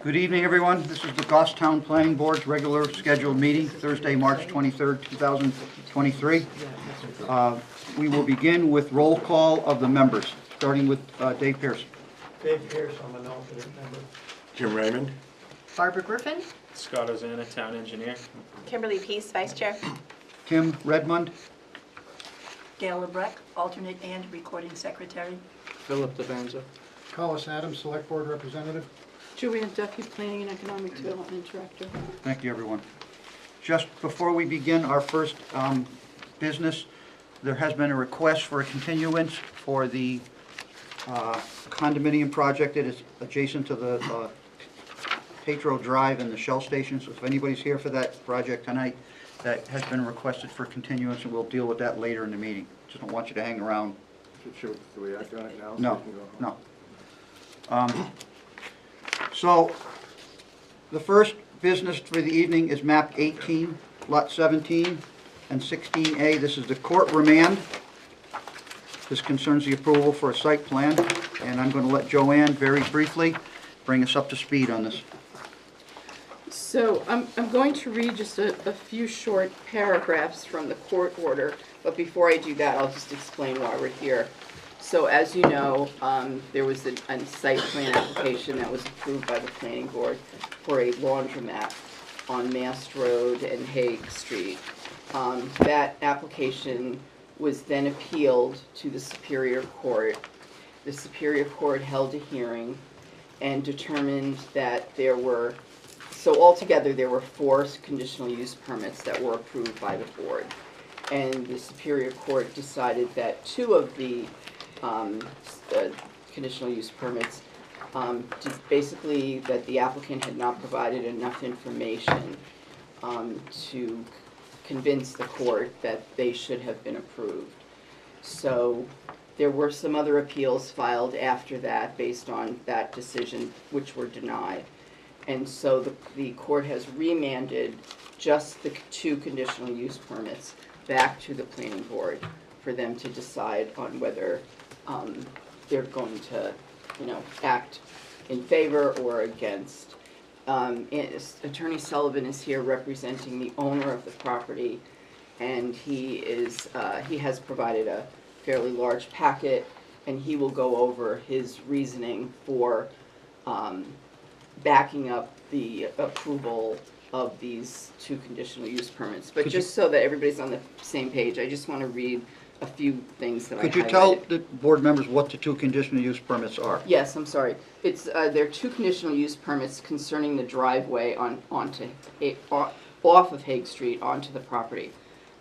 Good evening, everyone. This is the Goffstown Planning Board's regular scheduled meeting, Thursday, March 23rd, 2023. We will begin with roll call of the members, starting with Dave Pierce. Dave Pierce, I'm an alternate member. Jim Raymond. Barbara Griffin. Scott Ozana, Town Engineer. Kimberly Peace, Vice Chair. Tim Redmond. Gail LeBrecq, alternate and recording secretary. Philip Devanza. Collis Adams, Select Board Representative. Joanne Duffy, Planning and Economic Development Director. Thank you, everyone. Just before we begin our first business, there has been a request for a continuance for the condominium project that is adjacent to the Petro Drive and the Shell station. So if anybody's here for that project tonight, that has been requested for continuance, and we'll deal with that later in the meeting. Just don't want you to hang around. Should we act on it now? No, no. So, the first business for the evening is map 18, lot 17 and 16A. This is the court remand. This concerns the approval for a site plan, and I'm going to let Joanne very briefly bring us up to speed on this. So I'm going to read just a few short paragraphs from the court order, but before I do that, I'll just explain why we're here. So as you know, there was a site plan application that was approved by the planning board for a laundromat on Mast Road and Hague Street. That application was then appealed to the Superior Court. The Superior Court held a hearing and determined that there were, so altogether there were 4 conditional use permits that were approved by the board. And the Superior Court decided that 2 of the conditional use permits, basically that the applicant had not provided enough information to convince the court that they should have been approved. So there were some other appeals filed after that based on that decision, which were denied. And so the court has remanded just the 2 conditional use permits back to the planning board for them to decide on whether they're going to, act in favor or against. Attorney Sullivan is here representing the owner of the property, and he has provided a fairly large packet, and he will go over his reasoning for backing up the approval of these 2 conditional use permits. But just so that everybody's on the same page, I just want to read a few things that I highlighted. Could you tell the board members what the 2 conditional use permits are? Yes, I'm sorry. It's there are 2 conditional use permits concerning the driveway off of Hague Street onto the property.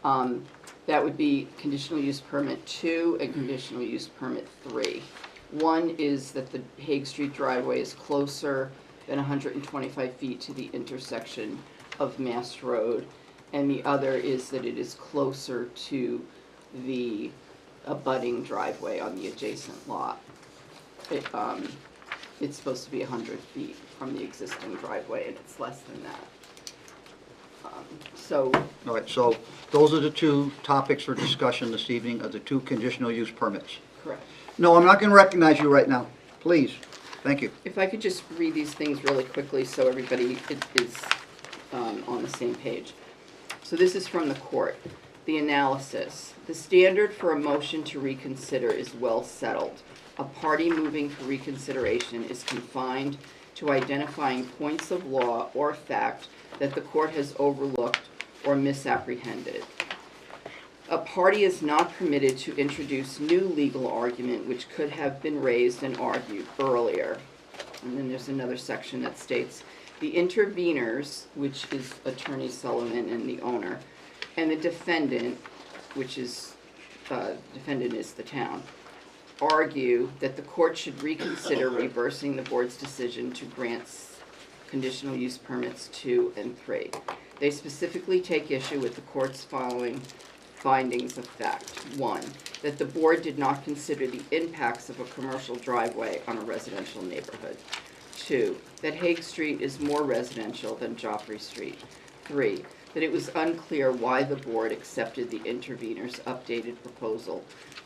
That would be conditional use permit 2 and conditional use permit 3. One is that the Hague Street driveway is closer than 125 feet to the intersection of Mast Road, and the other is that it is closer to the abutting driveway on the adjacent lot. It's supposed to be 100 feet from the existing driveway, and it's less than that. All right, so those are the 2 topics for discussion this evening, of the 2 conditional use permits. Correct. No, I'm not going to recognize you right now. Please. Thank you. If I could just read these things really quickly so everybody is on the same page. So this is from the court. The analysis. The standard for a motion to reconsider is well settled. A party moving for reconsideration is confined to identifying points of law or fact that the court has overlooked or misapprehended. A party is not permitted to introduce new legal argument which could have been raised and argued earlier. And then there's another section that states, the interveners, which is Attorney Sullivan and the owner, and the defendant, which is, defendant is the town, argue that the court should reconsider reversing the board's decision to grant conditional use permits 2 and 3. They specifically take issue with the court's following findings of fact. 1, that the board did not consider the impacts of a commercial driveway on a residential neighborhood. 2, that Hague Street is more residential than Joffrey Street. 3, that it was unclear why the board accepted the intervener's updated proposal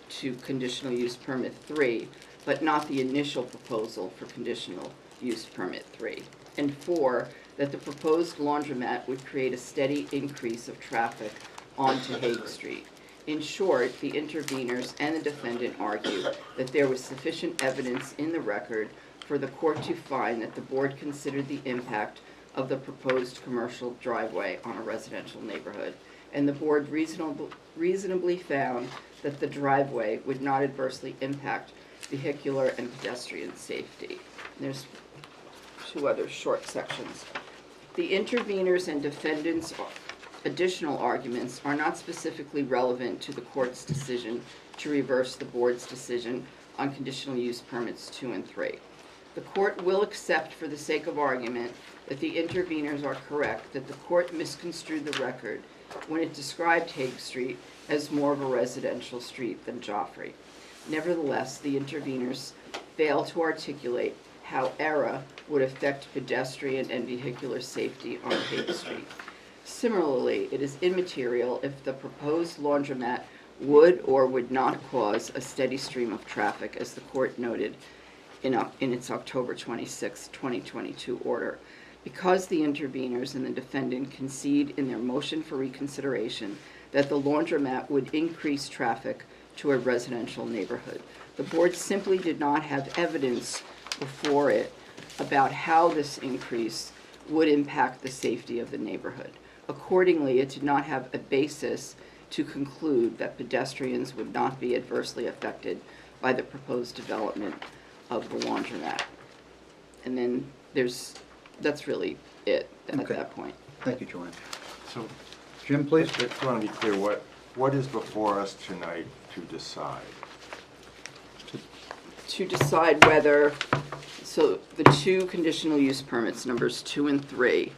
to conditional use permit 3, but not the initial proposal for conditional use permit 3. And 4, that the proposed laundromat would create a steady increase of traffic onto Hague Street. In short, the interveners and the defendant argue that there was sufficient evidence in the record for the court to find that the board considered the impact of the proposed commercial driveway on a residential neighborhood, and the board reasonably found that the driveway would not adversely impact vehicular and pedestrian safety. And there's 2 other short sections. The interveners and defendants' additional arguments are not specifically relevant to the court's decision to reverse the board's decision on conditional use permits 2 and 3. The court will accept for the sake of argument that the interveners are correct, that the court misconstrued the record when it described Hague Street as more of a residential street than Joffrey. Nevertheless, the interveners fail to articulate how ERA would affect pedestrian and vehicular safety on Hague Street. Similarly, it is immaterial if the proposed laundromat would or would not cause a steady stream of traffic, as the court noted in its October 26, 2022 order. Because the interveners and the defendant concede in their motion for reconsideration that the laundromat would increase traffic to a residential neighborhood, the board simply did not have evidence before it about how this increase would impact the safety of the neighborhood. Accordingly, it did not have a basis to conclude that pedestrians would not be adversely affected by the proposed development of the laundromat. And then that's really it at Okay. that point. Thank you, Joanne. So, Jim, please? just want to be clear, what is before us tonight to decide? To decide whether, so the 2 conditional use permits, numbers 2 and 3,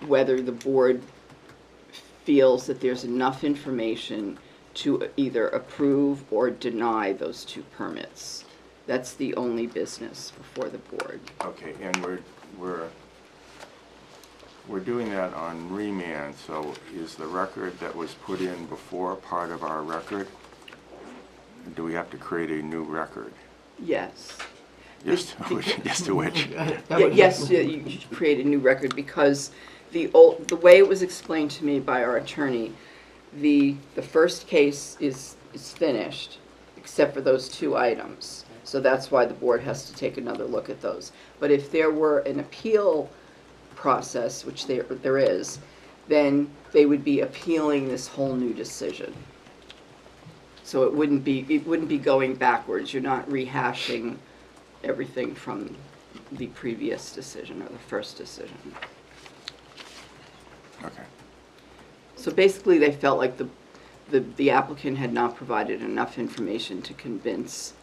whether the board feels that there's enough information to either approve or deny those 2 permits. That's the only business before the board. Okay, and we're doing that on remand, so is the record that was put in before part of our record? Do we have to create a new record? Yes. Yes, yes to which? Yes, you should create a new record because the way it was explained to me by our attorney, the first case is finished except for those 2 items. So that's why the board has to take another look at those. But if there were an appeal process, which there is, then they would be appealing this whole new decision. So it wouldn't be going backwards. You're not rehashing everything from the previous decision or the first decision. Okay. So basically, they felt like the applicant had not provided enough information to convince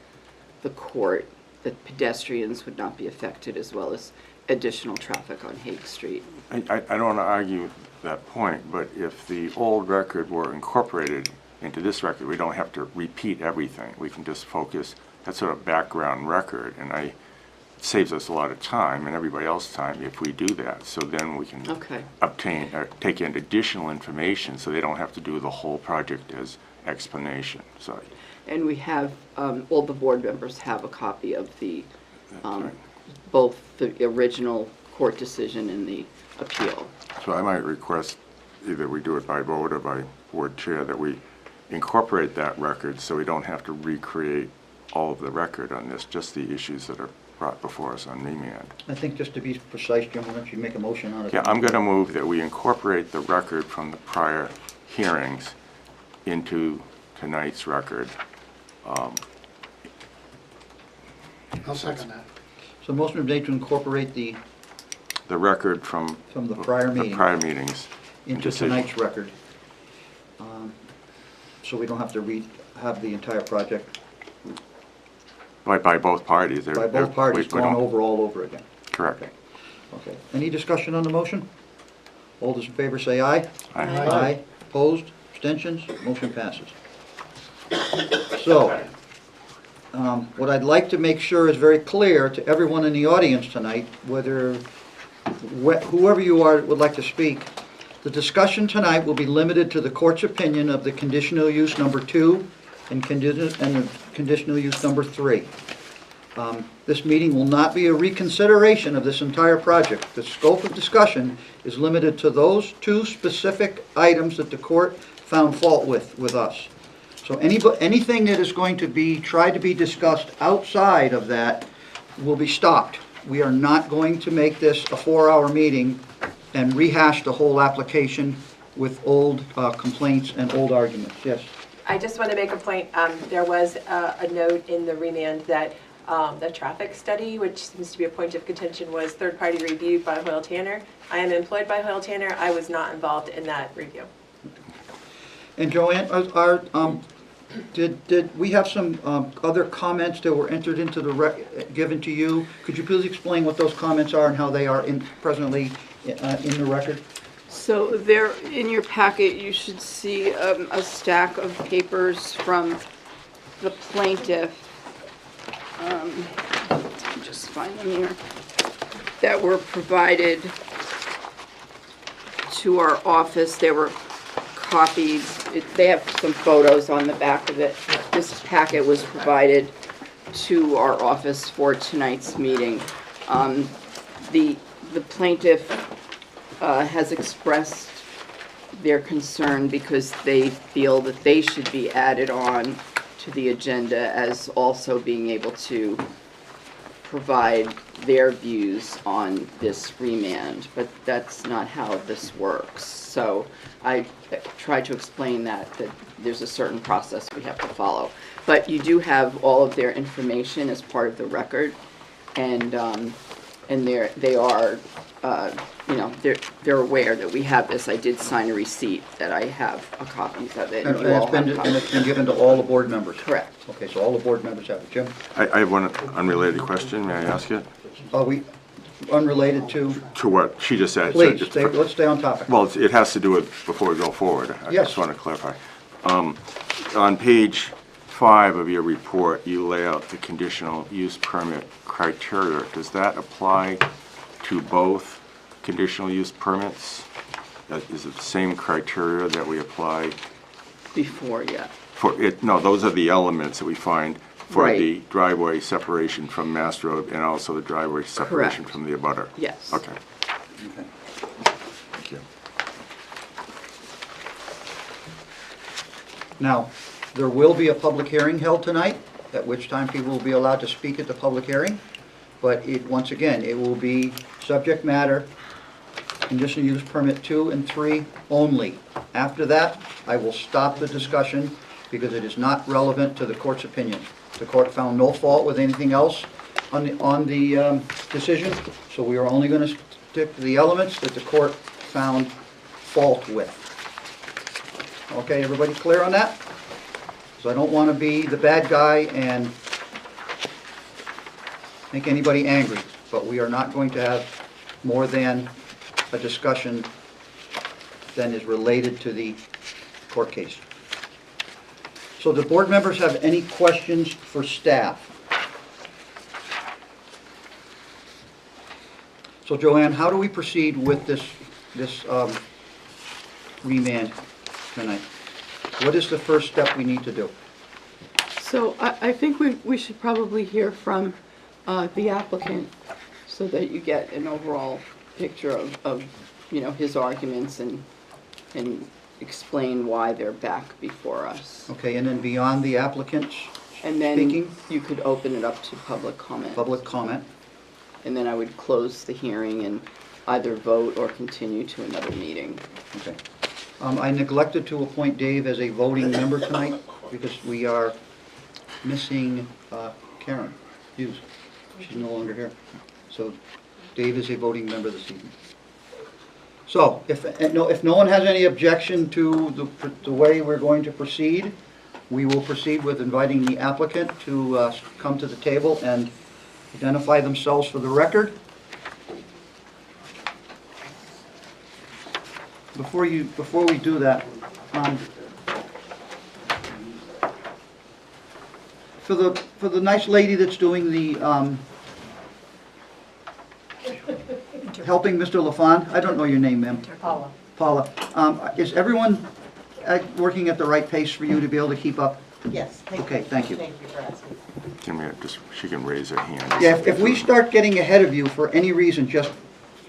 the court that pedestrians would not be affected as well as additional traffic on Hague Street. I don't want to argue that point, but if the old record were incorporated into this record, we don't have to repeat everything. We can just focus, that's sort of background record, and it saves us a lot of time and everybody else's time if we do that. So then we can obtain, or take in additional information so they don't have to do the whole project as explanation. So. And we have, all the board members have a copy of the, Right. both the original court decision and the appeal. So I might request either we do it by vote or by board chair that we incorporate that record so we don't have to recreate all of the record on this, just the issues that are brought before us on remand. I think just to be precise, Jim, why don't you make a motion on it? Yeah, I'm going to move that we incorporate the record from the prior hearings into tonight's record. I'll second that. So motion is made to incorporate the record from the prior meeting. The prior meetings. into decision. tonight's record. So we don't have to have the entire project By both parties. by both parties gone over all over again. Correct. Okay. Any discussion on the motion? All those in favor say aye. Aye. Aye. Opposed? Abstentions? Motion passes. So, what I'd like to make sure is very clear to everyone in the audience tonight, whoever you are would like to speak, the discussion tonight will be limited to the court's opinion of the conditional use number 2 and the conditional use number 3. This meeting will not be a reconsideration of this entire project. The scope of discussion is limited to those two specific items that the court found fault with us. So anything that is going to be, tried to be discussed outside of that will be stopped. We are not going to make this a 4-hour meeting and rehash the whole application with old complaints and old arguments. Yes? I just want to make a point. There was a note in the remand that the traffic study, which seems to be a point of contention, was third-party reviewed by Hoyle Tanner. I am employed by Hoyle Tanner. I was not involved in that review. And Joanne, did we have some other comments that were entered into given to you? Could you please explain what those comments are and how they are presently in the record? So there, in your packet, you should see a stack of papers from the plaintiff. Let me just find them here. That were provided to our office. They were copied. They have some photos on the back of it. This packet was provided to our office for tonight's meeting. The plaintiff has expressed their concern because they feel that they should be added on to the agenda as also being able to provide their views on this remand, but that's not how this works. So I tried to explain that there's a certain process we have to follow. But you do have all of their information as part of the record, and they are, you know, they're aware that we have this. I did sign a receipt that I have a copies of it. And you all have it's copies. been given to all the board members? Correct. Okay, so all the board members have it. Jim? I have one unrelated question, may I ask it? Are we unrelated to? To what she just said. Please, So- let's stay on topic. Well, it has to do with, before we go forward, I Yes. just want to clarify. On page 5 of your report, you lay out the conditional use permit criteria. Does that apply to both conditional use permits? Is it the same criteria that we apply Before, yeah. for it? No, those are the elements that we find for Right. the driveway separation from Mass Road and also the driveway separation Correct. from the abutter. Yes. Okay. Okay. Thank you. Now, there will be a public hearing held tonight, at which time people will be allowed to speak at the public hearing. But once again, it will be subject matter, conditional use permit 2 and 3 only. After that, I will stop the discussion because it is not relevant to the court's opinion. The court found no fault with anything else on the decision, so we are only going to stick to the elements that the court found fault with. Okay, everybody clear on that? So I don't want to be the bad guy and make anybody angry, but we are not going to have more than a discussion than is related to the court case. So do board members have any questions for staff? So Joanne, how do we proceed with this remand tonight? What is the first step we need to do? So I think we should probably hear from the applicant So that you get an overall picture of you know, his arguments and explain why they're back before us. Okay, and then beyond the applicants, And then Speaking. you could open it up to public comment. public comment. And then I would close the hearing and either vote or continue to another meeting. Okay. I neglected to appoint Dave as a voting member tonight because we are missing Karen Hughes. She's no longer here. So Dave is a voting member this evening. So if no one has any objection to the way we're going to proceed, we will proceed with inviting the applicant to come to the table and identify themselves for the record. Before we do that, for the nice lady that's doing the helping Mr. LaFawn, I don't know your name, ma'am. Paula. Paula, is everyone working at the right pace for you to be able to keep up? Yes, thank you. Okay, thank you. Thank you for asking. Can we just, she can raise her hand. Yeah, if we start getting ahead of you for any reason, just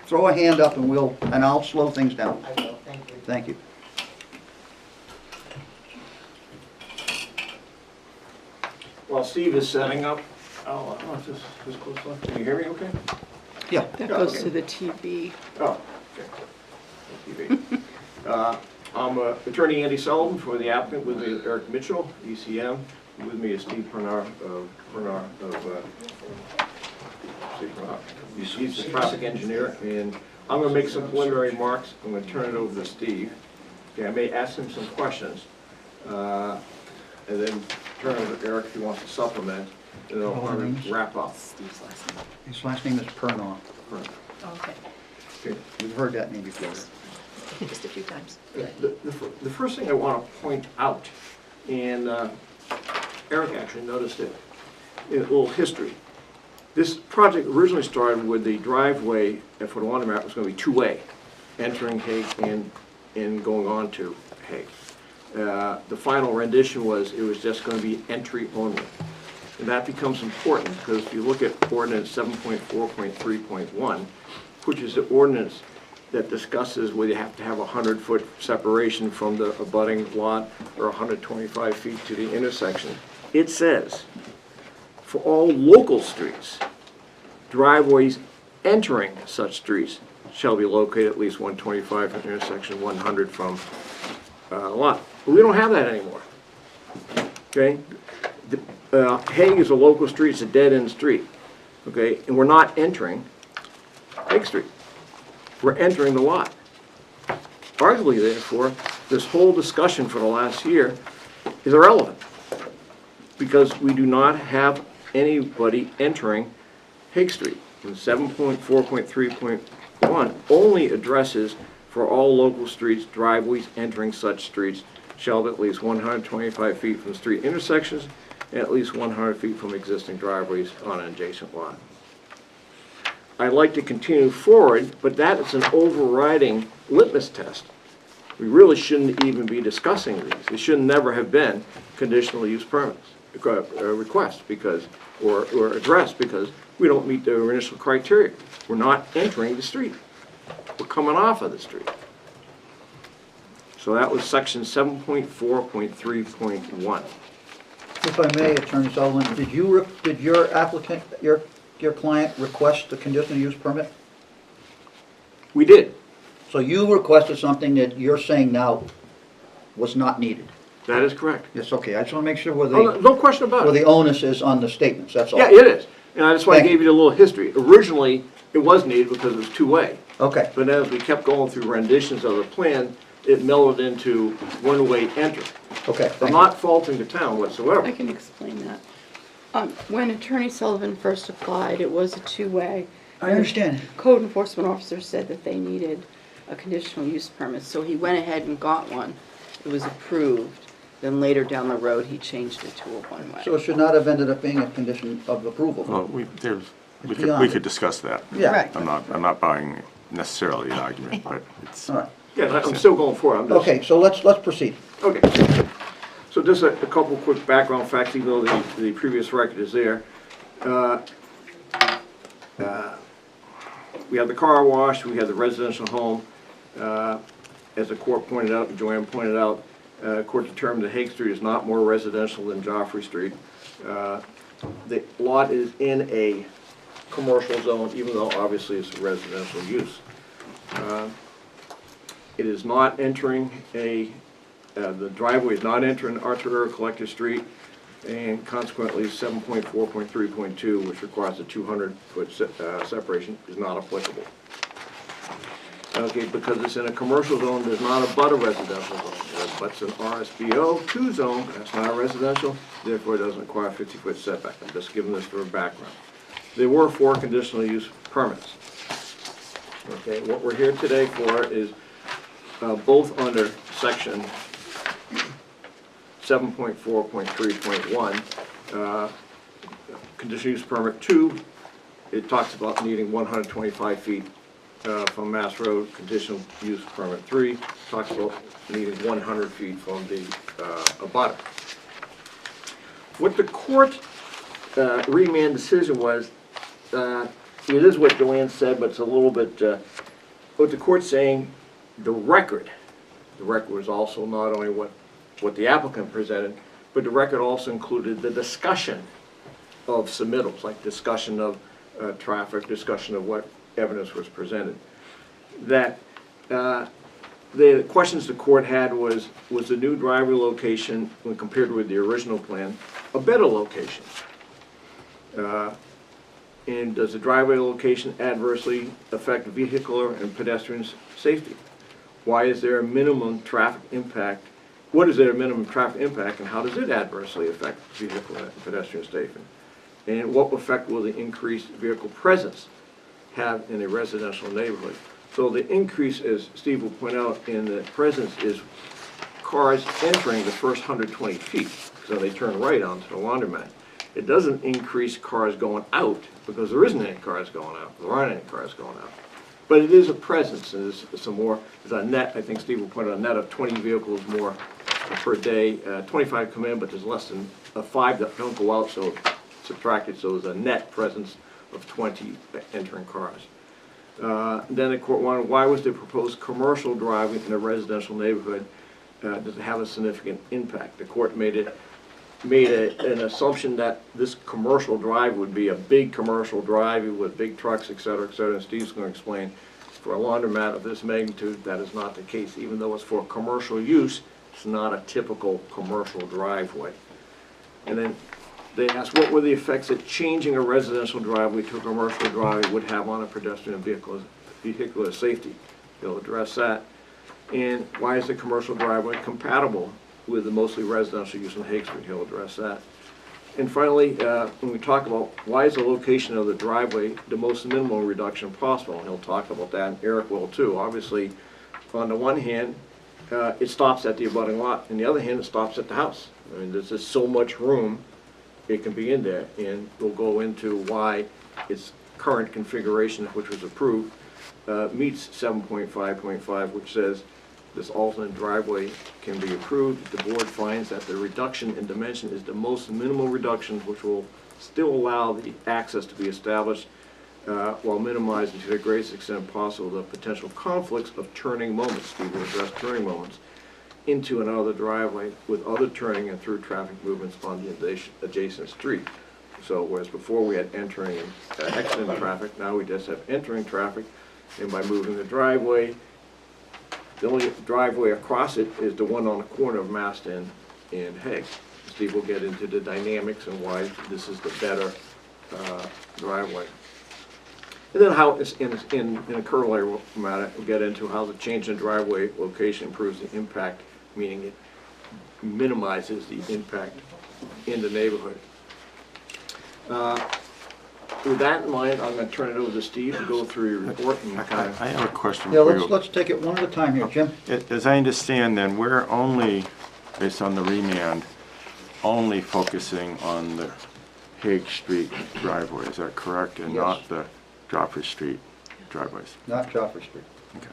throw a hand up and I'll slow things down. I will, thank you. Thank you. While Steve is setting up, I'll, this close enough. Can you hear me okay? Yeah. That Yeah, goes okay. to the TV. Oh, okay. TV. I'm Attorney Andy Sullivan for the applicant with Eric Mitchell, ECM. With me is Steve Pernar of Steve Pernar. He's the traffic engineer, and I'm going to make some preliminary remarks. I'm going to turn it over to Steve. Okay, I may ask him some questions, and then turn it over to Eric if he wants to supplement, and then I'll probably wrap up. Steve's last name. His last name is Pernoff. Okay, Okay. You've heard that name before. just a few times. The first thing I want to point out, and Eric actually noticed it, in a little history. This project originally started with the driveway for the laundromat was going to be two-way, entering Hague and going on to Hague. The final rendition was it was just going to be entry only. And that becomes important because if you look at ordinance 7.4.3.1, which is the ordinance that discusses whether you have to have a 100-foot separation from the abutting lot or 125 feet to the intersection, it says, for all local streets, driveways entering such streets shall be located at least 125 from the intersection, 100 from the lot. But we don't have that anymore. Okay? Hague is a local street, it's a dead-end street. Okay? And we're not entering Hague Street. We're entering the lot. Arguably, therefore, this whole discussion for the last year is irrelevant because we do not have anybody entering Hague Street. And 7.4.3.1 only addresses for all local streets, driveways entering such streets shall be at least 125 feet from street intersections and at least 100 feet from existing driveways on an adjacent lot. I'd like to continue forward, but that is an overriding litmus test. We really shouldn't even be discussing these. They should never have been conditional use permits, requests because, or addressed because we don't meet their initial criteria. We're not entering the street. We're coming off of the street. So that was section 7.4.3.1. If I may, Attorney Sullivan, did your applicant, your client request the conditional use permit? We did. So you requested something that you're saying now was not needed? That is correct. Yes, okay, I just want to make sure where Oh, the, no question about where it. the onus is on the statements, that's all. Yeah, it is. And that's why I Thank gave you a little history. Originally, it was needed because it was two-way. Okay, But as we kept going through renditions of the plan, it mellowed into one-way entry. okay, I'm thank you. not faulting the town I whatsoever. can explain that. When Attorney Sullivan first applied, it was a two-way. I understand. Code enforcement officer said that they needed a conditional use permit, so he went ahead and got one. It was approved. Then later down the road, he changed it to a one-way. So it should not have ended up being a condition of approval? Well, we beyond it. could discuss that. Yeah, Right. I'm not buying necessarily the argument, but it's, all right. Yeah, I'm still going forward. I'm just- Okay, so let's proceed. Okay. So just a couple quick background facts, even though the previous record is there. We have the car wash, we have the residential home. As the court pointed out, and Joanne pointed out, court determined that Hague Street is not more residential than Joffrey Street. The lot is in a commercial zone, even though obviously it's a residential use. It is not entering the driveway is not entering Arthur Collector Street, and consequently 7.4.3.2, which requires a 200-foot separation, is not applicable. Okay, because it's in a commercial zone, there's not abut a residential zone. It abuts an RSBO 2 zone, that's not a residential, therefore it doesn't require a 50-foot setback. I'm just giving this for a background. There were 4 conditional use permits. Okay, what we're here today for is both under section 7.4.3.1, conditional use permit 2, it talks about needing 125 feet from Mass Road. Conditional use permit 3 talks about needing 100 feet from the abutter. What the court remand decision was, it is what Joanne said, but it's a little bit, what the court's saying, the record was also not only what the applicant presented, but the record also included the discussion of submittals, like discussion of traffic, discussion of what evidence was presented. That the questions the court had was the new driveway location, when compared with the original plan, a better location? And does the driveway location adversely affect vehicular and pedestrian safety? Why is there a minimum traffic impact? What is there a minimum traffic impact, and how does it adversely affect vehicular and pedestrian safety? And what effect will the increased vehicle presence have in a residential neighborhood? So the increase, as Steve will point out, in the presence is cars entering the first 120 feet, so they turn right onto the laundromat. It doesn't increase cars going out, because there isn't any cars going out. There aren't any cars going out. But it is a presence, and there's some more, there's a net, I think Steve will point out, a net of 20 vehicles more per day. 25 come in, but there's less than 5 that don't go out, so subtracted, so there's a net presence of 20 entering cars. Then the court wanted, why was the proposed commercial driveway in a residential neighborhood, does it have a significant impact? The court made an assumption that this commercial drive would be a big commercial drive with big trucks, et cetera, and Steve's going to explain, for a laundromat of this magnitude, that is not the case. Even though it's for commercial use, it's not a typical commercial driveway. And then they asked, what were the effects that changing a residential driveway to a commercial driveway would have on a pedestrian vehicular safety? They'll address that. And why is the commercial driveway compatible with the mostly residential use on Hague Street? He'll address that. And finally, when we talk about why is the location of the driveway the most minimal reduction possible, he'll talk about that, and Eric will too. Obviously, on the one hand, it stops at the abutting lot, and the other hand, it stops at the house. I mean, there's just so much room it can be in there, and we'll go into why its current configuration, which was approved, meets 7.5.5, which says this alternate driveway can be approved if the board finds that the reduction in dimension is the most minimal reduction, which will still allow the access to be established while minimizing to the greatest extent possible the potential conflicts of turning moments. Steve will address turning moments into and out of the driveway with other turning and through traffic movements on the adjacent street. So whereas before we had entering and exiting traffic, now we just have entering traffic, and by moving the driveway, the only driveway across it is the one on the corner of Maston and Hague. Steve will get into the dynamics and why this is the better driveway. And then how, it's in a corollary matter, we'll get into how the change in driveway location improves the impact, meaning it minimizes the impact in the neighborhood. With that in mind, I'm going to turn it over to Steve to go through your report and kind of... I have a question Yeah, for you. let's take it one at a time here, Jim. As I understand then, we're only, based on the remand, only focusing on the Hague Street driveway, is that correct? And Yes. not the Joffrey Street driveways? Not Joffrey Street. Okay.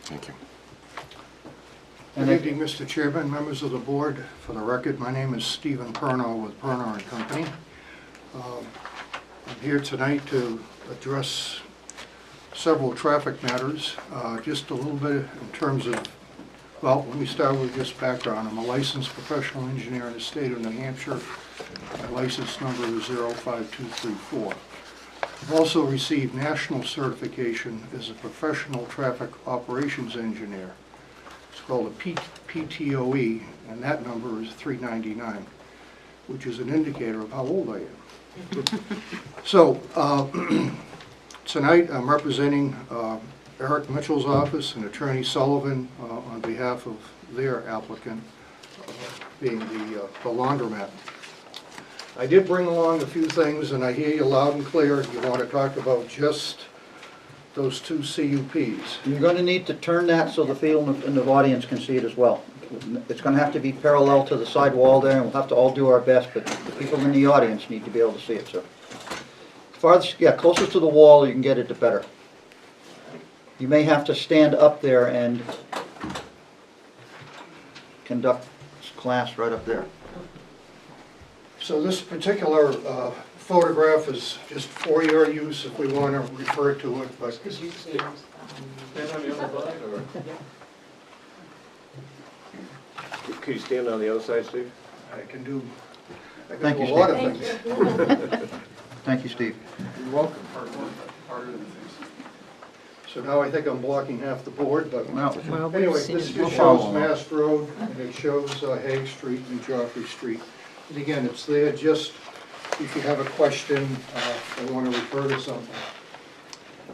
Thank you. And Good it- evening, Mr. Chairman, members of the board. For the record, my name is Stephen Perno with Perno & Company. I'm here tonight to address several traffic matters. Just a little bit in terms of, well, let me start with this background. I'm a licensed professional engineer in the state of New Hampshire. My license number is 05234. I've also received national certification as a professional traffic operations engineer. It's called a PTOE, and that number is 399, which is an indicator of how old I am. So, tonight I'm representing Eric Mitchell's office and Attorney Sullivan on behalf of their applicant, being the laundromat. I did bring along a few things, and I hear you loud and clear. You want to talk about just those two CUPs. You're going to need to turn that so the field and the audience can see it as well. It's going to have to be parallel to the side wall there, and we'll have to all do our best, but the people in the audience need to be able to see it, sir. Farthest, yeah, closer to the wall you can get it, the better. You may have to stand up there and conduct class right up there. So this particular photograph is just for your use if we want to refer to it, but Stand on the other side, or? Could you stand on the other side, Steve? I can do Thank you, a lot of Steve. things. Thank you, Steve. You're welcome. So now I think I'm blocking half the board, but Well, anyway, this We'll just follow shows along. Mass Road, and it shows Hague Street and Joffrey Street. And again, it's there just if you have a question, or want to refer to something.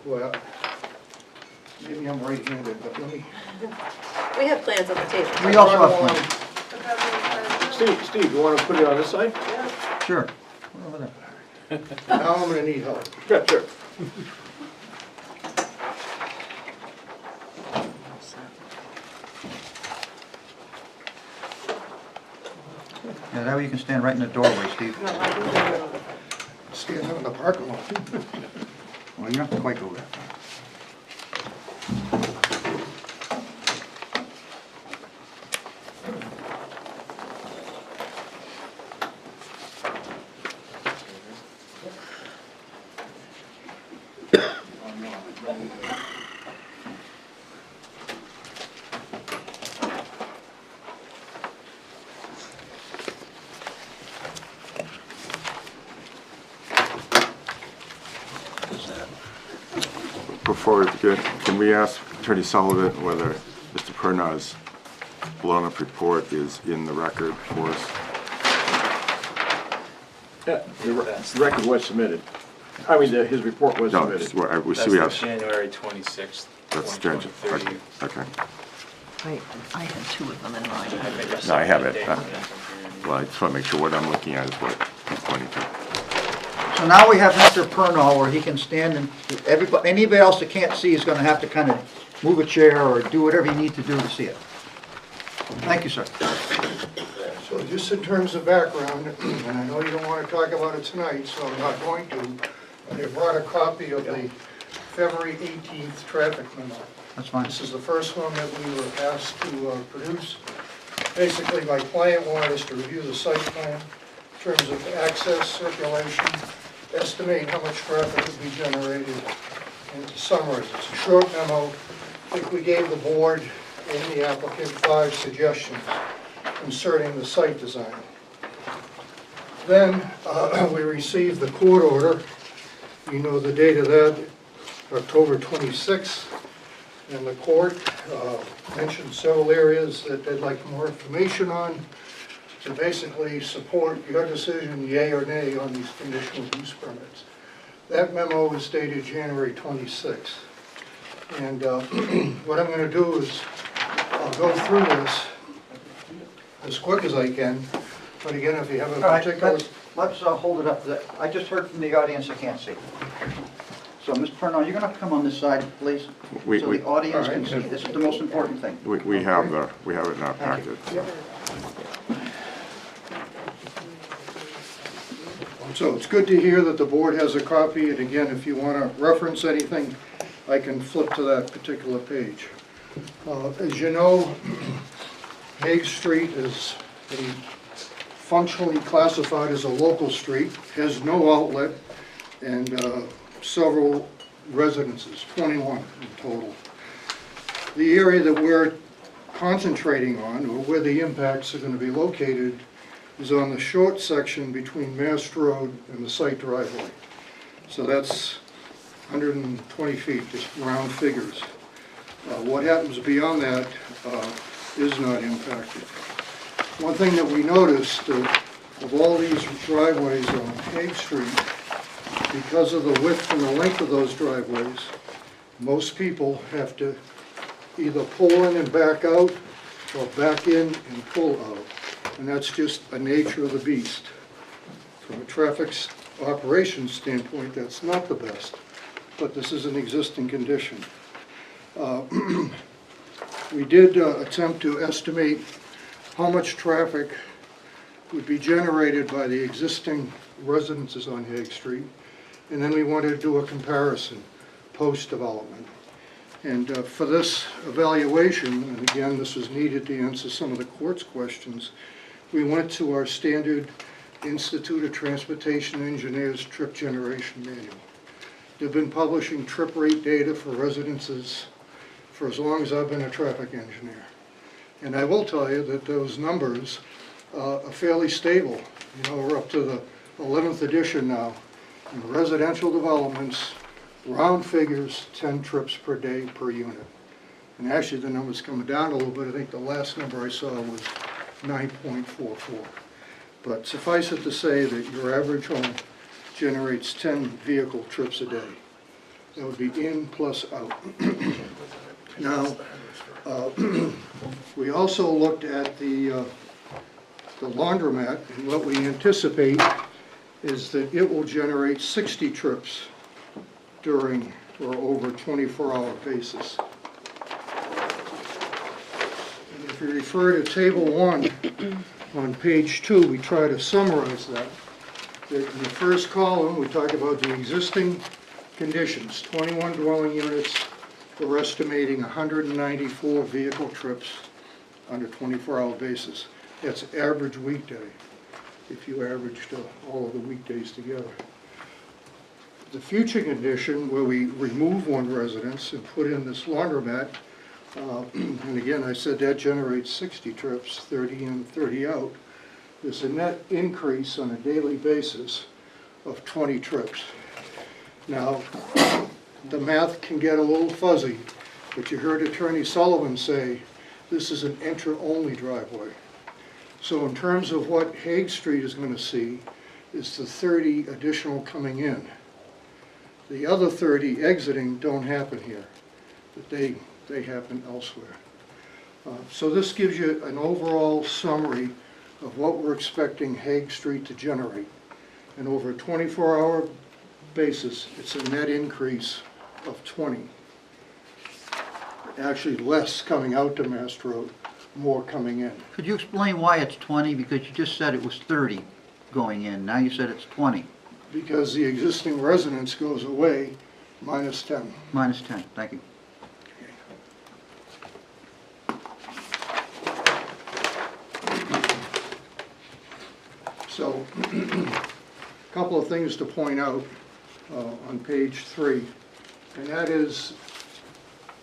Well, maybe I'm right-handed, but let me. We have plans on the table. We also have plans. Steve, you want to put it on this side? Sure. We're over there. Now I'm gonna need help. Yeah, sure. Yeah, that way you can stand right in the doorway, Steve. Stand out in the parking lot. Well, you don't have to quite go that far. Before we begin, can we ask Attorney Sullivan whether Mr. Purnaw's blown-up report is in the record for us? Yeah, the record was submitted. I mean, his report was No, submitted. it's what we That's see we the have. January 26th, That's January. 2020. Okay. I had two of them in mine. No, I have it. Date. Well, I just want to make sure what I'm looking at is what he's pointing to. So now we have Mr. Purnall where he can stand and everybody, anybody else that can't see is gonna have to kind of move a chair or do whatever you need to do to see it. Thank you, sir. So just in terms of background, and I know you don't want to talk about it tonight, so I'm not going to, but I brought a copy of the February 18th traffic memo. That's fine. This is the first one that we were asked to produce. Basically, my client wanted us to review the site plan in terms of access, circulation, estimate how much traffic would be generated, and to summarize. It's a short memo. I think we gave the board and the applicant 5 suggestions concerning the site design. Then we received the court order. You know the date of that, October 26th. And the court mentioned several areas that they'd like more information on to basically support your decision, yea or nay, on these conditional use permits. That memo was dated January 26th. And what I'm going to do is I'll go through this as quick as I can. But again, if you have a All right, particular... let's hold it up. I just heard from the audience I can't see. So, Mr. Purnall, you're gonna have to come on this side, please, We- so we- the audience All can right. see. This is the most important thing. We have it in our Thank you. packet. So it's good to hear that the board has a copy, and again, if you want to reference anything, I can flip to that particular page. As you know, Hague Street is functionally classified as a local street, has no outlet, and several residences, 21 in total. The area that we're concentrating on, or where the impacts are going to be located, is on the short section between Mast Road and the site driveway. So that's 120 feet, just round figures. What happens beyond that is not impacted. One thing that we noticed, of all these driveways on Hague Street, because of the width and the length of those driveways, most people have to either pull in and back out, or back in and pull out. And that's just a nature of the beast. From a traffic operations standpoint, that's not the best, but this is an existing condition. We did attempt to estimate how much traffic would be generated by the existing residences on Hague Street, and then we wanted to do a comparison post-development. And for this evaluation, and again, this was needed to answer some of the court's questions, we went to our standard Institute of Transportation Engineers Trip Generation Manual. They've been publishing trip rate data for residences for as long as I've been a traffic engineer. And I will tell you that those numbers are fairly stable. You know, we're up to the 11th edition now. In residential developments, round figures, 10 trips per day per unit. And actually the number's coming down a little bit. I think the last number I saw was 9.44. But suffice it to say that your average home generates 10 vehicle trips a day. That would be in plus out. Now, we also looked at the laundromat, and what we anticipate is that it will generate 60 trips during or over a 24-hour basis. And if you refer to Table 1 on page 2, we try to summarize that. In the first column, we talk about the existing conditions, 21 dwelling units. We're estimating 194 vehicle trips on a 24-hour basis. That's average weekday, if you averaged all of the weekdays together. The future condition, where we remove one residence and put in this laundromat, and again, I said that generates 60 trips, 30 in, 30 out. There's a net increase on a daily basis of 20 trips. Now, the math can get a little fuzzy, but you heard Attorney Sullivan say this is an enter-only driveway. So in terms of what Hague Street is going to see is the 30 additional coming in. The other 30 exiting don't happen here, but they happen elsewhere. So this gives you an overall summary of what we're expecting Hague Street to generate. And over a 24-hour basis, it's a net increase of 20. Actually less coming out to Mast Road, more coming in. Could you explain why it's 20? Because you just said it was 30 going in. Now you said it's 20. Because the existing residence goes away, minus 10. Minus 10. Thank you. So, a couple of things to point out on page 3, and that is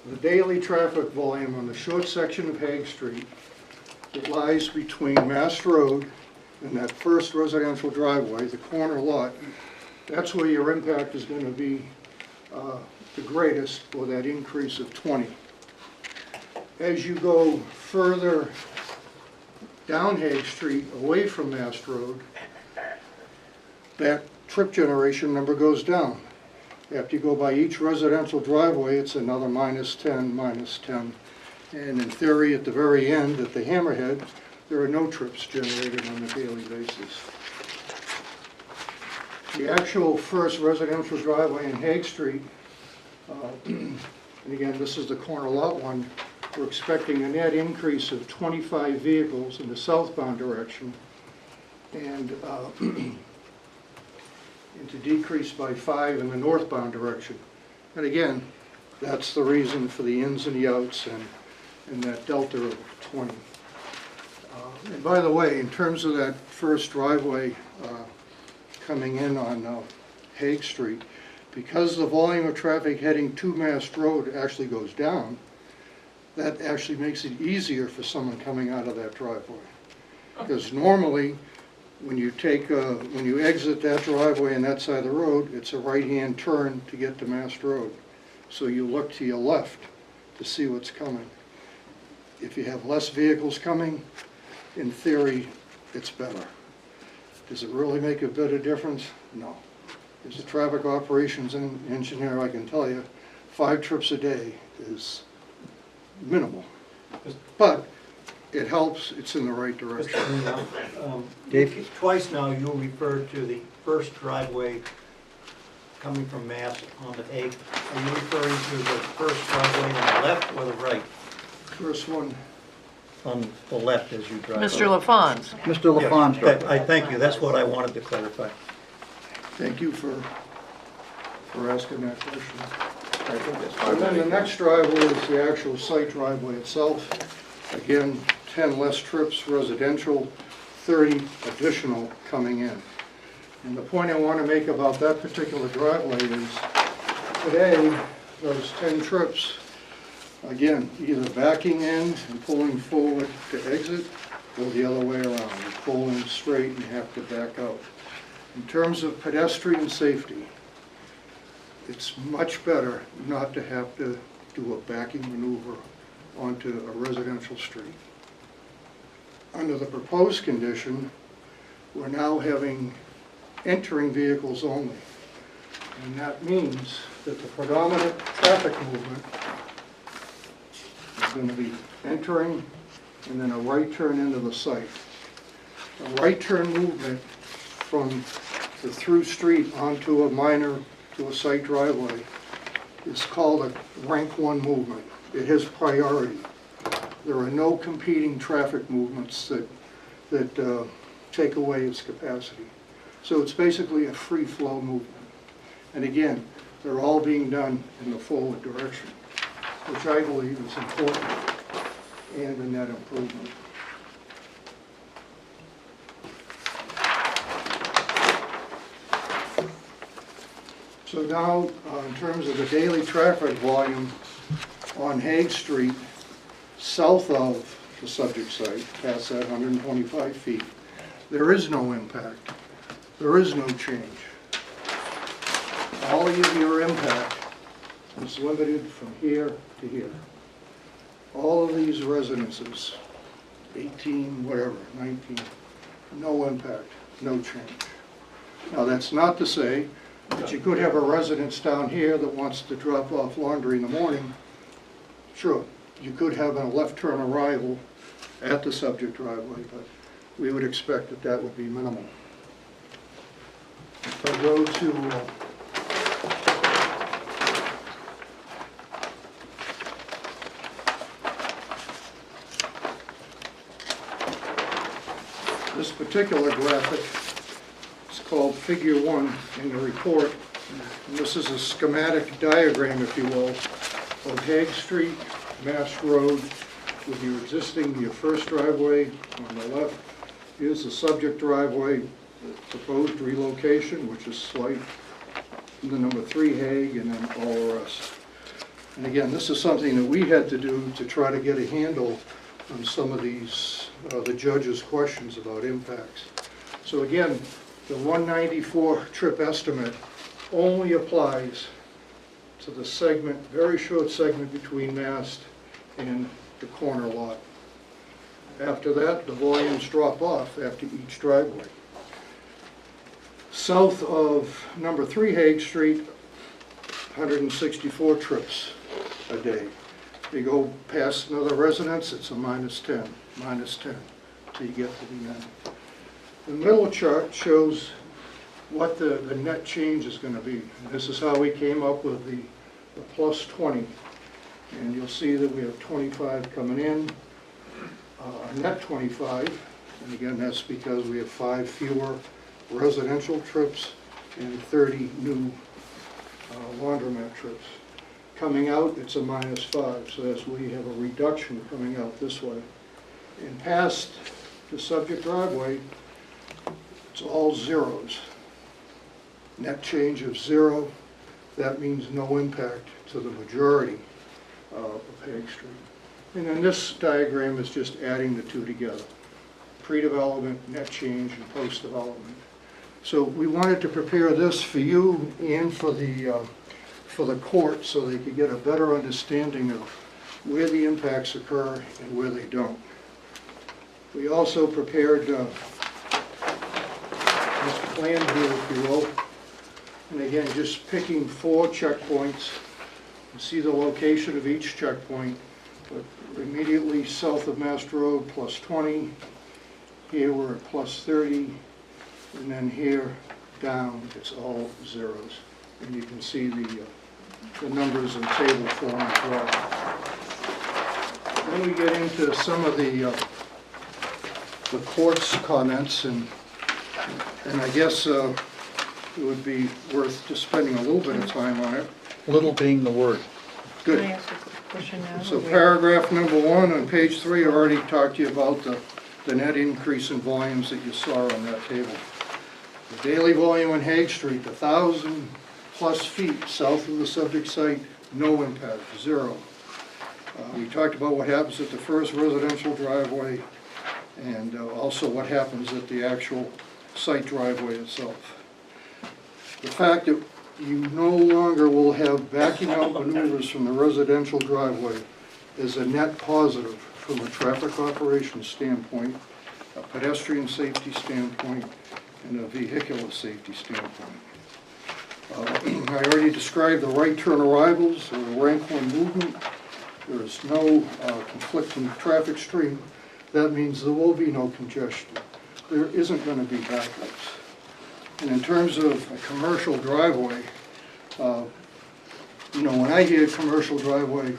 the daily traffic volume on the short section of Hague Street that lies between Mast Road and that first residential driveway, the corner lot. That's where your impact is going to be the greatest, for that increase of 20. As you go further down Hague Street, away from Mast Road, that trip generation number goes down. After you go by each residential driveway, it's another minus 10, minus 10. And in theory, at the very end, at the hammerhead, there are no trips generated on a daily basis. The actual first residential driveway in Hague Street, and again, this is the corner lot one, we're expecting a net increase of 25 vehicles in the southbound direction, and to decrease by 5 in the northbound direction. And again, that's the reason for the ins and the outs and that delta of 20. And by the way, in terms of that first driveway coming in on Hague Street, because the volume of traffic heading to Mast Road actually goes down, that actually makes it easier for someone coming out of that driveway. Because normally, when you exit that driveway on that side of the road, it's a right-hand turn to get to Mast Road. So you look to your left to see what's coming. If you have less vehicles coming, in theory, it's better. Does it really make a bit of difference? No. As a traffic operations engineer, I can tell you, 5 trips a day is minimal. But it helps, it's in the right direction. Dave? Twice now you referred to the first driveway coming from Mass on the Hague. Are you referring to the first driveway on the left or the right? First one. On the left as you drive. Mr. LaFons. Mr. LaFons. Yeah, I thank you, that's what I wanted to clarify. Thank you for asking that question. I think that's And then the next driveway is the actual site driveway itself. Again, 10 less trips residential, 30 additional coming in. And the point I want to make about that particular driveway is today, those 10 trips, again, either backing in and pulling forward to exit or the other way around. You pull in straight and have to back out. In terms of pedestrian safety, it's much better not to have to do a backing maneuver onto a residential street. Under the proposed condition, we're now having entering vehicles only. And that means that the predominant traffic movement is going to be entering and then a right turn into the site. A right turn movement from the through street onto a minor to a site driveway is called a rank 1 movement. It has priority. There are no competing traffic movements that take away its capacity. So it's basically a free flow movement. And again, they're all being done in the forward direction, which I believe is important and a net improvement. So now, in terms of the daily traffic volume on Hague Street, south of the subject site, past that 125 feet, there is no impact. There is no change. All of your impact is limited from here to here. All of these residences, 18, whatever, 19, no impact, no change. Now, that's not to say that you could have a residence down here that wants to drop off laundry in the morning. Sure, you could have a left turn arrival at the subject driveway, but we would expect that that would be minimal. If I go to this particular graphic, it's called Figure 1 in the report. And this is a schematic diagram, if you will, of Hague Street, Mass Road, with your existing, your first driveway on the left. Here's the subject driveway, the proposed relocation, which is slight, and the number 3 Hague, and then all the rest. And again, this is something that we had to do to try to get a handle on some of these, the judge's questions about impacts. So again, the 194 trip estimate only applies to the segment, very short segment between Mast and the corner lot. After that, the volumes drop off after each driveway. South of number 3 Hague Street, 164 trips a day. You go past another residence, it's a -10, -10, till you get to the end. The middle chart shows what the net change is going to be. This is how we came up with the plus 20. And you'll see that we have 25 coming in, net 25. And again, that's because we have 5 fewer residential trips and 30 new laundromat trips. Coming out, it's a -5, so that's we have a reduction coming out this way. And past the subject driveway, it's all zeros. Net change of 0, that means no impact to the majority of Hague Street. And then this diagram is just adding the two together. Pre-development, net change, and post-development. So we wanted to prepare this for you and for the court so they could get a better understanding of where the impacts occur and where they don't. We also prepared this plan here, if you will. And again, just picking 4 checkpoints. You see the location of each checkpoint, but immediately south of Mast Road, plus 20. Here we're at plus 30. And then here down, it's all zeros. And you can see the numbers in table form as well. Then we get into some of the court's comments, and I guess it would be worth just spending a little bit of time on it. Little being the word. Can I Good. ask a question now? So paragraph number 1 on page 3, I already talked to you about the net increase in volumes that you saw on that table. The daily volume on Hague Street, 1,000+ feet south of the subject site, no impact, 0. We talked about what happens at the first residential driveway and also what happens at the actual site driveway itself. The fact that you no longer will have backing out maneuvers from the residential driveway is a net positive from a traffic operations standpoint, a pedestrian safety standpoint, and a vehicular safety standpoint. I already described the right turn arrivals, or the rank one movement. There is no conflicting traffic stream. That means there will be no congestion. There isn't going to be backups. And in terms of a commercial driveway, you know, when I hear commercial driveway,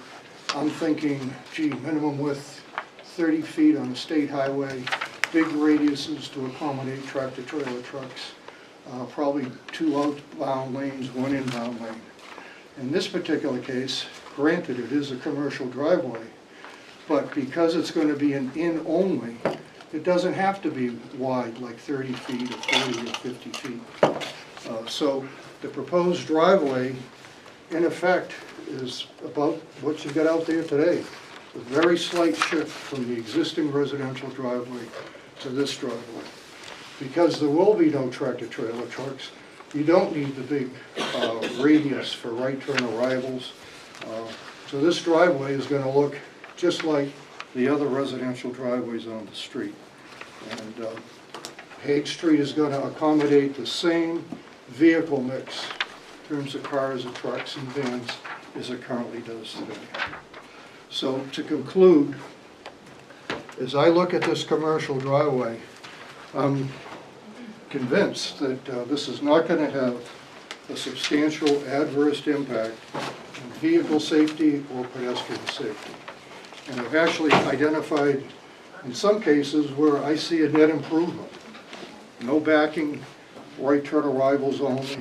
I'm thinking, gee, minimum width 30 feet on a state highway, big radiuses to accommodate tractor-trailer trucks, probably 2 outbound lanes, 1 inbound lane. In this particular case, granted it is a commercial driveway, but because it's going to be an in only, it doesn't have to be wide like 30 feet or 40 or 50 feet. So the proposed driveway, in effect, is about what you've got out there today. A very slight shift from the existing residential driveway to this driveway. Because there will be no tractor-trailer trucks, you don't need the big radius for right turn arrivals. So this driveway is going to look just like the other residential driveways on the street. And Hague Street is going to accommodate the same vehicle mix in terms of cars and trucks and vans as it currently does today. So to conclude, as I look at this commercial driveway, I'm convinced that this is not going to have a substantial adverse impact on vehicle safety or pedestrian safety. And I've actually identified in some cases where I see a net improvement. No backing, right turn arrivals only,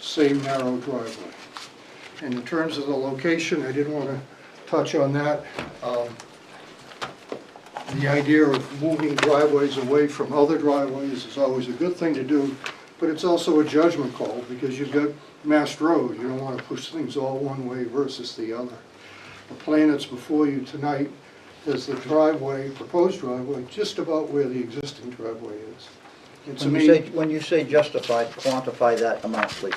same narrow driveway. And in terms of the location, I didn't want to touch on that. The idea of moving driveways away from other driveways is always a good thing to do, but it's also a judgment call because you've got Mass Road. You don't want to push things all one way versus the other. The plan that's before you tonight is the driveway, proposed driveway, just about where the existing driveway is. And to me, When you say justified, quantify that amount, please.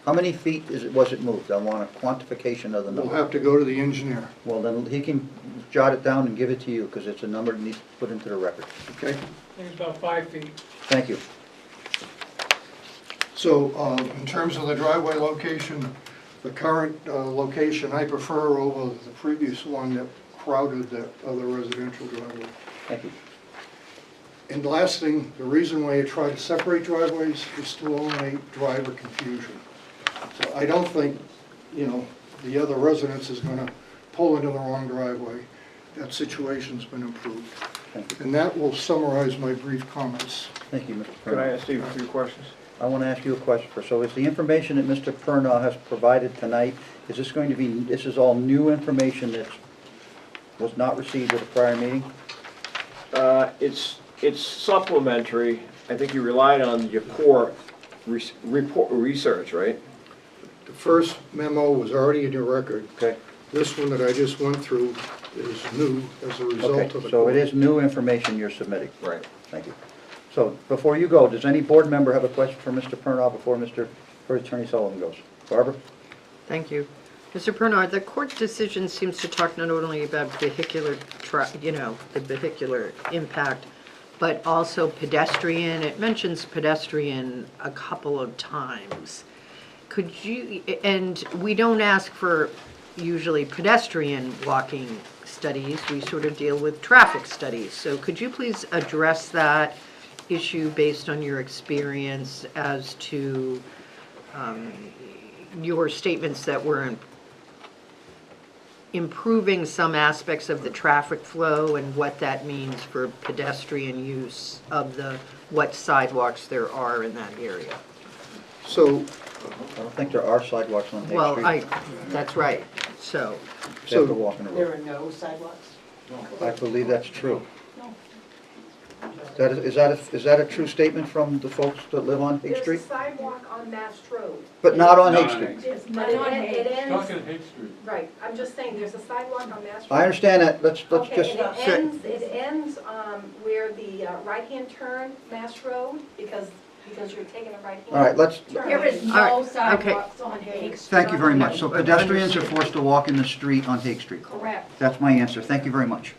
How many feet was it moved? I want a quantification of the we'll number. have to go to the engineer, Well, then he can jot it down and give it to you, because it's a number that needs to be put into the record. okay? I think it's about 5 feet. Thank you. So in terms of the driveway location, the current location I prefer over the previous one that crowded that other residential driveway. Thank you. And the last thing, the reason why you try to separate driveways is to eliminate driver confusion. So I don't think, you know, the other residents is going to pull into the wrong driveway. That situation's been improved. Thank you. And that will summarize my brief comments. Thank you, Mr. Can I Pernow. ask Steve a few questions? I want to ask you a question first. So is the information that Mr. Pernow has provided tonight, is this going to be, this is all new information that was not received at a prior meeting? It's supplementary. I think you relied on your core research, right? The first memo was already in your record. Okay. This one that I just went through is new as a result Okay, of the. so it is new information you're submitting. Right. Thank you. So before you go, does any board member have a question for Mr. Pernow before Attorney Sullivan goes? Barbara? Thank you. Mr. Pernow, the court decision seems to talk not only about vehicular, the vehicular impact, but also pedestrian. It mentions pedestrian a couple of times. Could you, and we don't ask for usually pedestrian walking studies, we sort of deal with traffic studies. So could you please address that issue based on your experience as to your statements that we're improving some aspects of the traffic flow and what that means for pedestrian use of what sidewalks there are in that area? So, I don't think there are sidewalks on Hague Street. Well, that's right, so. They have to walk in a road. There are no sidewalks? I believe that's true. Is that a true statement from the folks that live on Hague There's a Street? sidewalk on Mass Road. But not on Not Hague on Street. It's- But it ends, Talking Hague Street. right, I'm just saying, there's a sidewalk on Mass Road. I understand that, let's Okay, just and say, it ends where the right-hand turn, Mass Road, because you're taking a right-hand. all right, let's, There is All right, no okay. sidewalks on Hague Street. thank you very much. So pedestrians are forced to walk in the street on Hague Street. Correct. That's my answer, thank you very much.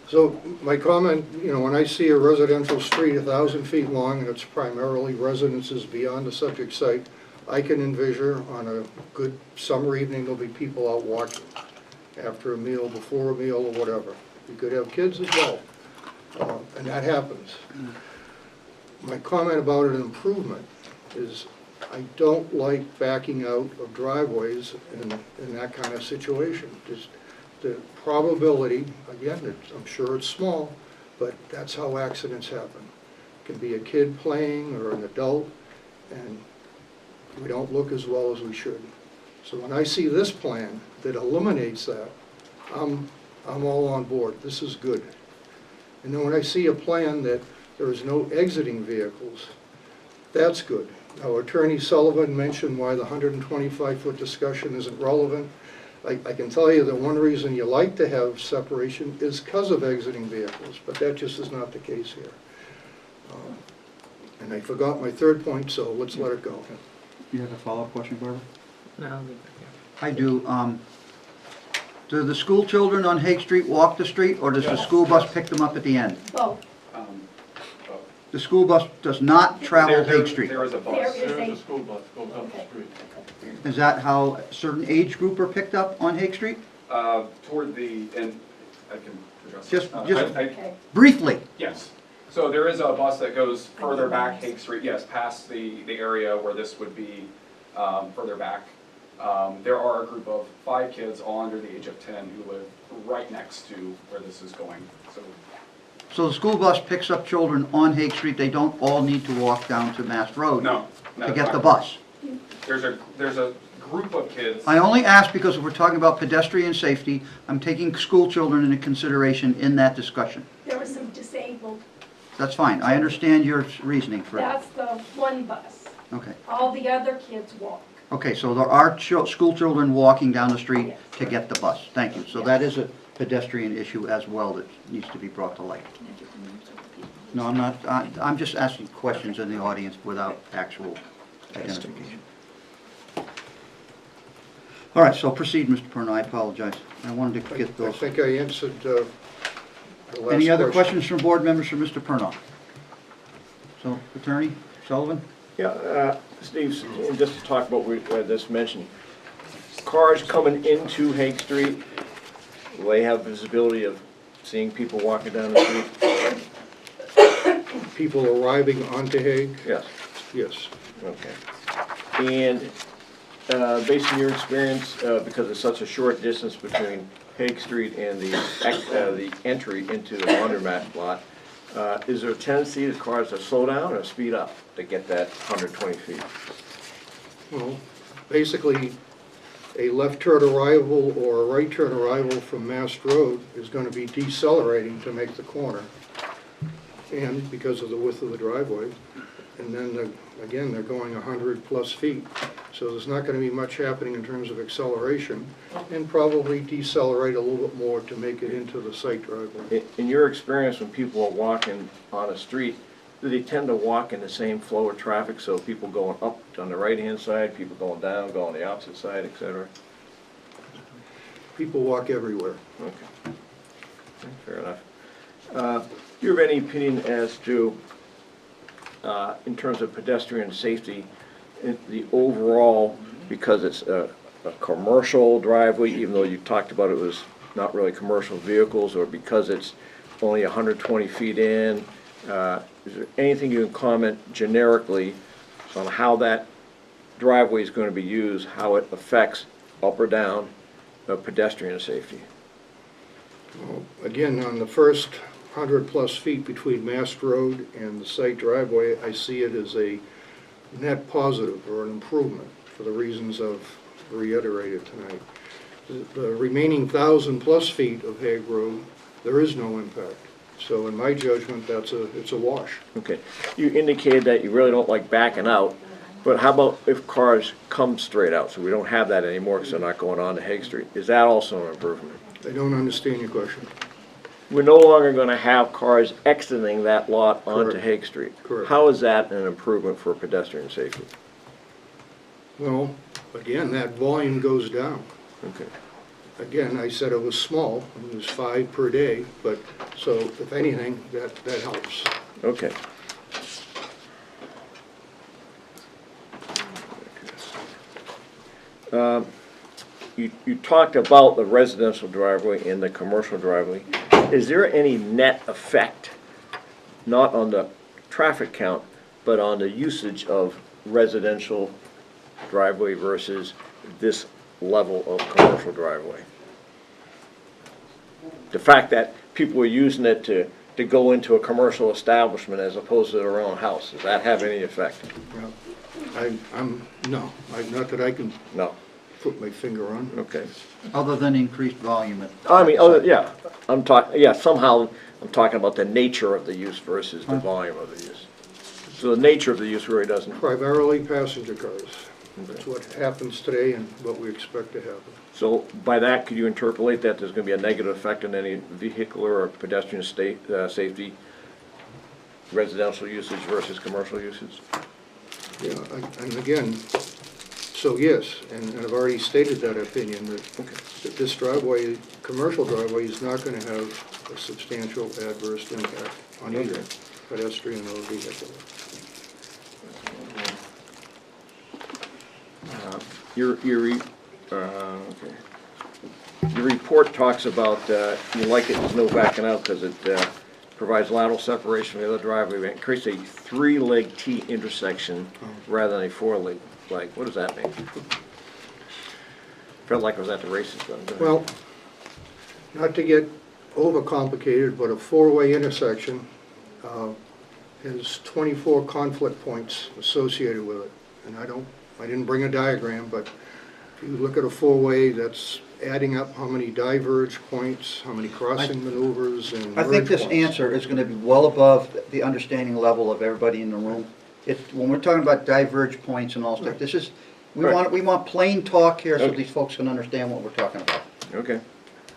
So my comment, when I see a residential street 1,000 feet long and it's primarily residences beyond the subject site, I can envision on a good summer evening, there'll be people out walking after a meal, before a meal, or whatever. You could have kids as well, and that happens. My comment about an improvement is I don't like backing out of driveways in that kind of situation. Just the probability, again, I'm sure it's small, but that's how accidents happen. It can be a kid playing or an adult, and we don't look as well as we should. So when I see this plan that eliminates that, I'm all on board. This is good. And then when I see a plan that there is no exiting vehicles, that's good. Now, Attorney Sullivan mentioned why the 125-foot discussion isn't relevant. I can tell you that one reason you like to have separation is because of exiting vehicles, but that just is not the case here. And I forgot my third point, so let's let it go. You have a follow-up question, Barbara? No, I'll leave it here. I do. Do the school children on Hague Street walk the street, or does the school bus pick them up at the end? Both. The school bus does not travel There- Hague Street. There is a bus. There is There is a- a school bus goes up the Okay. street. Is that how a certain age group are picked up on Hague Street? Toward the, and I can address Just- this. just- Okay. Briefly. Yes. So there is a bus that goes further back Hague Street, yes, past the area where this would be further back. There are a group of 5 kids, all under the age of 10, who live right next to where this is going. So the school bus picks up children on Hague Street, they don't all need to walk down to Mass Road No. to get the bus? There's a group of kids. I only ask because if we're talking about pedestrian safety, I'm taking school children into consideration in that discussion. There were some disabled. That's fine, I understand your reasoning for it. That's the one bus. Okay. All the other kids walk. Okay, so there are school children walking down the street to get the bus. Thank you. So that is a pedestrian issue as well that needs to be brought to light. No, I'm not, I'm just asking questions in the audience without actual identification. All right, so proceed, Mr. Perna, I apologize. I wanted to get I those. think I answered the last Any other question. questions from board members for Mr. Perna? So, Attorney Sullivan? Yeah, Steve, and just to talk about what we just mentioned, cars coming into Hague Street, will they have visibility of seeing people walking down the street? People arriving onto Hague? Yes. Yes. Okay. And based on your experience, because it's such a short distance between Hague Street and the entry into the laundromat lot, is there a tendency that cars to slow down or speed up to get that 120 feet? Well, basically, a left turn arrival or a right turn arrival from Mass Road is going to be decelerating to make the corner, and because of the width of the driveway. And then, again, they're going 100-plus feet, so there's not going to be much happening in terms of acceleration, and probably decelerate a little bit more to make it into the site driveway. In your experience, when people are walking on a street, do they tend to walk in the same flow of traffic? So people going up on the right-hand side, people going down, going the opposite side, et cetera? People walk everywhere. Okay. Fair enough. Do you have any opinion as to, in terms of pedestrian safety, the overall, because it's a commercial driveway, even though you talked about it was not really commercial vehicles, or because it's only 120 feet in, is there anything you can comment generically on how that driveway is going to be used, how it affects up or down pedestrian safety? Well, again, on the first 100-plus feet between Mass Road and the site driveway, I see it as a net positive or an improvement for the reasons I've reiterated tonight. the remaining 1,000+ feet of Hague Road, there is no impact. So in my judgment, it's a wash. Okay. You indicated that you really don't like backing out, but how about if cars come straight out? So we don't have that anymore because they're not going on to Hague Street. Is that also an improvement? I don't understand your question. We're no longer going to have cars exiting that lot onto Correct. Hague Street. Correct. How is that an improvement for pedestrian safety? Well, again, that volume goes down. Okay. Again, I said it was small, it was 5 per day, but, so if anything, that helps. Okay. You talked about the residential driveway and the commercial driveway. Is there any net effect, not on the traffic count, but on the usage of residential driveway versus this level of commercial driveway? The fact that people are using it to go into a commercial establishment as opposed to their own house, does that have any effect? Well, not that I can No. put my finger on. Okay. Other than increased volume at. Yeah, somehow I'm talking about the nature of the use versus the volume of the use. So the nature of the use really doesn't. Primarily passenger cars. That's what happens today and what we expect to happen. So by that, could you interpolate that there's going to be a negative effect on any vehicular or pedestrian safety, residential usage versus commercial usage? Yeah, and again, so yes, and I've already stated that opinion, that this driveway, commercial driveway, is not going to have a substantial adverse impact on either pedestrian or vehicular. Your report talks about, you like it, there's no backing out because it provides lateral separation from the other driveway. It creates a 3-leg T intersection rather than a 4-leg. What does that mean? Felt like I was at the races then. Well, not to get overcomplicated, but a 4-way intersection has 24 conflict points associated with it. And I didn't bring a diagram, but if you look at a 4-way, that's adding up how many diverge points, how many crossing maneuvers, and I think merge this points. answer is going to be well above the understanding level of everybody in the room. When we're talking about diverge points and all stuff, this is, we want plain talk here so Okay. these folks can understand what we're talking about. Okay,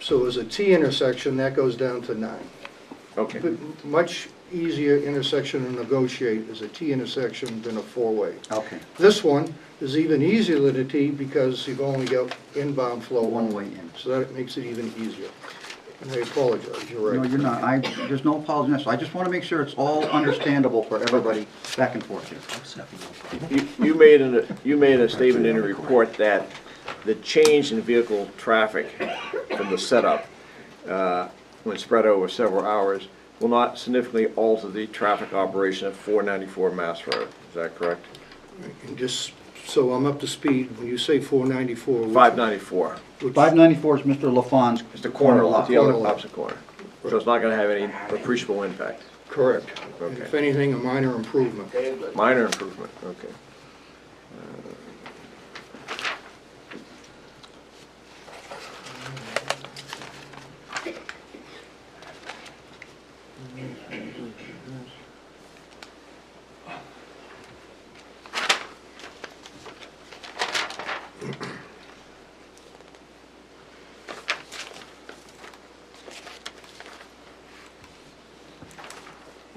So as a T intersection, that goes down to 9. okay. But much easier intersection to negotiate is a T intersection than a 4-way. Okay. This one is even easier than a T because you've only got inbound flow One way in. So that makes it even easier. And I apologize, you're right. No, you're not. There's no apology necessary. I just want to make sure it's all understandable for everybody back and forth here. You made a statement in your report that the change in vehicle traffic from the setup, when spread over several hours, will not significantly alter the traffic operation at 494 Mass Road. Is that correct? And just so I'm up to speed, when you say 494, which- 594. which- 594 is Mr. LaFawn's It's the corner lot, the other Corner lot. opposite corner. So it's not going to have any appreciable impact. Correct. And Okay. if anything, a minor improvement. Minor improvement, okay.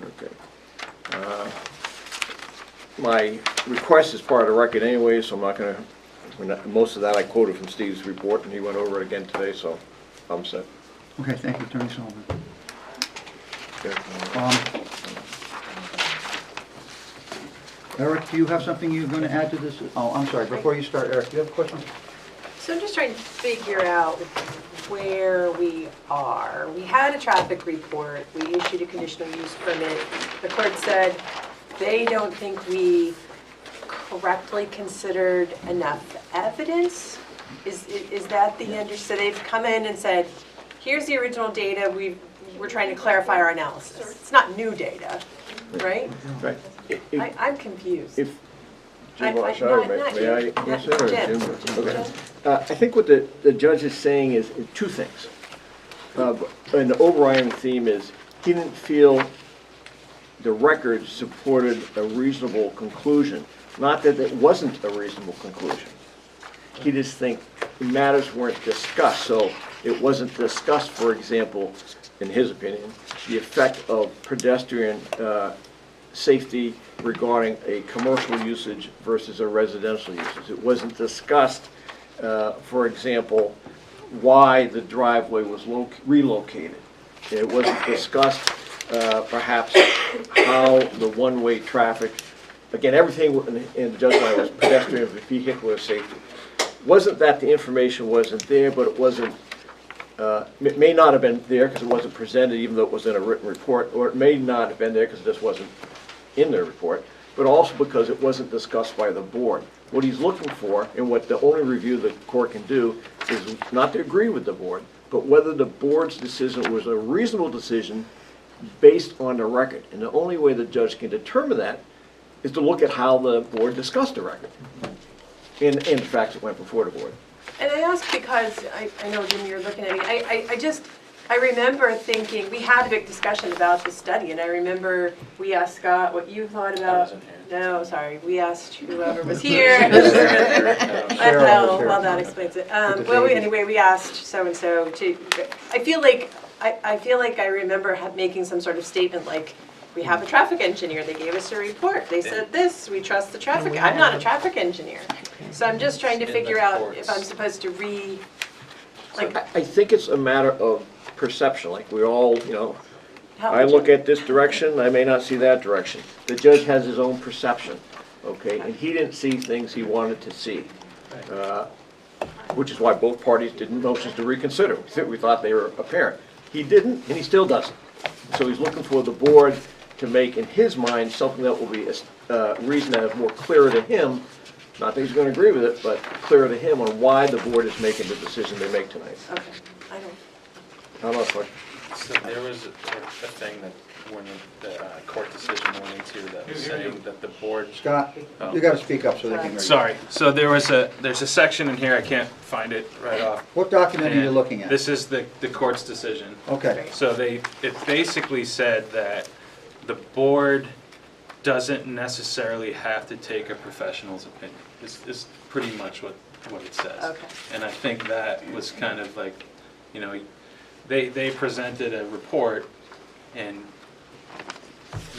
Okay. My request is part of the record anyway, so I'm not going to, most of that I quoted from Steve's report, and he went over it again today, so I'm set. Okay, thank you, Attorney Sullivan. Okay. Eric, do you have something you're going to add to this? Oh, I'm sorry, before you start, Eric, do you have a question? So I'm just trying to figure out where we are. We had a traffic report, we issued a conditional use permit. The court said they don't think we correctly considered enough evidence. Is that the so they've come in and said, here's the original data, we're trying to clarify our analysis. It's not new data, right? Right. I'm confused. If Jim I- Marshall, not may I you. answer? or Jim. Okay. I think what the judge is saying is two things. And the overriding theme is, he didn't feel the record supported a reasonable conclusion. Not that it wasn't a reasonable conclusion. He just think matters weren't discussed, so it wasn't discussed, for example, in his opinion, the effect of pedestrian safety regarding a commercial usage versus a residential usage. It wasn't discussed, for example, why the driveway was relocated. It wasn't discussed, perhaps, how the one-way traffic, again, everything in the judgment was pedestrian vehicular safety. Wasn't that the information wasn't there, but it wasn't, it may not have been there because it wasn't presented, even though it was in a written report, or it may not have been there because it just wasn't in the report, but also because it wasn't discussed by the board. What he's looking for, and what the only review the court can do, is not to agree with the board, but whether the board's decision was a reasonable decision based on the record. And the only way the judge can determine that is to look at how the board discussed the record and the facts that went before the board. And I ask because, I know, Jim, you're looking at me, I remember thinking, we had a big discussion about the study, and I remember we asked Scott what you thought about. wasn't here. No, sorry, we asked whoever was here. Sarah was here. Well, that explains it. Well, anyway, we asked so-and-so to, I feel like I remember making some sort of statement like, we have a traffic engineer, they gave us a report, they said this, we trust the traffic, I'm not a traffic engineer. So I'm just trying to In the figure out courts. if I'm supposed to like, I think it's a matter of perception, like we all, help I me, look Jim. at this direction, I may not see that direction. The judge has his own perception, okay, and he didn't see things he wanted to see. Which is why both parties did motions to reconsider. We thought they were apparent. He didn't, and he still doesn't. So he's looking for the board to make, in his mind, something that will be a reason that is more clearer to him, not that he's going to agree with it, but clearer to him on why the board is making the decision they make tonight. Okay, I don't. How about question? So there was a thing that when the court decision went into that was saying that the board. Scott, Oh. you gotta speak up so they can hear you. Sorry, so there's a section in here, I can't find it right off. What document are you And looking at? This is the court's decision. Okay, So it basically said that the board doesn't necessarily have to take a professional's opinion. Is pretty much what it says. Okay. And I think that was kind of like, they presented a report and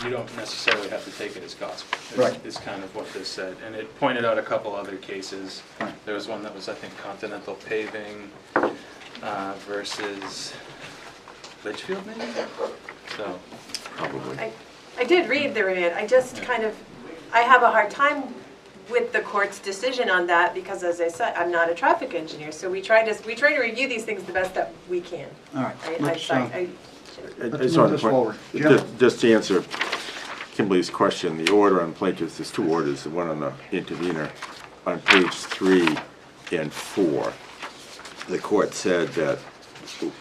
you don't necessarily have to take it as gospel. Right. Is kind of what this said. And it pointed out a couple other cases. Right. There was one that was, I think, Continental Paving versus Litchfield maybe? So, Probably. I did read the remand, I just kind of, I have a hard time with the court's decision on that because, as I said, I'm not a traffic engineer, so we try to review these things the best that we can. all right. I Let's, Let's just move wanted this to point- forward. Jim? Just to answer Kimberly's question, the order on plaintiffs, there's two orders, the one on the intervener. On page 3 and 4, the court said that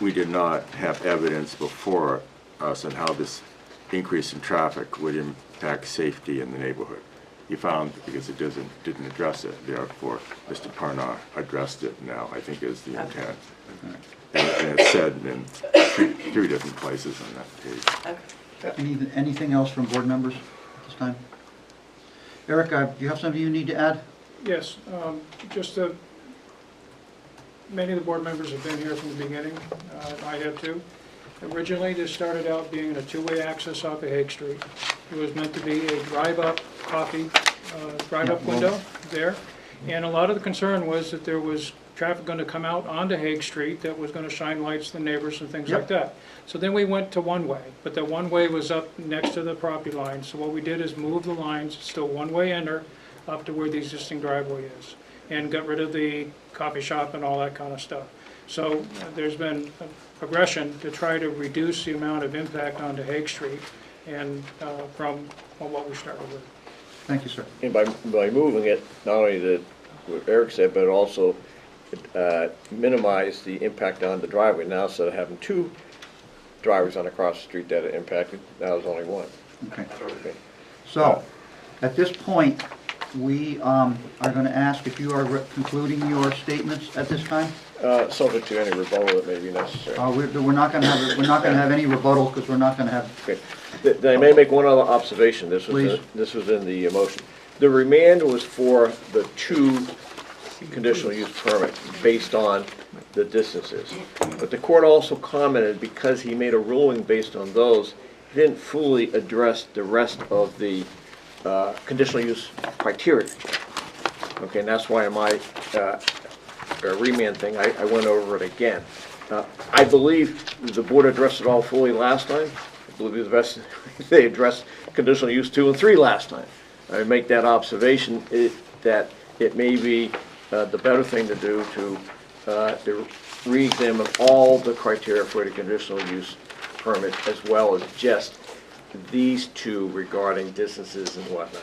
we did not have evidence before us on how this increase in traffic would impact safety in the neighborhood. He found, because it didn't address it, therefore, Mr. Parnar addressed it now, I think is the intent. And it's said in three different places on that page. Anything else from board members at this time? Eric, do you have something you need to add? Yes, just many of the board members have been here from the beginning. I have too. Originally, this started out being a two-way access off of Hague Street. It was meant to be a drive-up coffee, drive-up window there. And a lot of the concern was that there was traffic going to come out onto Hague Street that was going to shine lights to the neighbors and things like that. So then we went to one-way, but the one-way was up next to the property line. So what we did is move the lines, still one-way enter, up to where the existing driveway is, and got rid of the coffee shop and all that kind of stuff. So there's been a progression to try to reduce the amount of impact onto Hague Street and from what we started with. Thank you, sir. And by moving it, not only did what Eric said, but also minimize the impact on the driveway. Now, instead of having two drivers on across the street that are impacted, now there's only one. Okay. Okay. So, at this point, we are going to ask if you are concluding your statements at this time. Subject to any rebuttal that may be necessary. We're not going to have any rebuttal because we're not going to have. Okay. I may make one other observation. This Please. was in the motion. The remand was for the 2 conditional use permit based on the distances. But the court also commented because he made a ruling based on those, he didn't fully address the rest of the conditional use criteria. Okay, and that's why in my remand thing, I went over it again. I believe the board addressed it all fully last time. I believe the best they addressed conditional use 2 and 3 last time. I make that observation that it may be the better thing to do to re-examine all the criteria for the conditional use permit as well as just these 2 regarding distances and whatnot.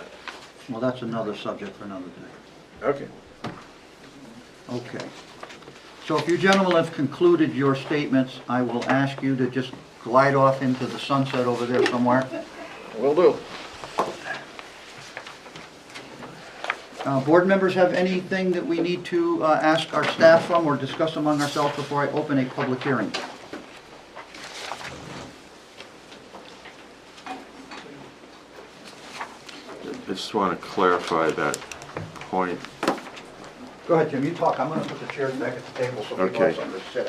Well, that's another subject for another day. Okay. Okay. So if you gentlemen have concluded your statements, I will ask you to just glide off into the sunset over there somewhere. Will do. Board members have anything that we need to ask our staff from or discuss among ourselves before I open a public hearing? I just want to clarify that point. Go ahead, Jim, you talk. I'm going to put the chairs back at the table so people have something to sit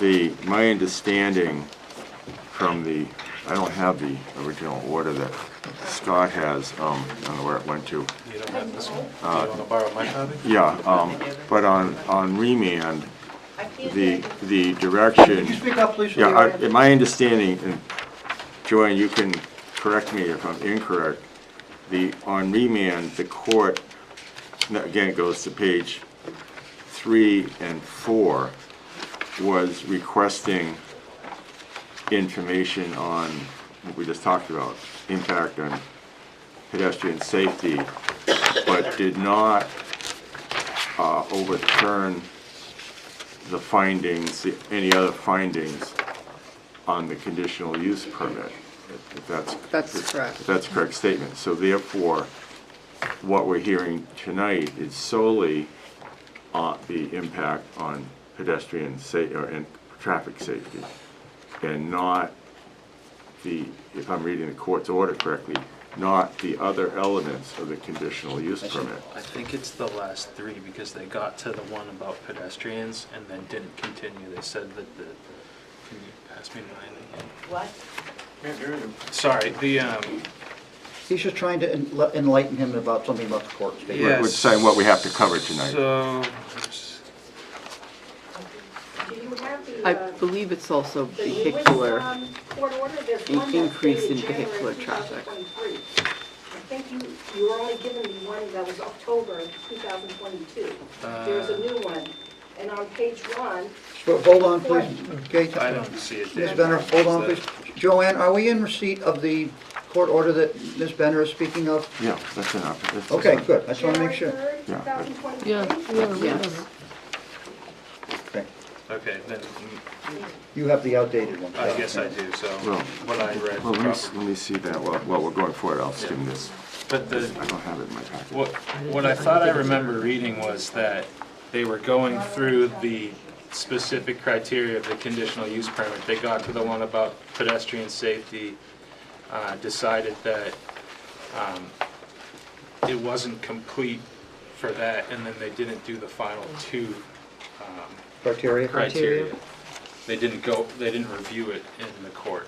at. My understanding from I don't have the original order that Scott has, I don't know where it went to. You don't have this one? Do you want to borrow my copy? Yeah, but on remand, the direction. Can you speak up, please? Yeah, my understanding, and Joanne, you can correct me if I'm incorrect, on remand, the court, again, it goes to page 3 and 4, was requesting information on what we just talked about, impact on pedestrian safety, but did not overturn the findings, any other findings on the conditional use permit. If That's correct. if that's a correct statement. So therefore, what we're hearing tonight is solely the impact on pedestrian and traffic safety, and not if I'm reading the court's order correctly, not the other elements of the conditional use permit. I think it's the last 3 because they got to the one about pedestrians and then didn't continue. They said that can you pass me mine again? What? Sorry, He's just trying to enlighten him about something about the court statement. Yes. We're saying what we have to cover tonight. So, Do you have the, I believe it's also the newest, vehicular. court order? There's one that's increase dated in vehicular January traffic. 2023. I think you were only given the one that was October 2022. There's a new one, and on page 1, Hold on, please. Okay. I don't see it Ms. there. Benner, hold on, please. Joanne, are we in receipt of the court order that Ms. Benner is speaking of? Yeah, that's enough. That's Okay, enough. good. I just want to make sure. January 3rd, Yeah. 2023. Yes. Okay. Okay, then You have the outdated one. I guess I do, so Well, what I read. Well, let me see that while we're going forward. I'll skim this. But I don't have it in my packet. what I thought I remember reading was that they were going through the specific criteria of the conditional use permit. They got to the one about pedestrian safety, decided that it wasn't complete for that, and then they didn't do the final 2 Criteria? criteria. They didn't review it in the court.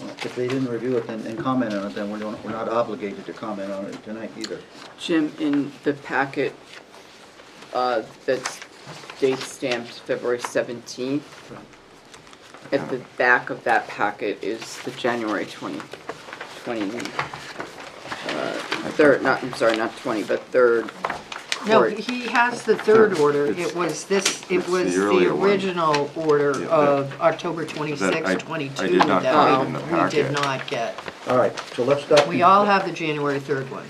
Well, if they didn't review it and comment on it, then we're not obligated to comment on it tonight either. Jim, in the packet that's date stamped February 17th, at the back of that packet is the January 2020, third, not, I'm sorry, not 20, but third No, court. he has the 3rd order. It's- It was it's the the earlier one. original order Yeah, of October that 26, I 22 did not that put in the we packet. did not get. All right, so let's stop. We all have the January 3rd one.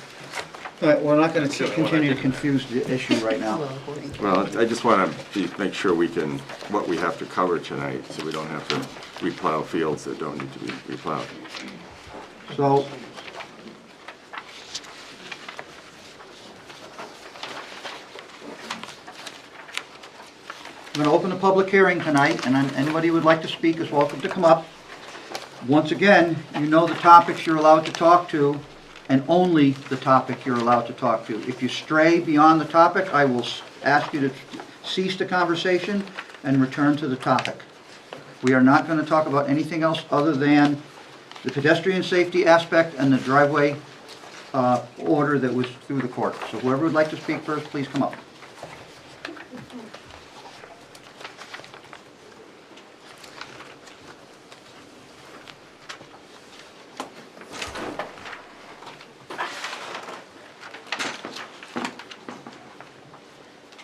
All right, we're not going That's the to only one I continue to didn't. confuse the issue right now. Well, I just want to make sure what we have to cover tonight, so we don't have to replow fields that don't need to be replowed. So, I'm going to open the public hearing tonight, and anybody who would like to speak is welcome to come up. Once again, you know the topics you're allowed to talk to, and only the topic you're allowed to talk to. If you stray beyond the topic, I will ask you to cease the conversation and return to the topic. We are not going to talk about anything else other than the pedestrian safety aspect and the driveway order that was through the court. So whoever would like to speak first, please come up.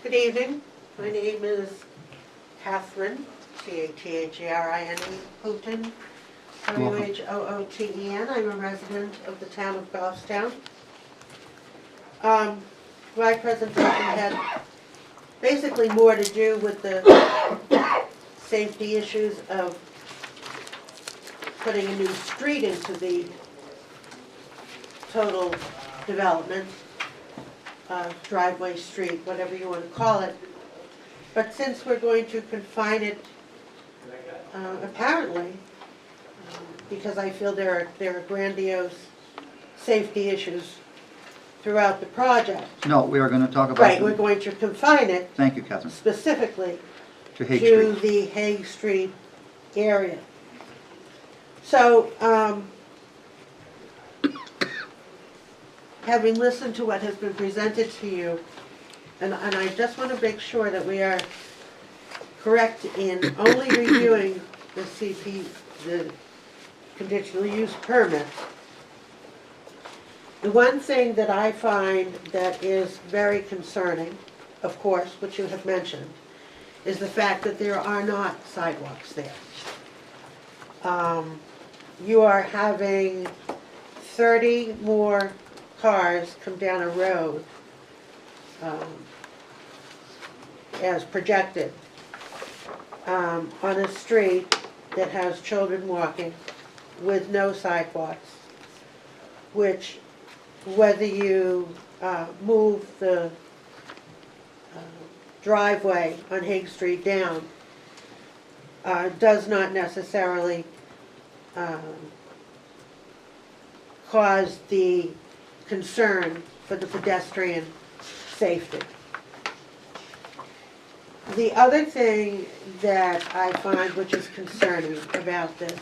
Good evening. My name is Catherine, Catherine Hooten, Whooten. I'm a resident of the town of Goffstown. My presentation had basically more to do with the safety issues of putting a new street into the total development. Driveway, street, whatever you want to call it. But since we're going to confine it, apparently, because I feel there are grandiose safety issues throughout the project. No, we are going to talk about... Right, we're going to confine it Thank you, Catherine. specifically To Hague to Street. the Hague Street area. So, having listened to what has been presented to you, and I just want to make sure that we are correct in only reviewing the the conditional use permit. The one thing that I find that is very concerning, of course, which you have mentioned, is the fact that there are not sidewalks there. You are having 30 more cars come down a road as projected on a street that has children walking with no sidewalks, which whether you move the driveway on Hague Street down does not necessarily cause the concern for the pedestrian safety. The other thing that I find which is concerning about this,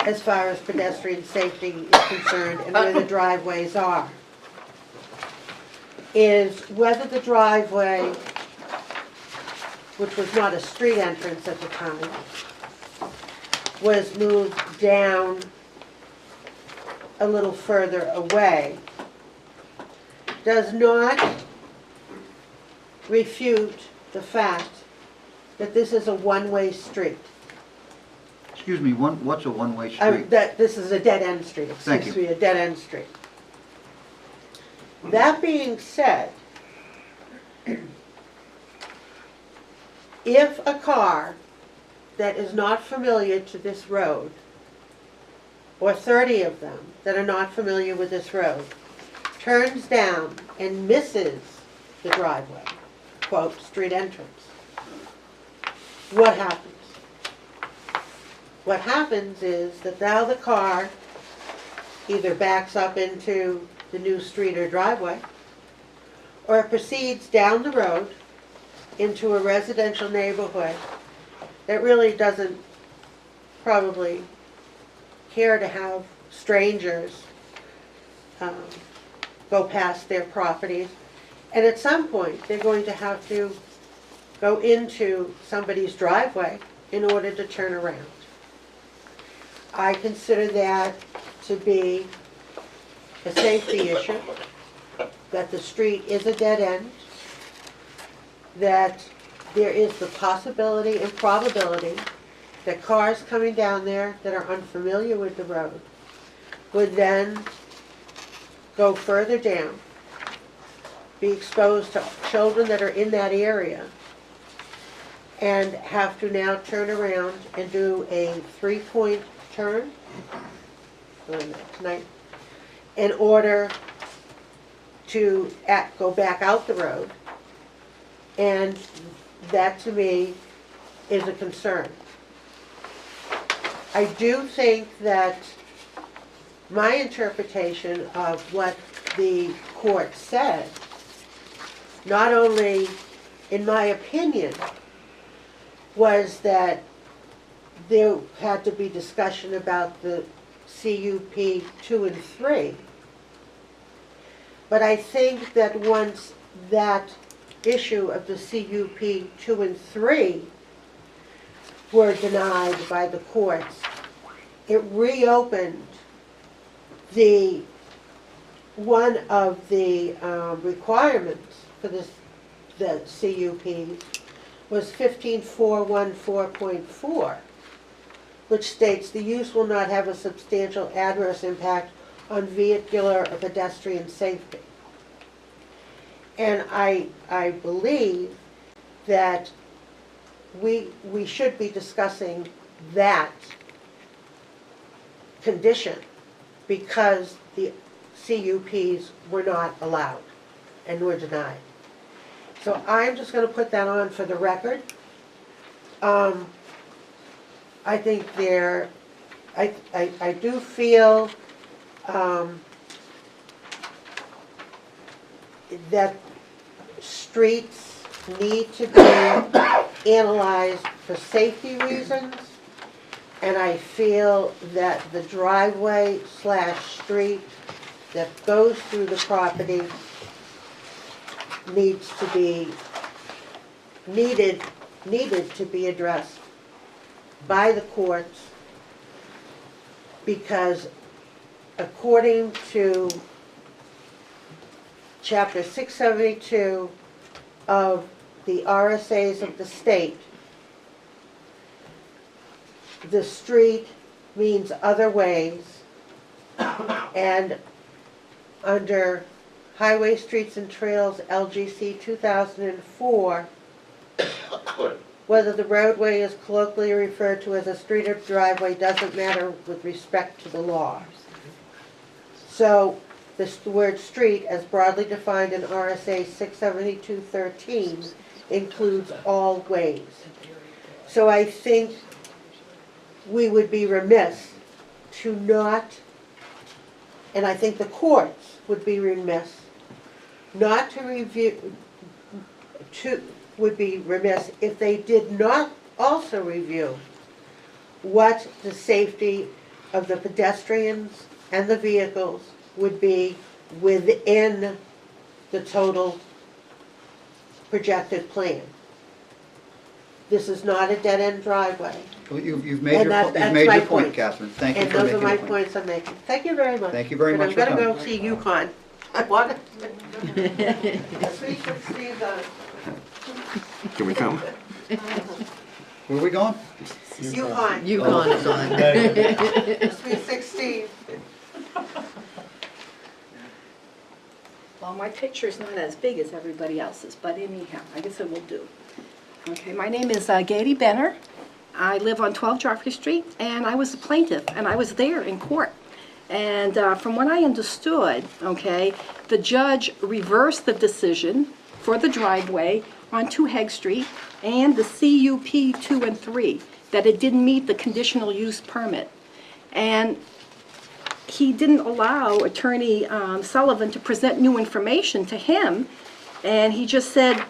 as far as pedestrian safety is concerned and where the driveways are, is whether the driveway, which was not a street entrance at the time, was moved down a little further away, does not refute the fact that this is a one-way street. Excuse me, what's a one-way street? That this is a dead-end street, Thank excuse you. me, a dead-end street. That being said, if a car that is not familiar to this road, or 30 of them that are not familiar with this road, turns down and misses the driveway, quote, street entrance, what happens? What happens is that now the car either backs up into the new street or driveway, or it proceeds down the road into a residential neighborhood that really doesn't probably care to have strangers go past their properties. And at some point, they're going to have to go into somebody's driveway in order to turn around. I consider that to be a safety issue, that the street is a dead end, that there is the possibility and probability that cars coming down there that are unfamiliar with the road would then go further down, be exposed to children that are in that area, and have to now turn around and do a 3-point turn tonight in order to go back out the road and that to me is a concern. I do think that my interpretation of what the court said, not only in my opinion, was that there had to be discussion about the CUP 2 and 3. But I think that once that issue of the CUP 2 and 3 were denied by the courts, it reopened one of the requirements for the CUP was 15414.4, which states the use will not have a substantial adverse impact on vehicular or pedestrian safety. And I believe that we should be discussing that condition because the CUPs were not allowed and were denied. So I'm just going to put that on for the record. I think I do feel that streets need to be analyzed for safety reasons, and I feel that the driveway / street that goes through the property needed to be addressed by the courts, because according to Chapter 672 of the RSAs of the state, the street means other ways, and under Highway, Streets, and Trails, LGC 2004, whether the roadway is colloquially referred to as a street or driveway doesn't matter with respect to the law. So the word street, as broadly defined in RSA 672:13, includes all ways. So I think we would be remiss to not, and I think the courts would be remiss not to review, would be remiss if they did not also review what the safety of the pedestrians and the vehicles would be within the total projected plan. This is not a dead-end driveway. Well, you've made And your that's point, my Catherine. Thank you And for those making are my your point. points I'm making. Thank you very much. Thank you very much for And I'm coming. gonna go see UConn. I want to. Speak with Steve on Can we come? Where are we going? UConn. UConn is on. Sweet 16. Well, my picture's not as big as everybody else's, but anyhow, I guess it will do. Okay, my name is Gady Benner. I live on 12 Joffrey Street, and I was a plaintiff, and I was there in court. And from what I understood, okay, the judge reversed the decision for the driveway onto Hegg Street and the CUP 2 and 3, that it didn't meet the conditional use permit. And he didn't allow Attorney Sullivan to present new information to him, and he just said,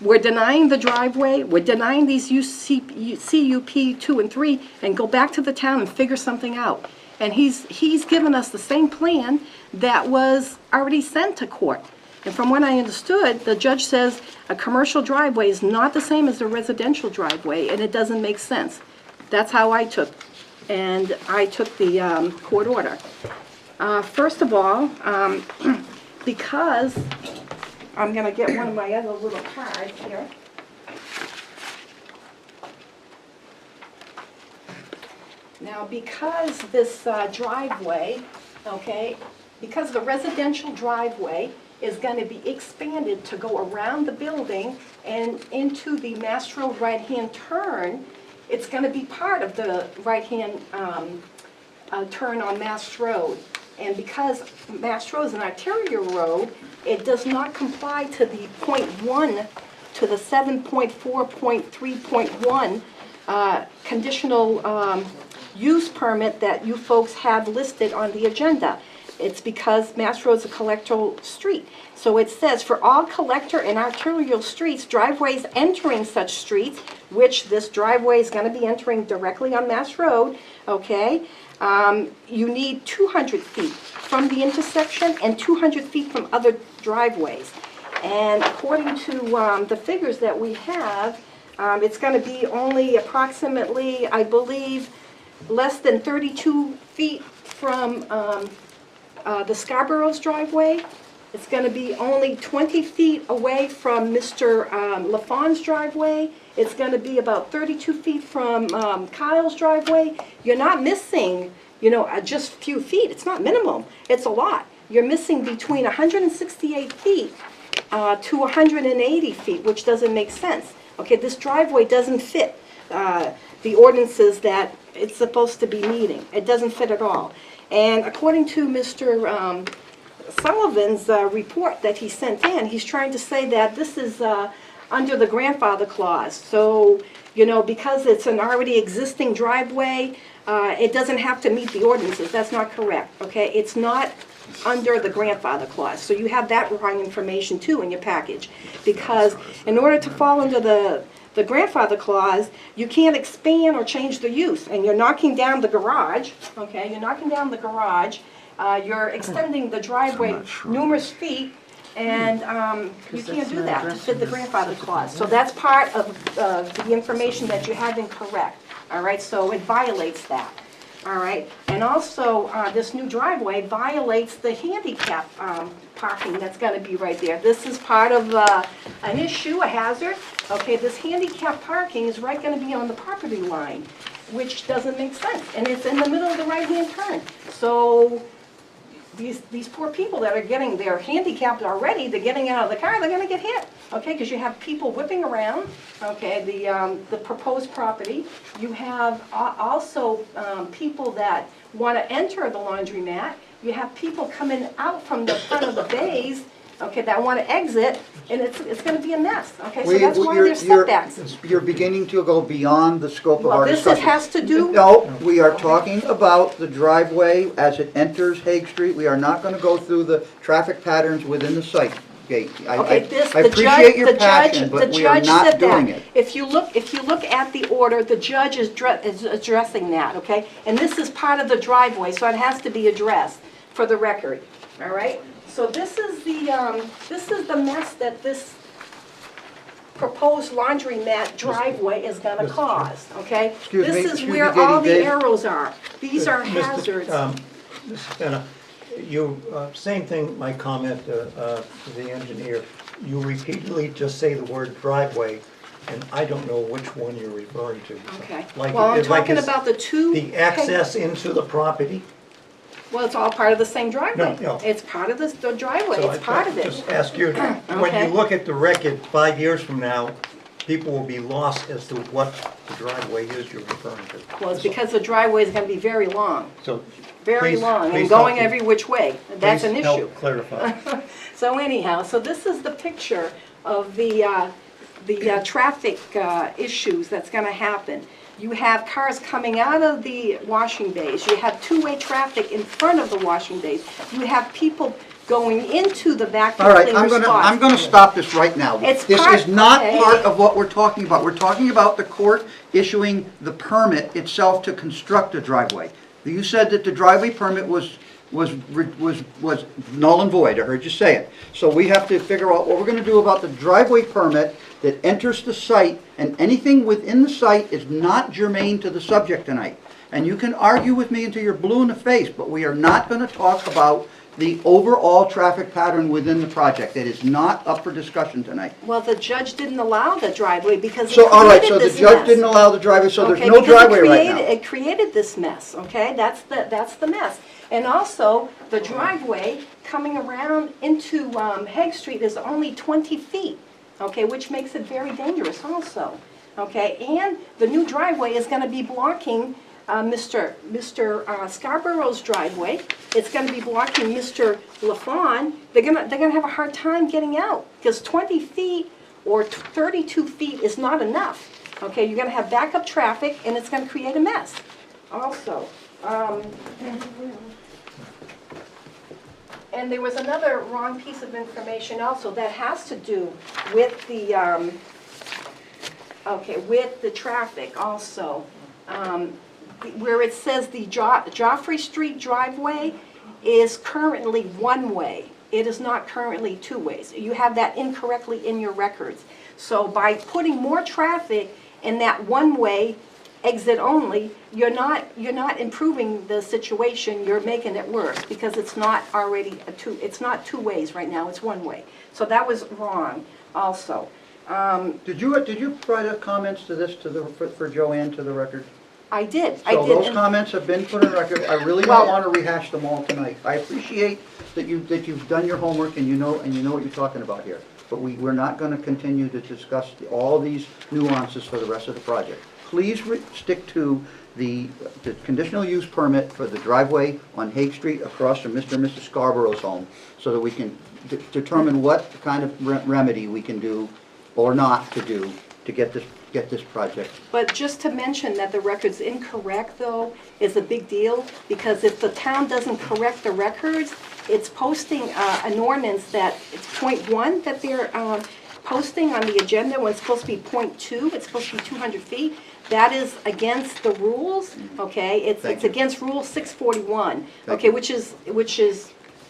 we're denying the driveway, we're denying these CUP 2 and 3, and go back to the town and figure something out. And he's given us the same plan that was already sent to court. And from what I understood, the judge says a commercial driveway is not the same as a residential driveway, and it doesn't make sense. That's how I took the court order. First of all, because I'm going to get one of my other little cards here. Now, because this driveway, okay, because the residential driveway is going to be expanded to go around the building and into the Mass Road right-hand turn, it's going to be part of the right-hand turn on Mass Road. And because Mass Road is an arterial road, it does not comply to the .1 to the 7.4.3.1 conditional use permit that you folks have listed on the agenda. It's because Mass Road's a collector street. So it says, for all collector and arterial streets, driveways entering such streets, which this driveway is going to be entering directly on Mass Road, okay? You need 200 feet from the intersection and 200 feet from other driveways. And according to the figures that we have, it's going to be only approximately, I believe, less than 32 feet from the Scarborough's driveway. It's going to be only 20 feet away from Mr. LaFawn's driveway. It's going to be about 32 feet from Kyle's driveway. You're not missing, you know, just a few feet. It's not minimum. It's a lot. You're missing between 168 feet to 180 feet, which doesn't make sense. Okay, this driveway doesn't fit the ordinances that it's supposed to be meeting. It doesn't fit at all. And according to Mr. Sullivan's report that he sent in, he's trying to say that this is under the grandfather clause. So, you know, because it's an already existing driveway, it doesn't have to meet the ordinances. That's not correct, okay? It's not under the grandfather clause. So you have that wrong information too in your package. Because in order to fall under the grandfather clause, you can't expand or change the use. And you're knocking down the garage, okay? You're knocking down the garage. You're extending the driveway numerous feet, and you can't do that to fit the grandfather clause. So that's part of the information that you have incorrect, all right? So it violates that, all right? And also, this new driveway violates the handicap parking that's gonna be right there. This is part of an issue, a hazard. Okay, this handicap parking is right gonna be on the property line, which doesn't make sense. And it's in the middle of the right-hand turn. So these poor people that are getting, they're handicapped already, they're getting out of the car, they're gonna get hit, okay? Because you have people whipping around, okay, the proposed property. You have also people that wanna enter the laundromat. You have people coming out from the front of the bays, okay, that wanna exit, and it's gonna be a mess, okay? So that's why there's setbacks. You're beginning to go beyond the scope of our Well, this discussion. has to do. No, we are talking about the driveway as it enters Hague Street. We are not going to go through the traffic patterns within the site gate. I appreciate your passion, but we are not doing it. If you look at the order, the judge is addressing that, okay? And this is part of the driveway, so it has to be addressed for the record, all right? So this is the mess that this proposed laundromat driveway is gonna cause, okay? This is where all the arrows are. These are hazards. Mrs. Penna, you, same thing, my comment to the engineer. You repeatedly just say the word driveway, and I don't know which one you're referring to. Okay. Like- Well, I'm like talking it's about the two. The access into the property? Well, it's all part of the same driveway. No. It's part of the driveway, So it's part of it. Just ask you, when Okay. you look at the record 5 years from now, people will be lost as to what the driveway is you're referring to. Well, it's because the driveway is gonna be very long, So very please- long, please and going help- every which way. That's an please issue. help clarify. So anyhow, so this is the picture of the traffic issues that's gonna happen. You have cars coming out of the washing bays. You have two-way traffic in front of the washing bays. You have people going into the vacuum All right, cleaner spots. I'm gonna stop this right now. It's This part- is not okay. part of what we're talking about. We're talking about the court issuing the permit itself to construct a driveway. You said that the driveway permit was null and void, I heard you say it. So we have to figure out what we're gonna do about the driveway permit that enters the site, and anything within the site is not germane to the subject tonight. And you can argue with me until you're blue in the face, but we are not gonna talk about the overall traffic pattern within the project. It is not up for discussion tonight. Well, the judge didn't allow the driveway because it So, all right, created so the this judge mess. didn't allow the driveway, so there's Okay, no because driveway right now. It created this mess, okay? That's the mess. And also, the driveway coming around into Hague Street is only 20 feet, okay, which makes it very dangerous also, okay? And the new driveway is gonna be blocking Mr. Scarborough's driveway. It's gonna be blocking Mr. LaFawn. They're gonna have a hard time getting out, because 20 feet or 32 feet is not enough. Okay, you're gonna have backup traffic and it's gonna create a mess. Also, and there was another wrong piece of information also that has to do with the, with the traffic also. Where it says the Joffrey Street driveway is currently one-way. It is not currently two ways. You have that incorrectly in your records. So by putting more traffic in that one-way exit only, you're not improving the situation, you're making it worse, because it's not already it's not two ways right now, it's one way. So that was wrong also. Did you provide comments to this for Joanne to the record? I did. So those comments have been put on record. I really don't want to rehash them all tonight. I appreciate that you've done your homework and you know what you're talking about here. But we're not going to continue to discuss all these nuances for the rest of the project. Please stick to the conditional use permit for the driveway on Hague Street across from Mr. and Mrs. Scarborough's home, so that we can determine what kind of remedy we can do or not to do to get this project. But just to mention that the record's incorrect, though, is a big deal, because if the town doesn't correct the records, it's posting an ordinance that it's .1 that they're posting on the agenda when it's supposed to be .2, it's supposed to be 200 feet. That is against the rules, okay? It's against Rule 641, okay, which is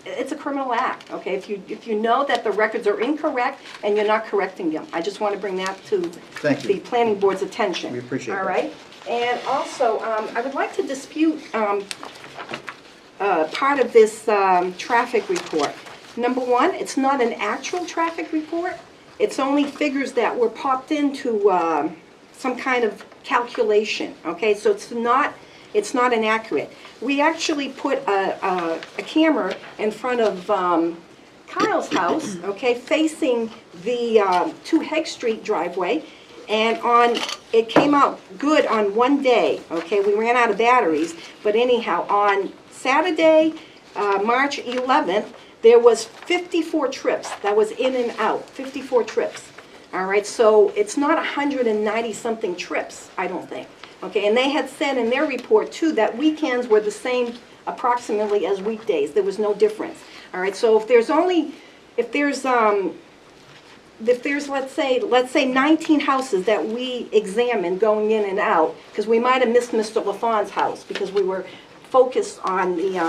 it's a criminal act, okay? If you know that the records are incorrect and you're not correcting them. I just want to bring that to the planning board's attention. We appreciate that. All right? And also, I would like to dispute part of this traffic report. Number one, it's not an actual traffic report. It's only figures that were popped into some kind of calculation, okay? So it's not inaccurate. We actually put a camera in front of Kyle's house, okay, facing the 2 Hague Street driveway, and it came out good on one day, okay? We ran out of batteries, but anyhow, on Saturday, March 11th, there was 54 trips that was in and out, 54 trips. All right, so it's not 190-something trips, I don't think. Okay, and they had said in their report, too, that weekends were the same approximately as weekdays. There was no difference. All right, so if there's let's say 19 houses that we examined going in and out, because we might have missed Mr. LaFawn's house because we were focused on the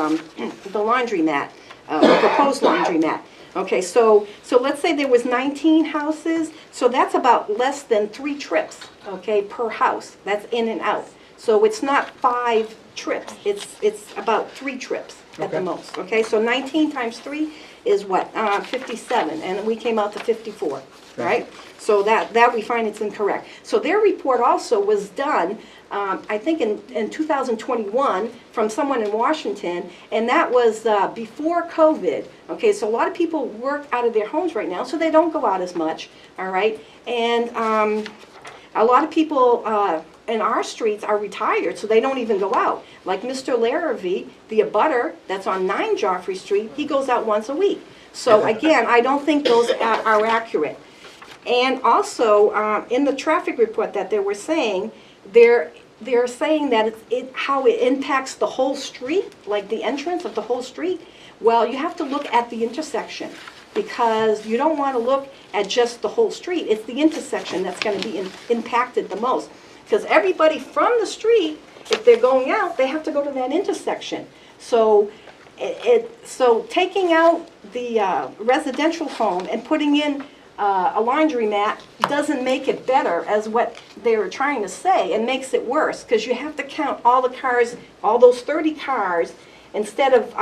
laundromat, the proposed laundromat. Okay, so let's say there was 19 houses, so that's about less than 3 trips, okay, per house. That's in and out. So it's not 5 trips, it's about 3 trips at the most, okay? So 19 times 3 is what, 57, and we came out to 54, right? So that we find it's incorrect. So their report also was done, I think in 2021, from someone in Washington, and that was before COVID. Okay, so a lot of people work out of their homes right now, so they don't go out as much, all right? And a lot of people in our streets are retired, so they don't even go out. Like Mr. Larrabee, the abutter that's on 9 Joffrey Street, he goes out once a week. So again, I don't think those are accurate. And also, in the traffic report that they were saying, they're saying that how it impacts the whole street, like the entrance of the whole street. Well, you have to look at the intersection, because you don't want to look at just the whole street. It's the intersection that's going to be impacted the most. Because everybody from the street, if they're going out, they have to go to that intersection. So so taking out the residential home and putting in a laundromat doesn't make it better, as what they were trying to say, and makes it worse, because you have to count all the cars, all those 30 cars, instead of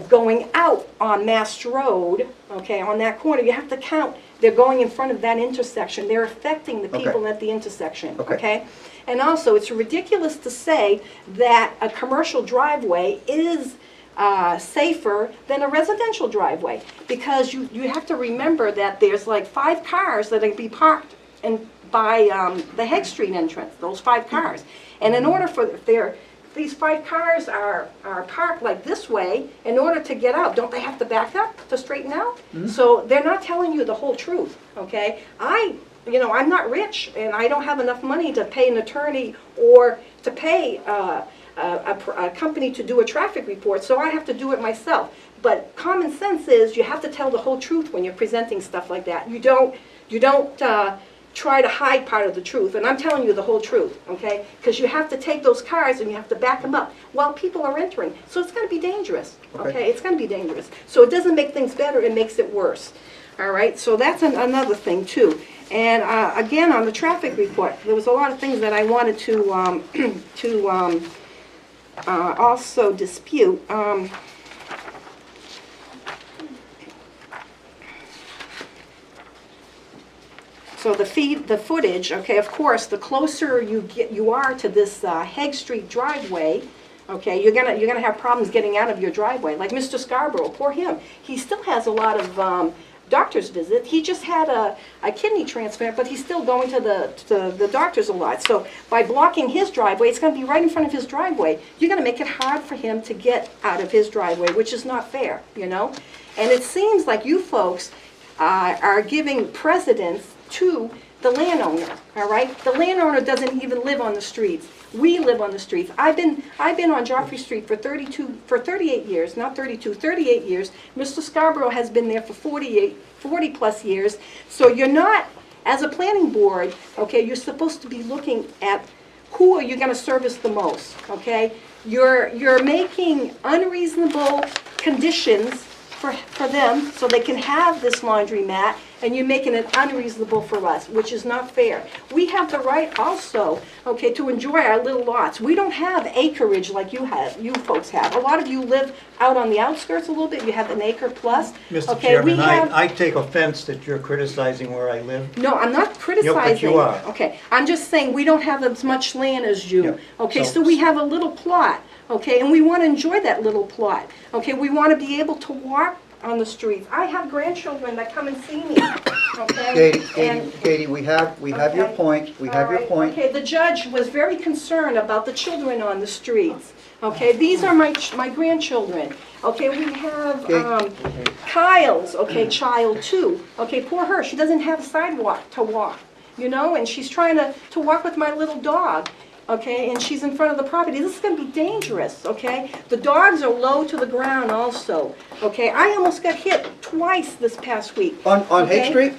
going out on Mass Road, okay, on that corner, you have to count, they're going in front of that intersection. They're affecting the people at the intersection, okay? And also, it's ridiculous to say that a commercial driveway is safer than a residential driveway, because you have to remember that there's like 5 cars that are going to be parked by the Hague Street entrance, those 5 cars. And in order for, if they're these 5 cars are parked like this way, in order to get out, don't they have to back up to straighten out? So they're not telling you the whole truth, okay? You know, I'm not rich, and I don't have enough money to pay an attorney or to pay a company to do a traffic report, so I have to do it myself. But common sense is you have to tell the whole truth when you're presenting stuff like that. You don't try to hide part of the truth, and I'm telling you the whole truth, okay? Because you have to take those cars and you have to back them up while people are entering. So it's going to be dangerous, okay? It's going to be dangerous. So it doesn't make things better, it makes it worse. All right, so that's another thing too. And again, on the traffic report, there was a lot of things that I wanted to also dispute. So the footage, okay, of course, the closer you are to this Hague Street driveway, okay, you're gonna have problems getting out of your driveway. Like Mr. Scarborough, poor him, he still has a lot of doctor's visit. He just had a kidney transplant, but he's still going to the doctors a lot. So by blocking his driveway, it's going to be right in front of his driveway. You're going to make it hard for him to get out of his driveway, which is not fair, you know. And it seems like you folks are giving precedence to the landowner, all right? The landowner doesn't even live on the streets. We live on the streets. I've been on Joffrey Street for 38 years, not 32, 38 years. Mr. Scarborough has been there for 40 plus years. So you're not, as a planning board, okay, you're supposed to be looking at who are you going to service the most, okay? You're making unreasonable conditions for them so they can have this laundromat, and you're making it unreasonable for us, which is not fair. We have the right also, okay, to enjoy our little lots. We don't have acreage like you folks have. A lot of you live out on the outskirts a little bit. You have an acre plus. Mr. Okay, Chairman, I take offense that you're criticizing where I live. No, I'm not criticizing. But you are. Okay, I'm just saying we don't have as much land as you. Yep. Okay, so we have a little plot, okay, and we want to enjoy that little plot. Okay, we want to be able to walk on the streets. I have grandchildren that come and see me, okay? Katie, we have your point, we have your point. Okay, the judge was very concerned about the children on the streets. Okay, these are my grandchildren. Okay, we have Kyle's, okay, child too. Okay, poor her, she doesn't have a sidewalk to walk, you know, and she's trying to walk with my little dog. Okay, and she's in front of the property. This is going to be dangerous, okay? The dogs are low to the ground also, okay? I almost got hit twice this past week. On Hague Street?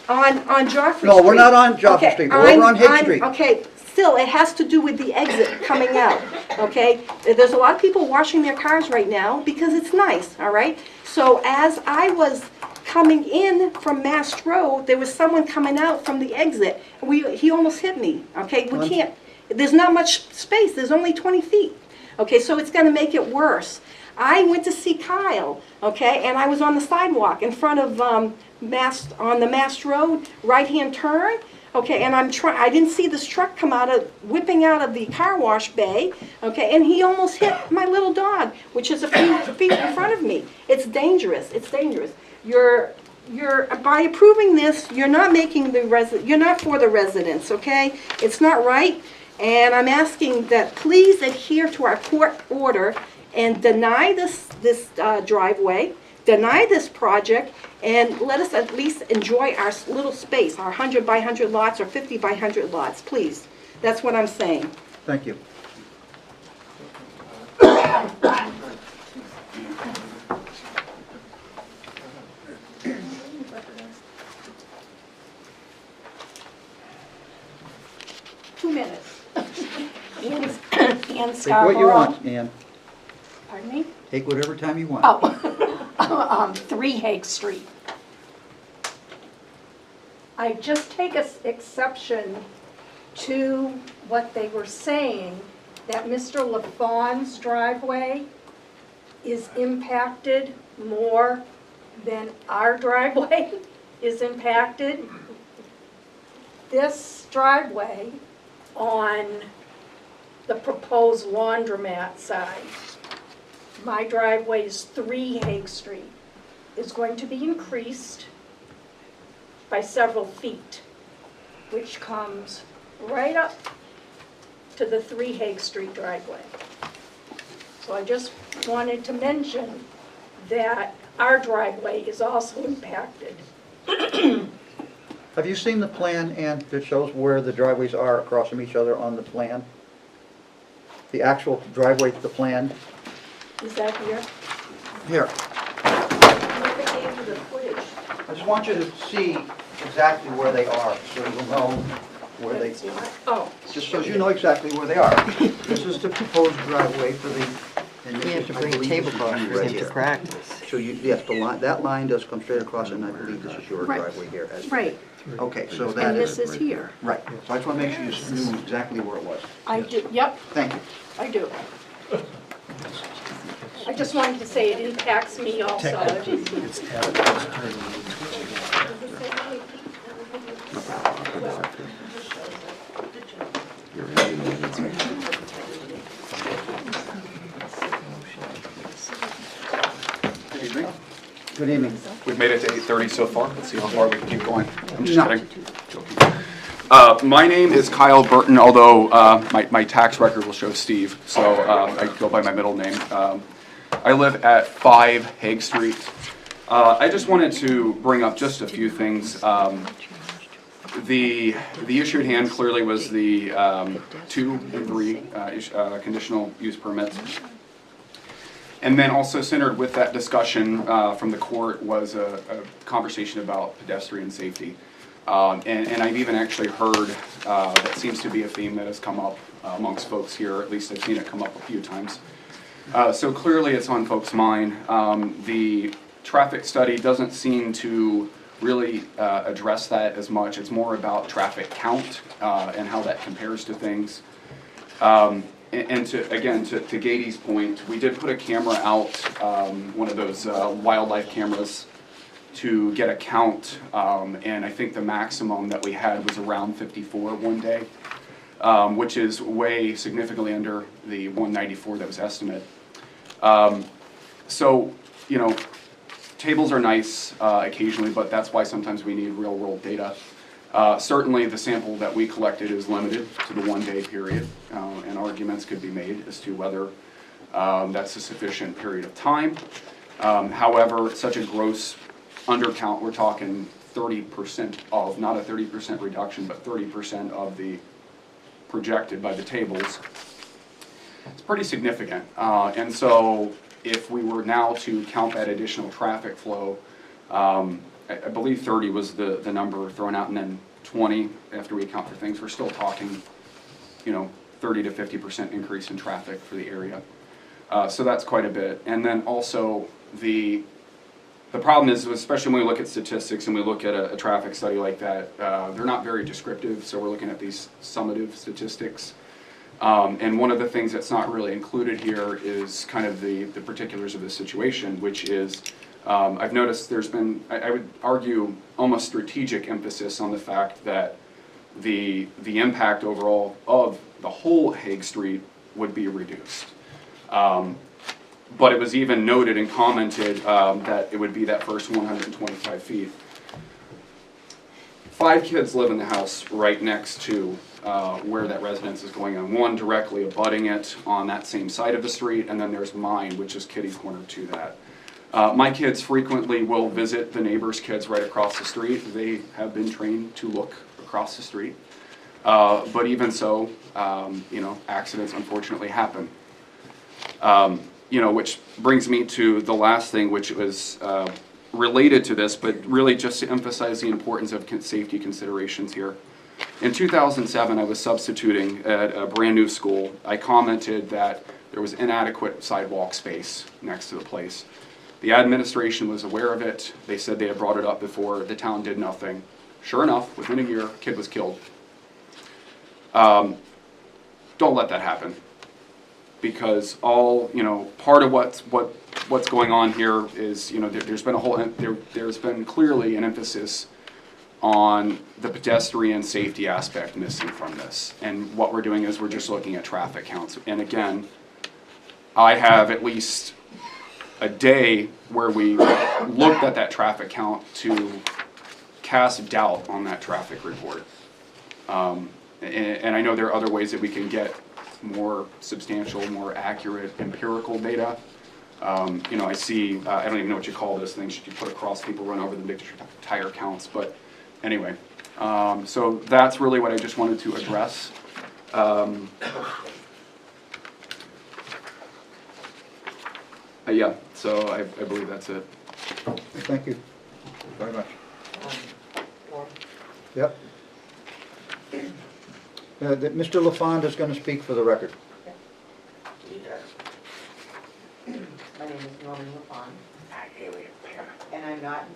On Joffrey Street. No, we're not on Joffrey Street, we're over on Hague Street. Okay, still, it has to do with the exit coming out, okay? There's a lot of people washing their cars right now because it's nice, all right? So as I was coming in from Mast Road, there was someone coming out from the exit. He almost hit me, okay? We can't. There's not much space, there's only 20 feet. Okay, so it's gonna make it worse. I went to see Kyle, okay, and I was on the sidewalk in front of on the Mast Road, right-hand turn, okay, and I didn't see this truck whipping out of the car wash bay, okay, and he almost hit my little dog, which is a few feet in front of me. It's dangerous, it's dangerous. By approving this, you're not you're not for the residents, okay? It's not right. And I'm asking that please adhere to our court order and deny this driveway, deny this project, and let us at least enjoy our little space, our 100 by 100 lots or 50 by 100 lots, please. That's what I'm saying. Thank you. 2 minutes. Ann Scarborough. Take what you want, Ann. Pardon me? Take whatever time you want. Oh, 3 Hague Street. I just take exception to what they were saying, that Mr. LaFawn's driveway is impacted more than our driveway is impacted. This driveway on the proposed laundromat side, my driveway is 3 Hague Street, is going to be increased by several feet, which comes right up to the 3 Hague Street driveway. So I just wanted to mention that our driveway is also impacted. Have you seen the plan, Ann, that shows where the driveways are across from each other on the plan? The actual driveway, the plan? Is that here? Here. I never gave you the footage. I just want you to see exactly where they are, so you'll know where they, It's not- Oh, just so you know exactly where they are. This is the proposed driveway for the. and We have to I bring believe this is tablecloth you for right him to here. practice. So you, yes, the line, that line does come straight across, and I believe this is your Right. driveway here. As right, Okay, so that and is. this is here. Right, so I just want to make sure you knew exactly where it was. I do, yep, Thank you. I do. I just wanted to say it impacts me also. Good evening. We've made it to 8:30 so far. Let's see how far we can keep going. I'm just No. kidding. Joking. My name is Kyle Burton, although my tax record will show Steve, so I go by my middle name. I live at 5 Hague Street. I just wanted to bring up just a few things. The issue at hand clearly was the 2 and 3 conditional use permits. And then also centered with that discussion from the court was a conversation about pedestrian safety. And I've even actually heard that seems to be a theme that has come up amongst folks here, at least I've seen it come up a few times. So clearly it's on folks' mind. The traffic study doesn't seem to really address that as much. It's more about traffic count and how that compares to things. And to, again, to Gady's point, we did put a camera out, one of those wildlife cameras, to get a count, and I think the maximum that we had was around 54 one day, which is way significantly under the 194 that was estimated. So, you know, tables are nice occasionally, but that's why sometimes we need real-world data. Certainly, the sample that we collected is limited to the 1-day period, and arguments could be made as to whether that's a sufficient period of time. However, such a gross undercount, we're talking 30% of, not a 30% reduction, but 30% of the projected by the tables. It's pretty significant. And so if we were now to count that additional traffic flow, I believe 30 was the number thrown out, and then 20 after we account for things. We're still talking, you know, 30 to 50% increase in traffic for the area. So that's quite a bit. And then also the problem is, especially when we look at statistics and we look at a traffic study like that, they're not very descriptive, so we're looking at these summative statistics. And one of the things that's not really included here is kind of the particulars of the situation, which is I've noticed there's been, I would argue, almost strategic emphasis on the fact that the impact overall of the whole Hague Street would be reduced. But it was even noted and commented that it would be that first 125 feet. 5 kids live in the house right next to where that residence is going on. One directly abutting it on that same side of the street, and then there's mine, which is kitty corner to that. My kids frequently will visit the neighbors' kids right across the street. They have been trained to look across the street. But even so, you know, accidents unfortunately happen. You know, which brings me to the last thing, which was related to this, but really just to emphasize the importance of safety considerations here. In 2007, I was substituting at a brand new school. I commented that there was inadequate sidewalk space next to the place. The administration was aware of it. They said they had brought it up before. The town did nothing. Sure enough, within a year, kid was killed. Don't let that happen, because you know, part of what's going on here is, you know, there's been clearly an emphasis on the pedestrian safety aspect missing from this. And what we're doing is we're just looking at traffic counts. And again, I have at least a day where we looked at that traffic count to cast doubt on that traffic report. And I know there are other ways that we can get more substantial, more accurate empirical data. You know, I see, I don't even know what you call those things, you put across people run over them, big tire counts, but anyway. So that's really what I just wanted to address. Yeah, so I believe that's it. Thank you very much. Yep. Mr. LaFond is going to speak for the record. My name is Norman LaFond. And I'm not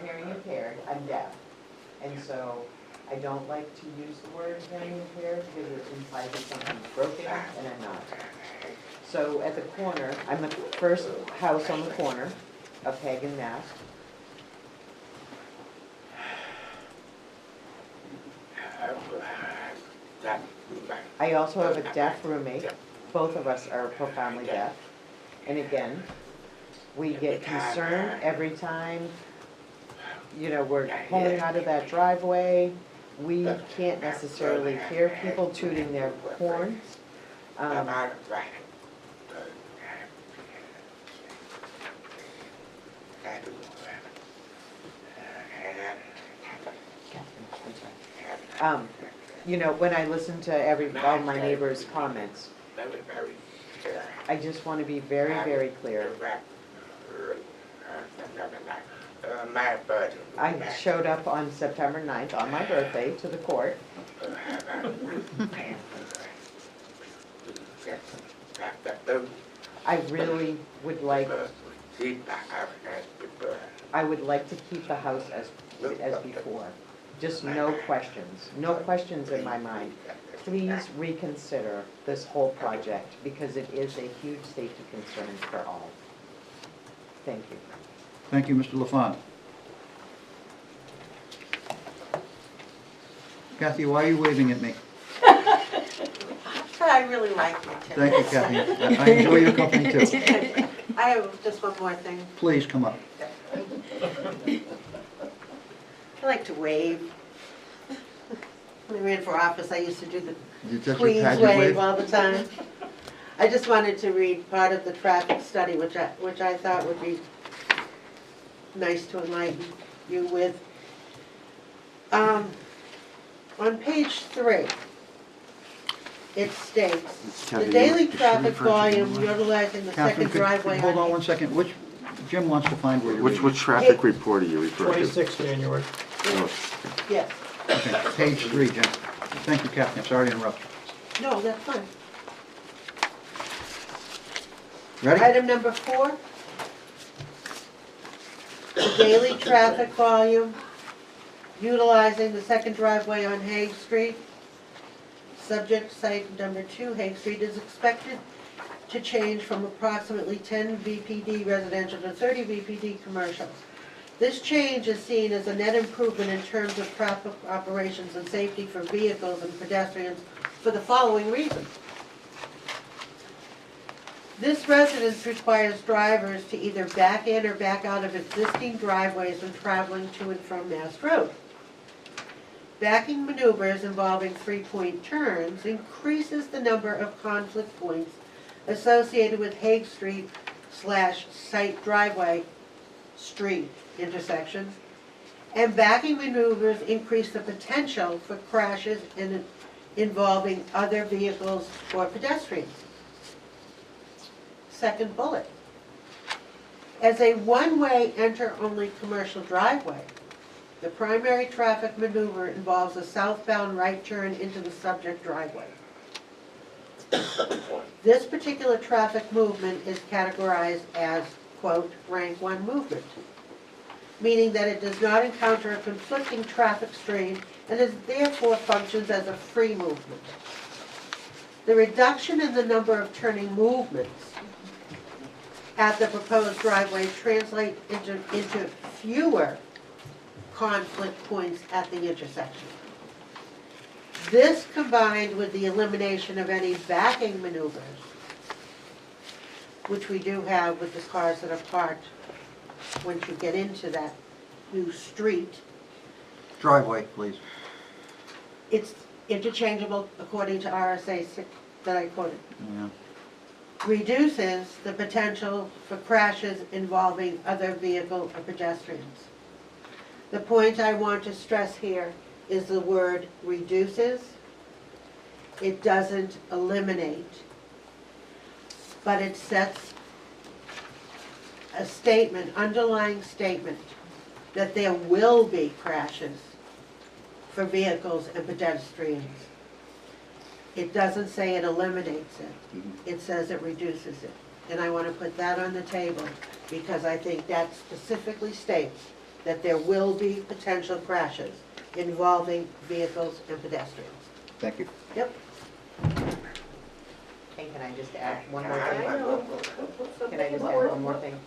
hearing impaired, I'm deaf. And so I don't like to use the word hearing impaired because it implies that something's broken, and I'm not. So at the corner, I'm the first house on the corner of Hague and Mass. I also have a deaf roommate. Both of us are profoundly deaf. And again, we get concerned every time, you know, we're pulling out of that driveway. We can't necessarily hear people tooting their horns. You know, when I listen to all my neighbors' comments, I just want to be very, very clear. I showed up on September 9th on my birthday to the court. I really would like, I would like to keep the house as before. Just no questions, no questions in my mind. Please reconsider this whole project because it is a huge safety concern for all. Thank you. Thank you, Mr. LaFond. Kathy, why are you waving at me? I really like you, Tim. Thank you, Kathy. I enjoy your company too. I have just one more thing. Please come up. I like to wave. When I ran for office, I used to do the That's your Queen's pageant wave all the time. I just wanted to read part of the traffic study, which I thought would be nice to enlighten you with. On page 3, it states, the daily traffic volume utilizing the second driveway. Hold on one second. Jim wants to find where you're Which reading. traffic report are you referring to? 26 January. Yes. Okay, page 3, Jim. Thank you, Kathy. I'm sorry to interrupt you. No, that's fine. Ready? Item number 4. The daily traffic volume utilizing the second driveway on Hague Street. Subject site number 2, Hague Street, is expected to change from approximately 10 VPD residential to 30 VPD commercial. This change is seen as a net improvement in terms of traffic operations and safety for vehicles and pedestrians for the following reasons. This residence requires drivers to either back in or back out of existing driveways when traveling to and from Mass Road. Backing maneuvers involving 3-point turns increases the number of conflict points associated with Hague Street / site driveway street intersections, and backing maneuvers increase the potential for crashes involving other vehicles or pedestrians. Second bullet. As a one-way enter-only commercial driveway, the primary traffic maneuver involves a southbound right turn into the subject driveway. This particular traffic movement is categorized as, quote, rank 1 movement, meaning that it does not encounter a conflicting traffic stream and is therefore functions as a free movement. The reduction in the number of turning movements at the proposed driveway translate into fewer conflict points at the intersection. This, combined with the elimination of any backing maneuvers, which we do have with the cars that are parked once you get into that new street. Driveway, please. It's interchangeable according to RSA 6 that I quoted. Yeah. Reduces the potential for crashes involving other vehicle or pedestrians. The point I want to stress here is the word reduces. It doesn't eliminate, but it sets a statement, underlying statement, that there will be crashes for vehicles and pedestrians. It doesn't say it eliminates it. It says it reduces it. And I want to put that on the table because I think that specifically states that there will be potential crashes involving vehicles and pedestrians. Thank you. Yep. And can I just add one more thing? Can I just add one more thing?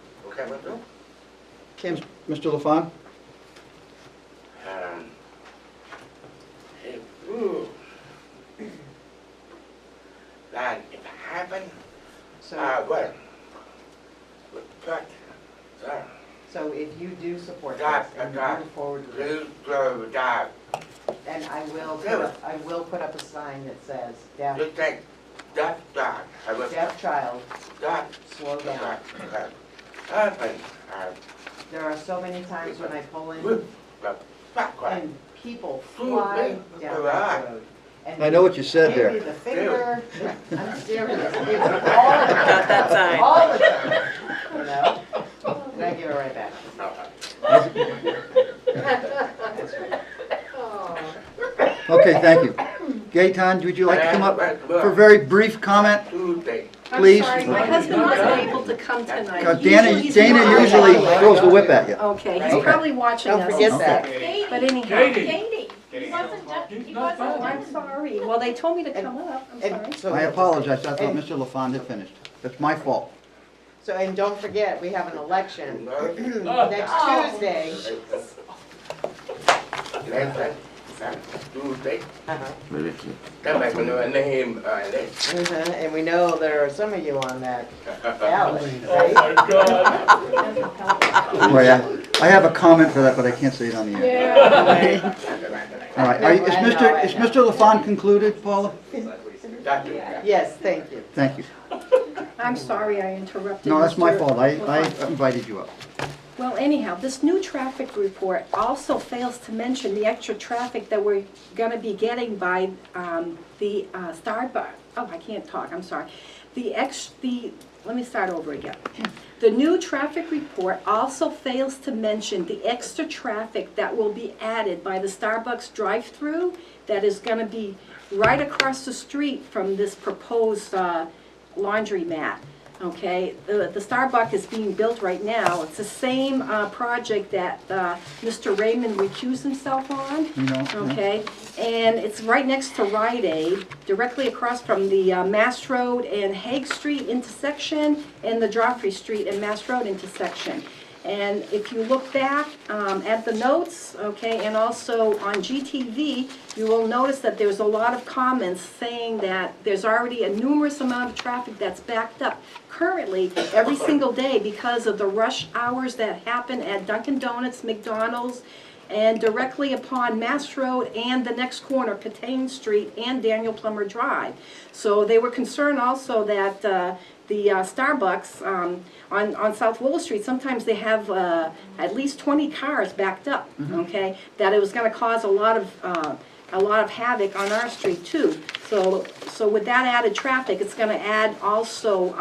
Okay, Mr. LaFawn? That if it happened, So, well, but, so if you do support this that, and you move forward with it, that, then I will put up a sign that says, deaf, you think that, I was, deaf child, that, slow down. happened, There are so many times when I pull in and people fly down that road. And I know what you said give me there. the finger, I'm serious, it's Got that sign. all the time, you know? And I give it right back. Okay, thank you. Gaetan, would you like to come up for a very brief comment, please? I'm sorry, my husband wasn't able to come tonight. Dana He's Dana watching. usually throws the whip at you. Okay, he's probably watching us. Don't forget that. But anyhow. Katie. Oh, I'm sorry. Well, they told me to come up. I'm sorry. And so- I apologize, I thought Mr. LaFawn had finished. That's my fault. So, and don't forget, we have an election next Tuesday. Tuesday, Maybe if you- come back with a name, And we know there are some of you on that ballot, Oh, right? my God. Oh, yeah. I have a comment for that, but I can't say it on the air. All right, is Mr. LaFawn concluded, Paula? Yes, thank you. Thank you. I'm sorry I interrupted. No, that's my Mr. fault, I LaFawn. invited you up. Well, anyhow, this new traffic report also fails to mention the extra traffic that we're gonna be getting by the Starbucks. Oh, I can't talk, I'm sorry. Let me start over again. The new traffic report also fails to mention the extra traffic that will be added by the Starbucks drive-through that is gonna be right across the street from this proposed laundromat. Okay, the Starbucks is being built right now. It's the same project that Mr. Raymond recused himself on. Okay, and it's right next to Rite Aid, directly across from the Mass Road and Hague Street intersection and the Joffrey Street and Mass Road intersection. And if you look back at the notes, okay, and also on GTV, you will notice that there's a lot of comments saying that there's already a numerous amount of traffic that's backed up currently every single day because of the rush hours that happen at Dunkin' Donuts, McDonald's, and directly upon Mass Road and the next corner, Catane Street and Daniel Plummer Drive. So they were concerned also that the Starbucks on South Willow Street, sometimes they have at least 20 cars backed up, okay? That it was gonna cause a lot of havoc on our street too. So with that added traffic, it's gonna add also,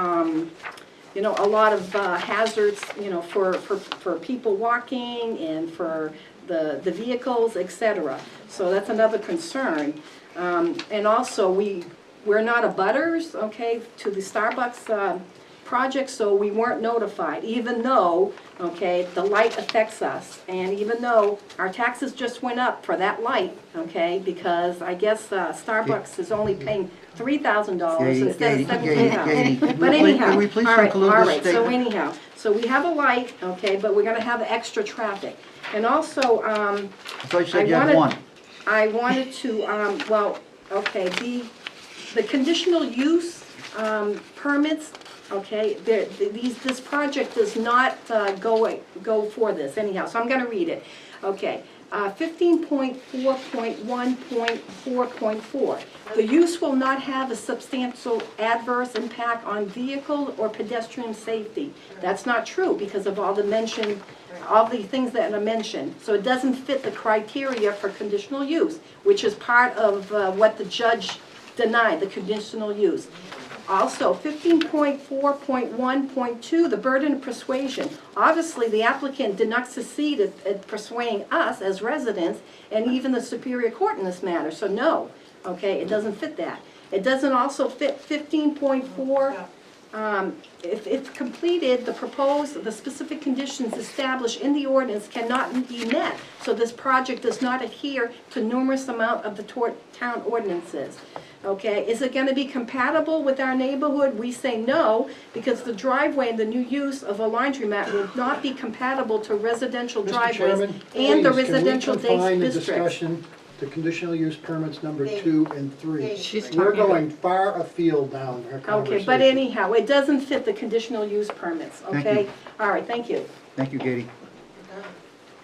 you know, a lot of hazards, you know, for people walking and for the vehicles, etc. So that's another concern. And also, we're not abutters, okay, to the Starbucks project, so we weren't notified, even though, okay, the light affects us. And even though our taxes just went up for that light, okay, because I guess Starbucks is only paying $3,000 instead of $17,000. But anyhow, Can we please all right, conclude all this right, so statement? anyhow, so we have a light, okay, but we're gonna have extra traffic. And also, I thought you said you had one. I wanted to, well, okay, the conditional use permits, okay, this project does not go for this anyhow, so I'm gonna read it. Okay, 15.4.1.4.4. The use will not have a substantial adverse impact on vehicle or pedestrian safety. That's not true because of all the things that are mentioned. So it doesn't fit the criteria for conditional use, which is part of what the judge denied, the conditional use. Also, 15.4.1.2, the burden of persuasion. Obviously, the applicant did not succeed at persuading us as residents and even the Superior Court in this matter, so no, okay, it doesn't fit that. It doesn't also fit 15.4, if completed, the specific conditions established in the ordinance cannot be met, so this project does not adhere to numerous amount of the town ordinances. Okay, is it gonna be compatible with our neighborhood? We say no, because the driveway and the new use of a laundromat will not be compatible to residential driveways and the residential Mr. Chairman, please confine the districts. discussion to conditional use permits number 2 and 3. She's We're talking going far afield down our conversation. Okay, but anyhow, it doesn't fit the conditional use permits, Thank okay? you. All right, thank you. Thank you, Katie.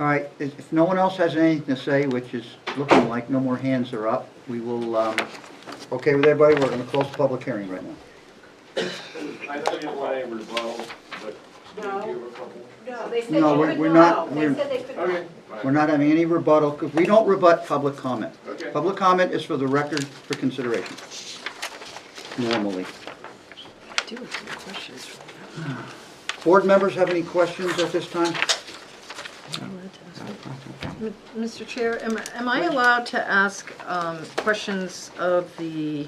All right, if no one else has anything to say, which is looking like no more hands are up, we will, okay with everybody, we're going to close the public hearing right now. I know you didn't want any rebuttal, but do you have a couple? No, they said No, you we're could not- not. They we're- said they could not. Okay. We're not having any rebuttal, because we don't rebut public comment. Okay. Public comment is for the record for consideration, normally. I do have some questions for you. Board members have any questions at this time? Mr. Chair, am I allowed to ask questions of the,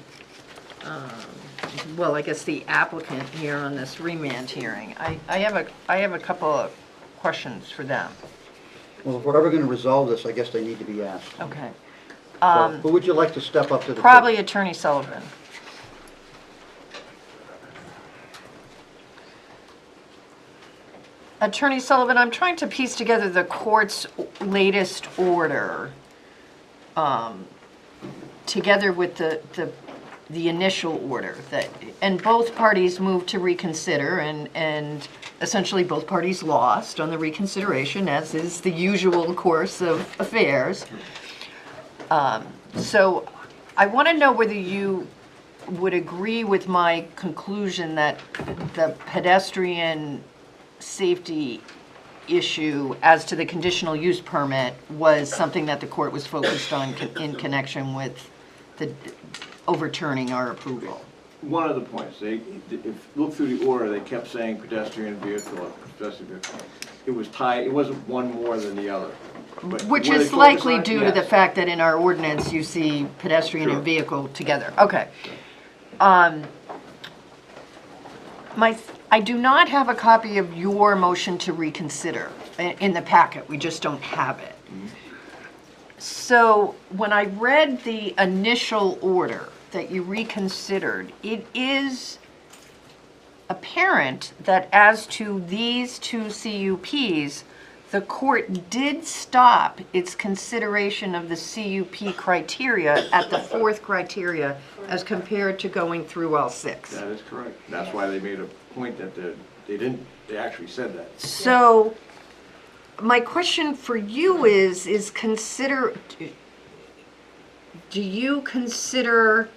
well, I guess the applicant here on this remand hearing? I have a couple of questions for them. Well, if we're ever going to resolve this, I guess they need to be asked. Okay. So, who would you like to step up to the? Probably Attorney Sullivan. Attorney Sullivan, I'm trying to piece together the court's latest order, together with the initial order that, and both parties moved to reconsider, and essentially both parties lost on the reconsideration, as is the usual course of affairs. So I want to know whether you would agree with my conclusion that the pedestrian safety issue as to the conditional use permit was something that the court was focused on in connection with the overturning our approval. One of the points, if you look through the order, they kept saying pedestrian vehicle, pedestrian vehicle. It was tied, it wasn't one more than the other. But Which where they is focus likely on- due to the yes. fact that in our ordinance, you see pedestrian and Sure. vehicle together. Okay. I do not have a copy of your motion to reconsider in the packet. We just don't have it. So when I read the initial order that you reconsidered, it is apparent that as to these two CUPs, the court did stop its consideration of the CUP criteria at the fourth criteria as compared to going through all six. That is correct. That's why they made a point that they actually said that. So my question for you is do you consider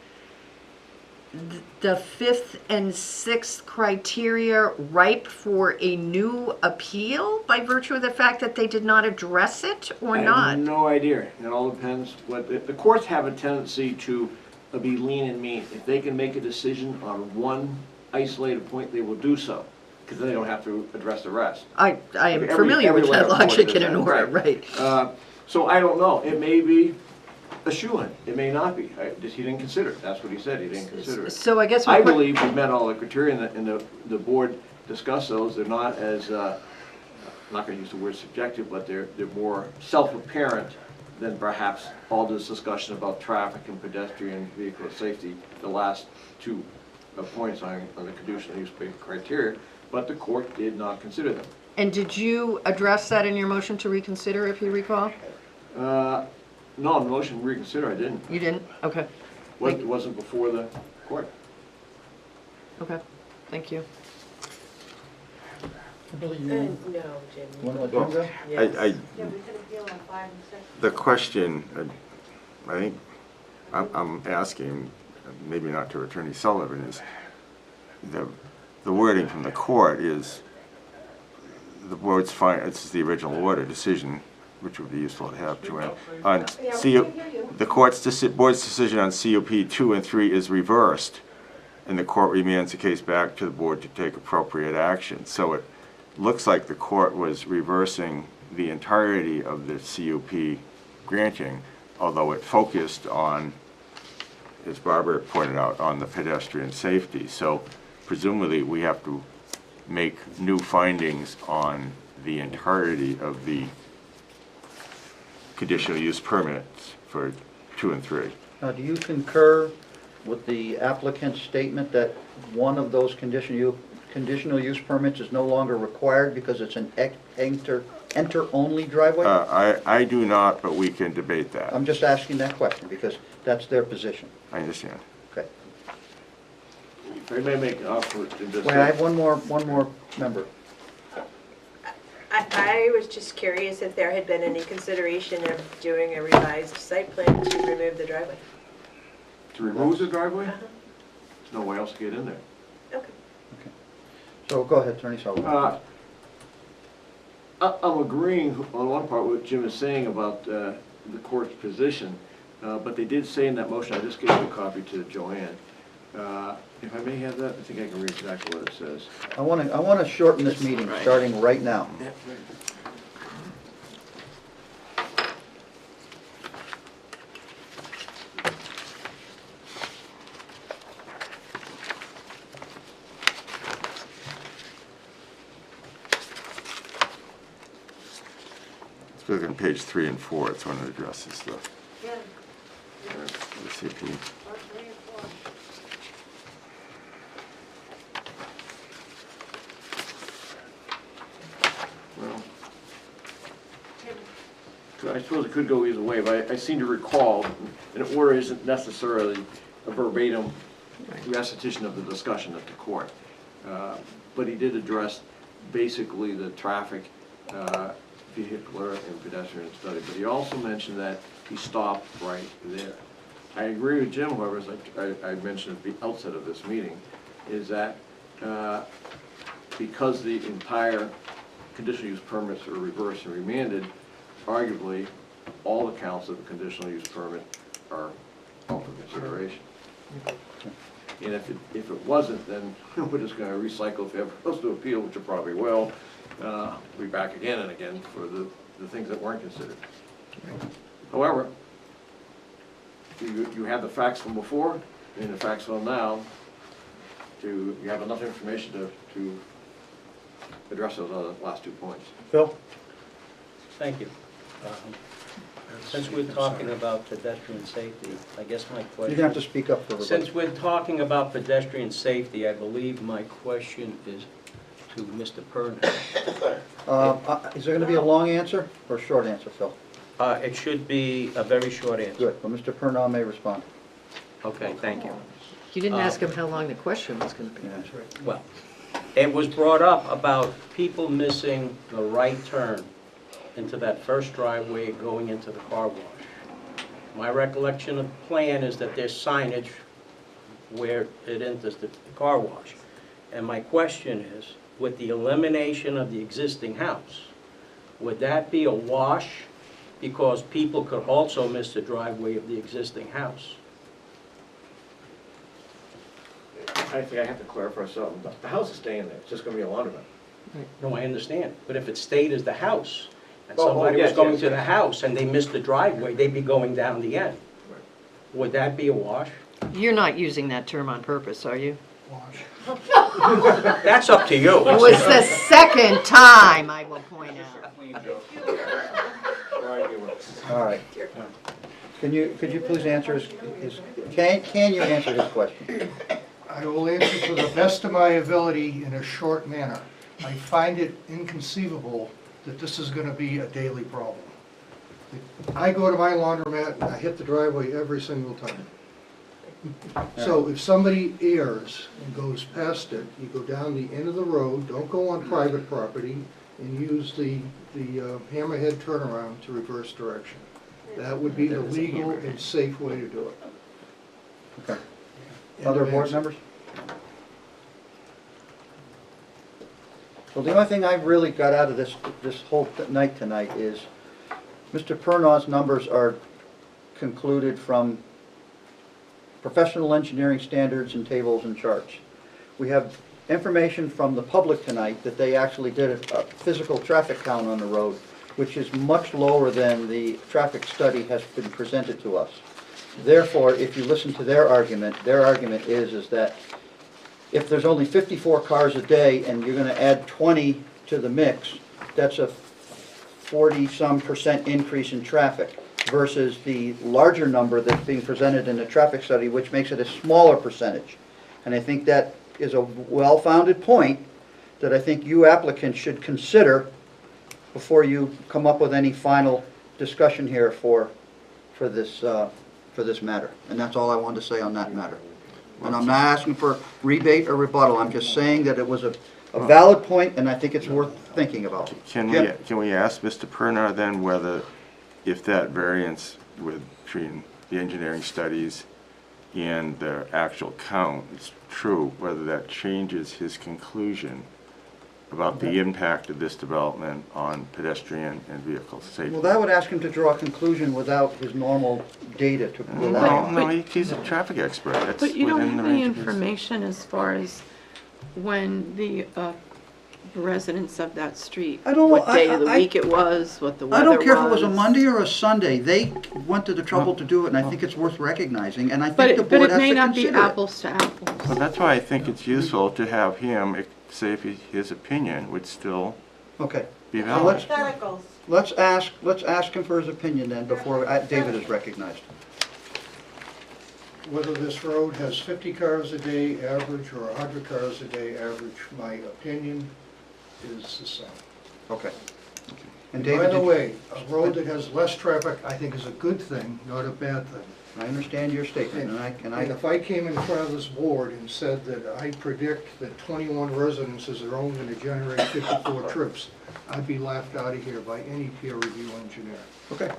the fifth and sixth criteria ripe for a new appeal by virtue of the fact that they did not address it or I not? have no idea. It all depends. The courts have a tendency to be lean and mean. If they can make a decision on one isolated point, they will do so, because then they don't have to address the rest. I am Every- familiar with every that court logic does in an that, order, right? So I don't know. It may be a shoo-in. It may not be. He didn't consider it. That's what he said. He didn't consider it. So I guess I believe we met all the criteria, and the board discussed those. They're not as, I'm not going to use the word subjective, but they're more self-apparent than perhaps all this discussion about traffic and pedestrian vehicle safety, the last two points on the conditional use criteria, but the court did not consider them. And did you address that in your motion to reconsider, if you recall? No, the motion to reconsider, I didn't. You didn't? Okay. It wasn't before the court. Okay, thank you. No, Jim. Wanna let Jim go? Yes. I, Yeah, we can appeal on 5 and 6. the question, I think, I'm asking, maybe not to Attorney Sullivan, is the wording from the court is, the board's fine, it's the original order decision, which would be useful to have, Joanne. On the board's decision on CUP 2 and 3 is reversed, and the court remands the case back to the board to take appropriate action. So it looks like the court was reversing the entirety of the CUP granting, although it focused on, as Barbara pointed out, on the pedestrian safety. So presumably we have to make new findings on the entirety of the conditional use permits for 2 and 3. Now, do you concur with the applicant's statement that one of those conditional use permits is no longer required because it's an enter-only driveway? I do not, but we can debate that. I'm just asking that question because that's their position. I understand. Okay. If I may make an offer in this. Wait, I have one more member. I was just curious if there had been any consideration of doing a revised site plan to remove the driveway. To remove the driveway? There's no way else to get in there. Okay. So go ahead, Attorney Sullivan. I'm agreeing on one part what Jim is saying about the court's position, but they did say in that motion, I just gave you a copy to Joanne. If I may have that, I think I can read exactly what it says. I want to shorten this meeting, starting right now. Let's look on page 3 and 4. It's when it addresses the Yeah. CP. Or 3 and 4. Well, I suppose it could go either way, but I seem to recall, an order isn't necessarily a verbatim recitation of the discussion at the court. But he did address basically the traffic, vehicular and pedestrian study. But he also mentioned that he stopped right there. I agree with Jim, however, as I mentioned at the outset of this meeting, is that because the entire conditional use permits are reversed and remanded, arguably, all the counts of the conditional use permit are up for consideration. And if it wasn't, then we're just gonna recycle, if ever goes to appeal, which it probably will, be back again and again for the things that weren't considered. However, you have the facts from before and the facts from now you have enough information to address those other last 2 points. Phil? Thank you. Since we're talking about pedestrian safety, I guess my question... You're going to have to speak up for everybody. Since we're talking about pedestrian safety, I believe my question is to Mr. Perna. Is there going to be a long answer or a short answer, Phil? It should be a very short answer. Good. Well, Mr. Perna may respond. Okay, thank you. You didn't ask him how long the question was going to be. Well, it was brought up about people missing the right turn into that first driveway going into the car wash. My recollection of the plan is that there's signage where it enters the car wash. And my question is, with the elimination of the existing house, would that be a wash because people could also miss the driveway of the existing house? I think I have to clarify something. The house is staying there. It's just gonna be a laundromat. No, I understand, but if it stayed as the house, and Oh, somebody yes, was going yes, to yes. the house and they missed the driveway, they'd be going down the end. Would that be a wash? You're not using that term on purpose, are you? That's up to you. It was the second time, I will point out. All right. Could you please answer can you answer his question? I will answer to the best of my ability in a short manner. I find it inconceivable that this is going to be a daily problem. I go to my laundromat and I hit the driveway every single time. So if somebody errs and goes past it, you go down the end of the road, don't go on private property, and use the hammerhead turnaround to reverse direction. That would be the legal and safe way to do it. Okay. End Other of board answer. members? Well, the only thing I really got out of this whole night tonight is Mr. Purnaw's numbers are concluded from professional engineering standards and tables and charts. We have information from the public tonight that they actually did a physical traffic count on the road, which is much lower than the traffic study has been presented to us. Therefore, if you listen to their argument is that if there's only 54 cars a day and you're gonna add 20 to the mix, that's a 40-some% increase in traffic versus the larger number that's being presented in the traffic study, which makes it a smaller percentage. And I think that is a well-founded point that I think you applicants should consider before you come up with any final discussion here for this matter. And that's all I wanted to say on that matter. And I'm not asking for rebate or rebuttal, I'm just saying that it was a valid point, and I think it's worth thinking about. Can we ask Mr. Pernar then whether, if that variance between the engineering studies and the actual count is true, whether that changes his conclusion about the impact of this development on pedestrian and vehicle safety? Well, that would ask him to draw a conclusion without his normal data to rely on. No, he's a traffic expert. That's But you don't within have the any range of his- information as far as when the residents of that street, I don't know, what day of the I- week it was, what the weather I was. don't care if it was a Monday or a Sunday, they went to the trouble to do it, and I think it's worth recognizing, and I think the But board it has to may not be consider it. apples to apples. Well, that's why I think it's useful to have him say if his opinion would still Okay. be So valid. let's ask him for his opinion then, before David is recognized. Whether this road has 50 cars a day average or 100 cars a day average, my opinion is the same. Okay. And And David, by the did- way, a road that has less traffic, I think is a good thing, not a bad thing. I understand your statement, And if I came in front of this board and said that I predict that 21 residences are only gonna generate 54 trips, I'd be laughed out of here by any peer review engineer. Okay.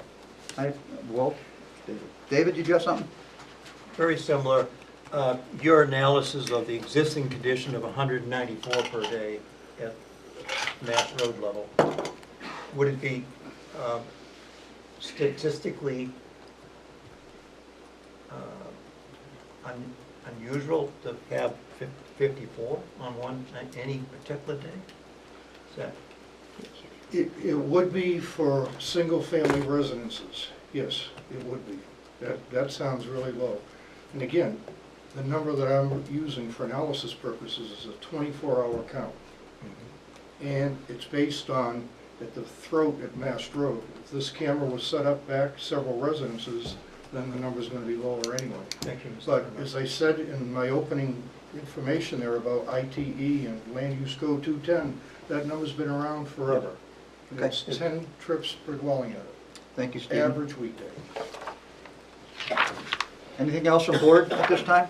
Well, David, did you have something? Very similar. Your analysis of the existing condition of 194 per day at Mass Road level, would it be statistically unusual to have 54 on any particular day? Is that? It would be for single-family residences, yes, it would be. That sounds really low. And again, the number that I'm using for analysis purposes is a 24-hour count. And it's based on, at the throat at Mass Road. If this camera was set up back several residences, then the number's gonna be lower anyway. Thank you, Mr. But Chairman. as I said in my opening information there about ITE and Land Use Code 210, that number's been around forever. Okay. It's 10 trips per dwelling unit, Thank you, Stephen. average weekday. Anything else from board at this time?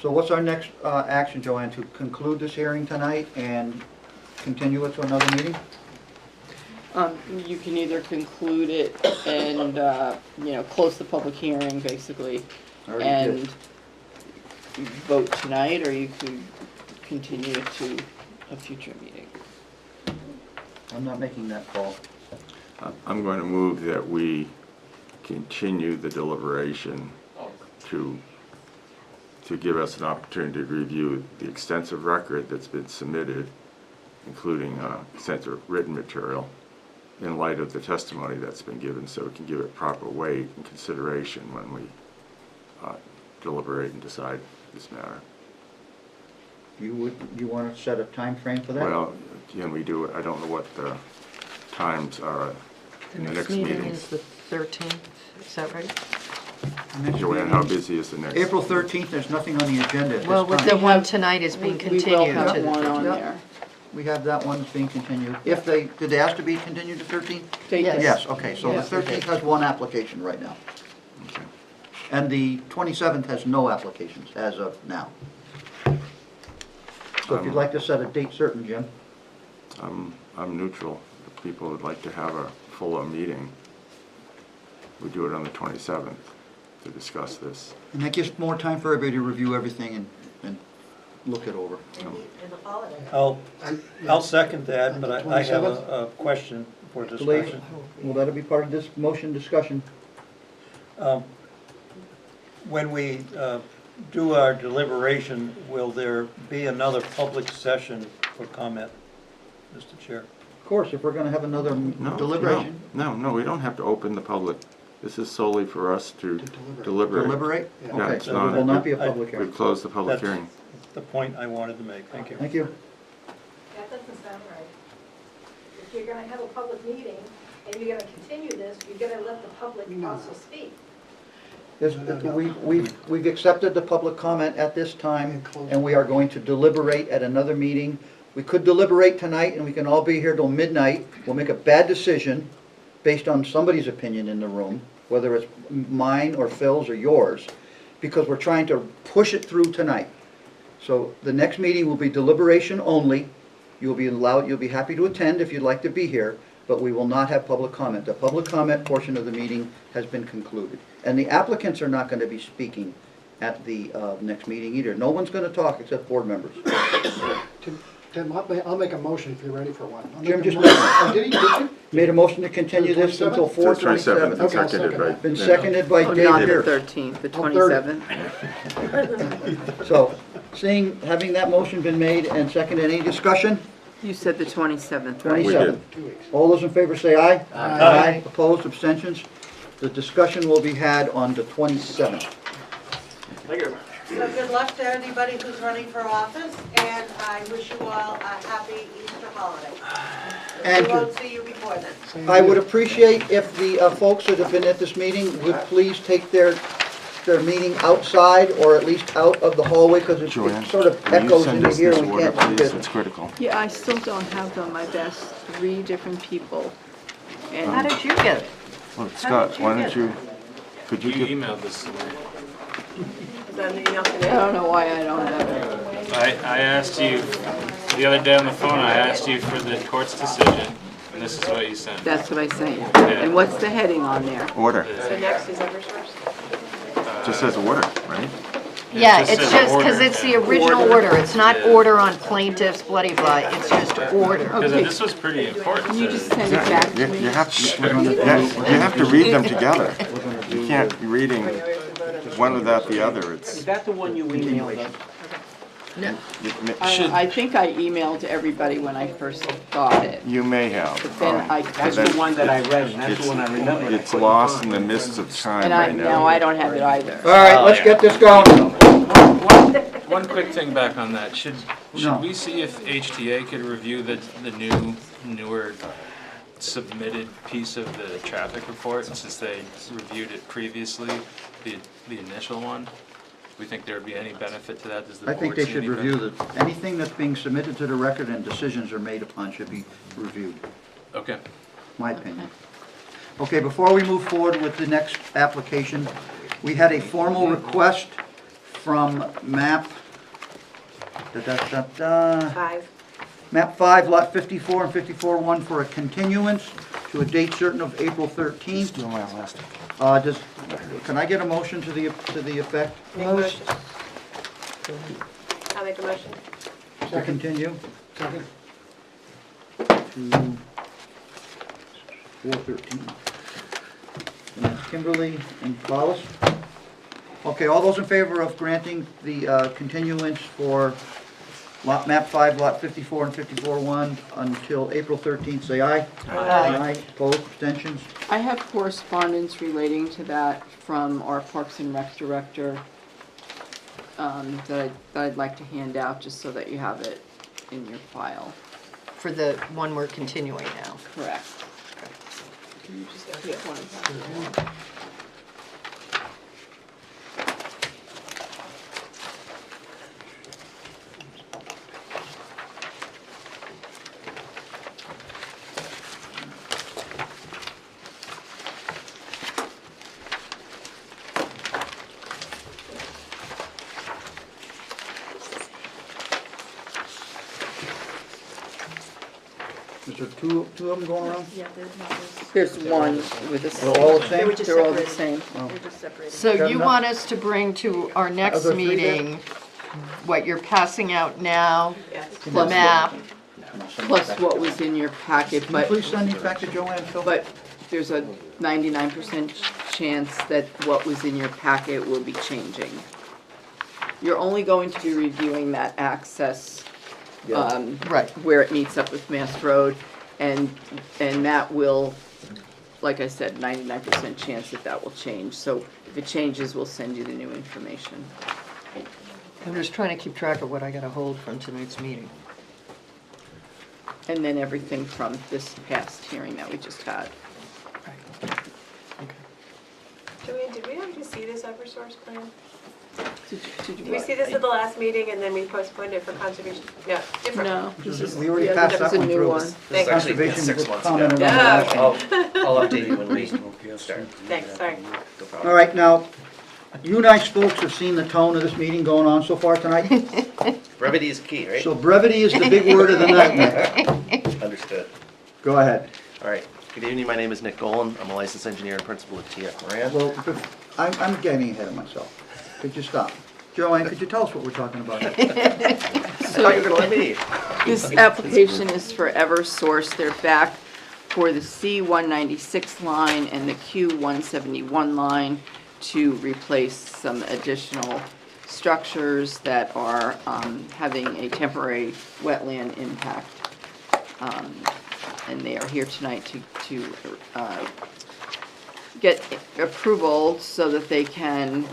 So what's our next action, Joanne, to conclude this hearing tonight and continue it to another meeting? You can either conclude it and, close the public hearing, basically, Already and did. vote tonight, or you could continue it to a future meeting. I'm not making that call. I'm going to move that we continue the deliberation to give us an opportunity to review the extensive record that's been submitted, including extensive written material, in light of the testimony that's been given, so we can give it proper weight and consideration when we deliberate and decide this matter. You want to set a time frame for that? Well, can we do it? I don't know what the times are in the next meeting meetings. is the 13th, is that right? Joanne, how busy is the next? April 13th, there's nothing on the agenda at this Well, with time. the one tonight is being We continued will have to the one on 13th. there. We have that one being continued. If did they ask to be continued to 13th? Take Yes. this. Yes, okay, so the Yes, we 13th has one application right now. Okay. And the 27th has no applications as of now. So if you'd like to set a date certain, Jim? I'm neutral. If people would like to have a fuller meeting, we do it on the 27th to discuss this. And that gives more time for everybody to review everything and look it over. And the holiday. I'll second that, but I have a question for Delayed. discussion. Well, that'll be part of this motion discussion. When we do our deliberation, will there be another public session for comment, Mr. Chair? Of course, if we're gonna have another No, deliberation. No, we don't have to open the public. This is solely for us to deliberate. Deliberate? Yeah, Okay, it's so there will not be a public hearing. We've closed the public That's hearing. the point I wanted to make. Thank you. Thank you. That doesn't sound right. If you're gonna have a public meeting and you're gonna continue this, you're gonna let the public also speak. We've accepted the public comment at this time, and we are going to deliberate at another meeting. We could deliberate tonight, and we can all be here till midnight. We'll make a bad decision based on somebody's opinion in the room, whether it's mine or Phil's or yours, because we're trying to push it through tonight. So the next meeting will be deliberation only. You'll be happy to attend if you'd like to be here, but we will not have public comment. The public comment portion of the meeting has been concluded. And the applicants are not going to be speaking at the next meeting either. No one's going to talk except board members. Tim, I'll make a motion if you're ready for one. Jim just Did you? made a motion to continue this until 4/27. Okay, I'll second that. Been seconded by Oh, Dave not the Pierce. 13th, the Oh, 30. 27th. So, having that motion been made and seconded, any discussion? You said the 27th, right? 27. All those in favor say aye. Aye. Opposed, abstentions? The discussion will be had on the 27th. Thank you. So good luck to anybody who's running for office, and I wish you all a happy Easter holiday. And We won't see you before then. I would appreciate if the folks that have been at this meeting would please take their meeting outside, or at least out of the hallway, because it Joanne, sort of will you echoes send into us here, this and we order, can't do please? business. It's critical. Yeah, I still don't have done my best, 3 different people. And How did you get it? Well, How Scott, did you why get don't you, could you You give, emailed this to me. Is that an email I today? don't know why I don't have it. I asked you, the other day on the phone, I asked you for the court's decision, and this is what you sent. That's what I sent you. And what's the heading on there? order? So next is Eversource? Just says order, right? Yeah, just it's says just, because order. it's the original order. It's not Yeah. order on plaintiffs, bloody blah, it's just order. Because Okay. this was pretty important. Can you just send it back to You me? you have to read them together. You can't be reading one without the other. Is It's, that the one you emailed us? I think I emailed everybody when I first got it. you may have. But then I, That's the one that I read, and that's the one I remember. It's lost in the mists of time and I, right now now. I don't have it either. All right, let's get this going. One quick thing back on that, should No. we see if HTA could review the newer submitted piece of the traffic report, since they reviewed it previously, the initial one? We think there would be any benefit to that? Does the I think board they see should any review anything that's being submitted to the record and decisions are made upon should be reviewed, Okay. my opinion. Okay, before we move forward with the next application, we had a formal request from map, map 5, lot 54 and 54-1 for a continuance to a date certain of April 13th. Still my last. Can I get a motion to the effect Make a motion. I'll make a motion. to continue? Second. To 4/13. And that's Kimberly and Hollis. Okay, all those in favor of granting the continuance for map 5, lot 54 and 54-1 until April 13th, say aye. Aye. Opposed, abstentions? I have correspondence relating to that from our Parks and Rec director that I'd like to hand out, just so that you have it in your file. For the one we're continuing now. Correct. Can you just get one of that? Is there two of them going around? Yeah, there's one with a. They're all the same? They're all the same. So Got you enough? want us to bring to our next Other three there? meeting what you're passing out now, Yes. the map? Plus what was in your packet, Can you but, please send these back to Joanne, Phil? but there's a 99% chance that what was in your packet will be changing. You're only going to be reviewing that access, Right. where it meets up with Mass Road, and that will, like I said, 99% chance that that will change. So if it changes, we'll send you the new information. I'm just trying to keep track of what I gotta hold from tonight's meeting. And then everything from this past hearing that we just had. Joanne, did we actually see this Eversource plan? Did Did we see this at the last meeting and then we postponed it for conservation? No, different. No, this is, We already yeah, passed that was that a one new through. one. Thanks. Conservation 6 months commented ago. on the last Oh, one. I'll update you when we start. Thanks, sorry. No problem. All right, now, you nice folks have seen the tone of this meeting going on so far tonight. Brevity is key, right? So brevity is the big word of the night, Nick. Understood. Go ahead. All right. Good evening. My name is Nick Golan. I'm a licensed engineer and principal at TF Moran. Well, I'm getting ahead of myself. Could you stop? Joanne, could you tell us what we're talking about here? I thought you were going to let me. This application is for Eversource. They're back for the C-196 line and the Q-171 line to replace some additional structures that are having a temporary wetland impact. And they are here tonight to get approval so that they can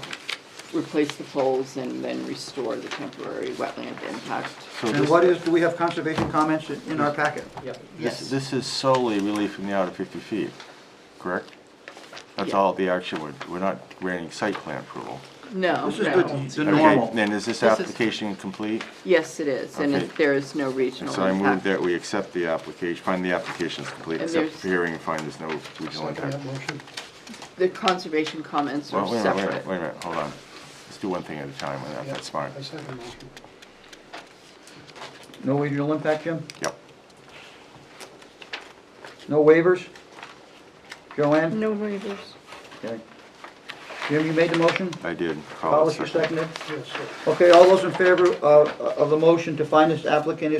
replace the poles and then restore the temporary wetland impact. So And what is, do we have conservation comments in our packet? this is solely relief from the outer 50 feet, correct? That's all the action we're not granting site plan approval. No, This is no. the Okay, normal. then is this application complete? Yes, it is, and Okay. if there is no regional So I move impact. that we accept the application, find the application is complete, And accept there's- the hearing and find there's no regional Second impact. that motion. The conservation comments are Well, wait a minute, separate. wait a minute, hold on. Let's do one thing at a time, Yeah, that's fine. I second the motion. No regional impact, Jim? Yep. No waivers? Joanne? No waivers. Okay. Jim, you made the motion? I did. Call it Hollis, you second. seconded? Yes, sir. Okay, all those in favor of the motion to find this application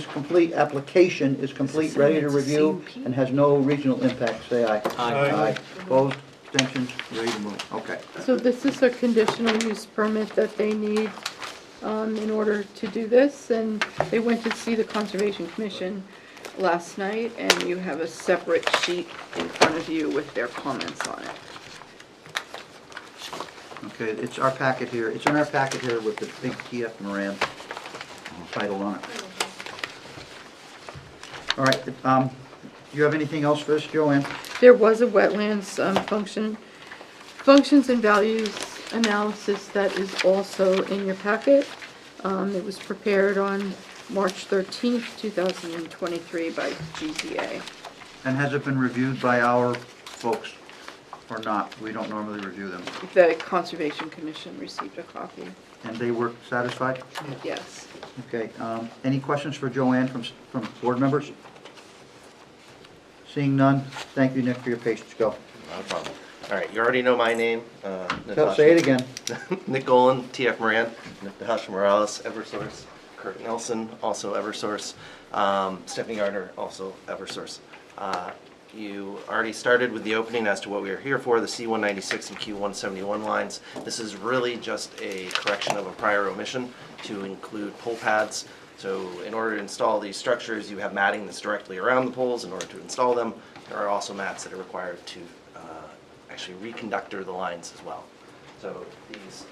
is complete, ready to review, and has no regional impact, say aye. Aye. Opposed, abstentions, ready to move, okay. So this is a conditional use permit that they need in order to do this, and they went to see the Conservation Commission. Last night, and you have a separate sheet in front of you with their comments on it. Okay, it's our packet here, it's in our packet here with the big TF Moran title on it. All right, do you have anything else for us, Joanne? There was a wetlands functions and values analysis that is also in your packet. It was prepared on March 13th, 2023 by GZA. And has it been reviewed by our folks or not? We don't normally review them. The Conservation Commission received a copy. And they were satisfied? Yes. Okay, any questions for Joanne from board members? Seeing none, thank you, Nick, for your patience. Go. Not a problem. All right, you already know my name. Say it again. Nick Golan, TF Moran, Natasha Morales, Eversource, Kurt Nelson, also Eversource, Stephanie Gardner, also Eversource. You already started with the opening as to what we are here for, the C-196 and Q-171 lines. This is really just a correction of a prior omission to include pole pads. So in order to install these structures, you have matting that's directly around the poles. In order to install them, there are also mats that are required to actually reconductor the lines as well. So these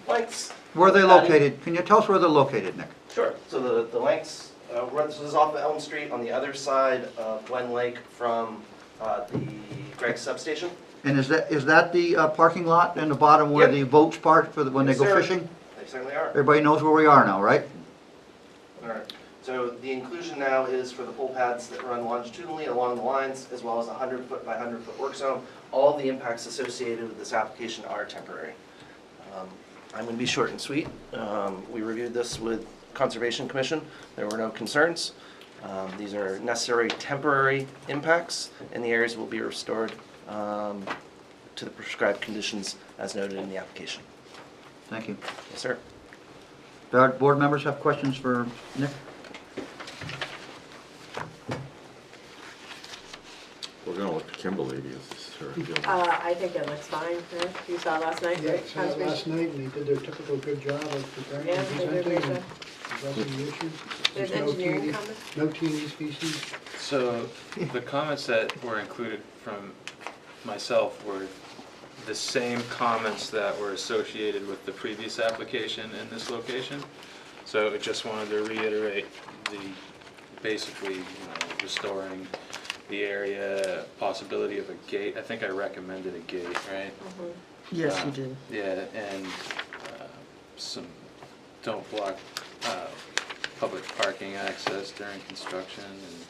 lengths. Where are they located? Can you tell us where they're located, Nick? Sure. So the lengths, this is off of Elm Street on the other side of Glen Lake from the Gregg substation. And is that the parking lot in the bottom where Yep. the boats park for when they Yes, go sir. fishing? They certainly are. Everybody knows where we are now, right? All right. So the inclusion now is for the pole pads that run longitudinally along the lines, as well as a 100-foot by 100-foot work zone. All of the impacts associated with this application are temporary. I'm going to be short and sweet. We reviewed this with Conservation Commission. There were no concerns. These are necessary temporary impacts, and the areas will be restored to the prescribed conditions as noted in the application. Thank you. Yes, sir. Board members have questions for Nick? We're gonna look to Kimberly because this is her field. I think it looks fine, right? You saw last night, Yeah, right? saw it last night, and they did their typical good job of preparing Yeah, and they did a presenting great and addressing the issues. There's no engineering teeny- comments? No teeny species. So the comments that were included from myself were the same comments that were associated with the previous application in this location. So I just wanted to reiterate the, basically, restoring the area, possibility of a gate. I think I recommended a gate, right? Yes, you did. Yeah, and some, don't block public parking access during construction. And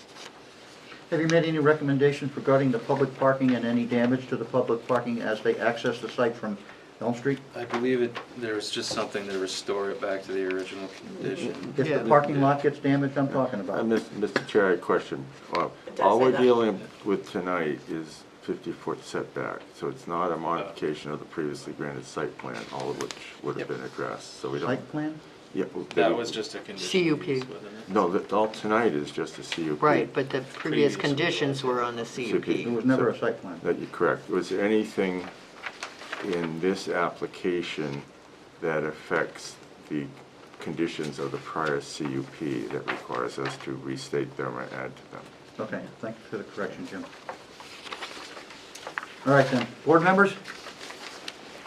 Have you made any recommendations regarding the public parking and any damage to the public parking as they access the site from Elm Street? I believe there was just something to restore it back to the original condition. If the parking lot gets damaged, I'm talking about. Mr. Chair, I have a question. does All say we're that. dealing with tonight is 50-foot setback, so it's not a modification of the previously granted site plan, all of which would have been addressed, so we don't. Site plan? Yeah. That was just a condition. CUP. wasn't it? No, all tonight is just a CUP. Right, but the previous Previous. conditions were on the It CUP. was never a site plan. That you're correct. Was there anything in this application that affects the conditions of the prior CUP that requires us to restate them or add to them? Okay, thank you for the correction, Jim. All right then, board members?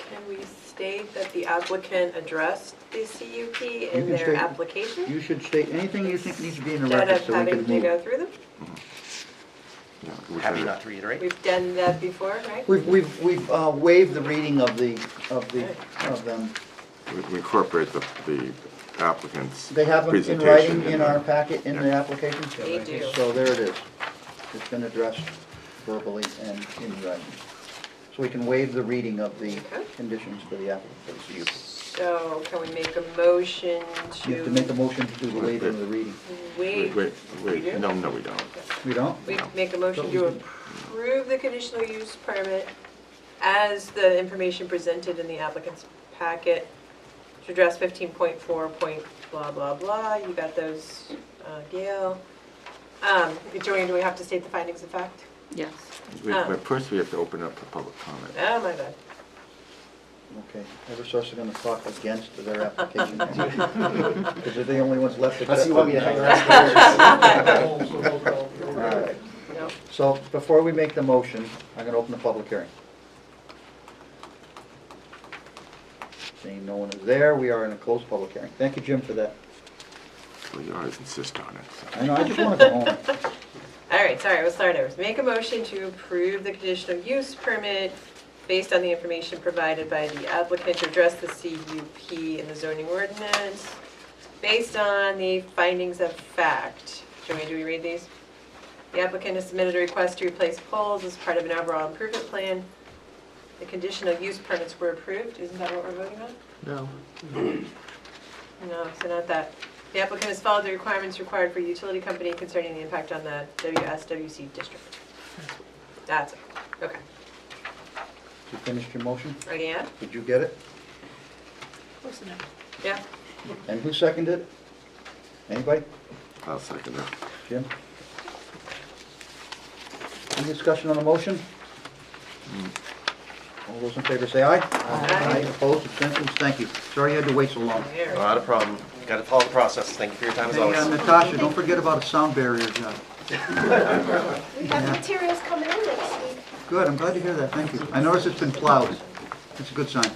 Can we state that the applicant addressed the CUP You in can their state- application? You should state anything you think needs to be in the Instead record of so we having can to move. go through them? Yeah, we Happy kinda- not to reiterate. We've done that before, right? We've waived the reading of them. We incorporate the applicant's They have them in presentation. writing in our packet in the application? They do. So there it is. It's been addressed verbally and in writing. So we can waive the reading of the conditions for the applicant. So can we make a motion You have to make a motion to do the waiving of the reading. waive? Wait, We do? no, we don't. We don't? We make a motion to approve the conditional use permit as the information presented in the applicant's packet to address 15.4 point blah, blah, blah. You got those, Gail. Joanne, do we have to state the findings of fact? Yes. But first we have to open up for public comment. Oh, my bad. Okay, Eversource are gonna talk against their application. Because they're the only ones left to. Unless you want me to hang around. All right. No. So before we make the motion, I'm gonna open the public hearing. Seeing no one is there, we are in a closed public hearing. Thank you, Jim, for that. Well, you always insist on it. so. I know, I just wanna go home. All right, sorry, we'll start over. Make a motion to approve the conditional use permit based on the information provided by the applicant to address the CUP in the zoning ordinance, based on the findings of fact. Joanne, do we read these? The applicant has submitted a request to replace poles as part of an overall improvement plan. The conditional use permits were approved. Isn't that what we're voting on? No. No, so not that. The applicant has followed the requirements required for a utility company concerning the impact on the WSWC district. That's it. Okay. You finished your motion? Again? Did you get it? Yeah. And who seconded it? Anybody? I'll second that. Jim? Any discussion on the motion? All those in favor say aye. Aye. Opposed, abstentions, thank you. Sorry you had to wait so long. Not a problem. Got to follow the process. Thank you for your time as always. Hey, Natasha, don't forget about a sound barrier job. We have materials coming in next week. Good, I'm glad to hear that, thank you. I noticed it's been plowed. It's a good sign.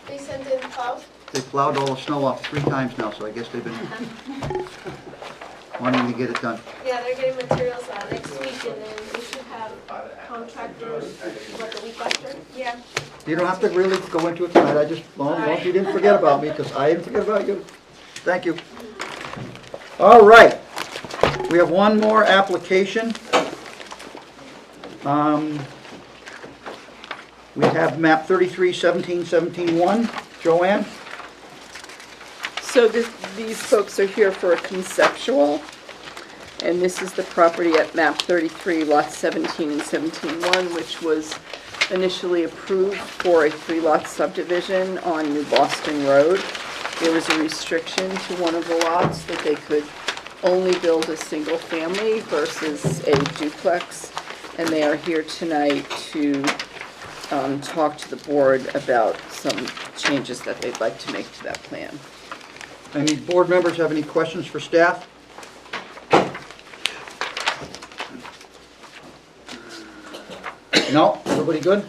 They sent in plows. They plowed all the snow off 3 times now, so I guess they've been wanting to get it done. Yeah, they're getting materials next week, and then we should have contractors, what, the week after? Yeah. You don't have to really go into it tonight, I just, as long as you didn't forget about me, because I didn't forget about you. Thank you. All right, we have one more application. We have map 33-17-17-1. Joanne? So these folks are here for a conceptual, And this is the property at map 33, lots 17 and 17-1, which was initially approved for a 3-lot subdivision on New Boston Road. There was a restriction to one of the lots that they could only build a single family versus a duplex. And they are here tonight to talk to the board about some changes that they'd like to make to that plan. Any board members have any questions for staff? No? Everybody good?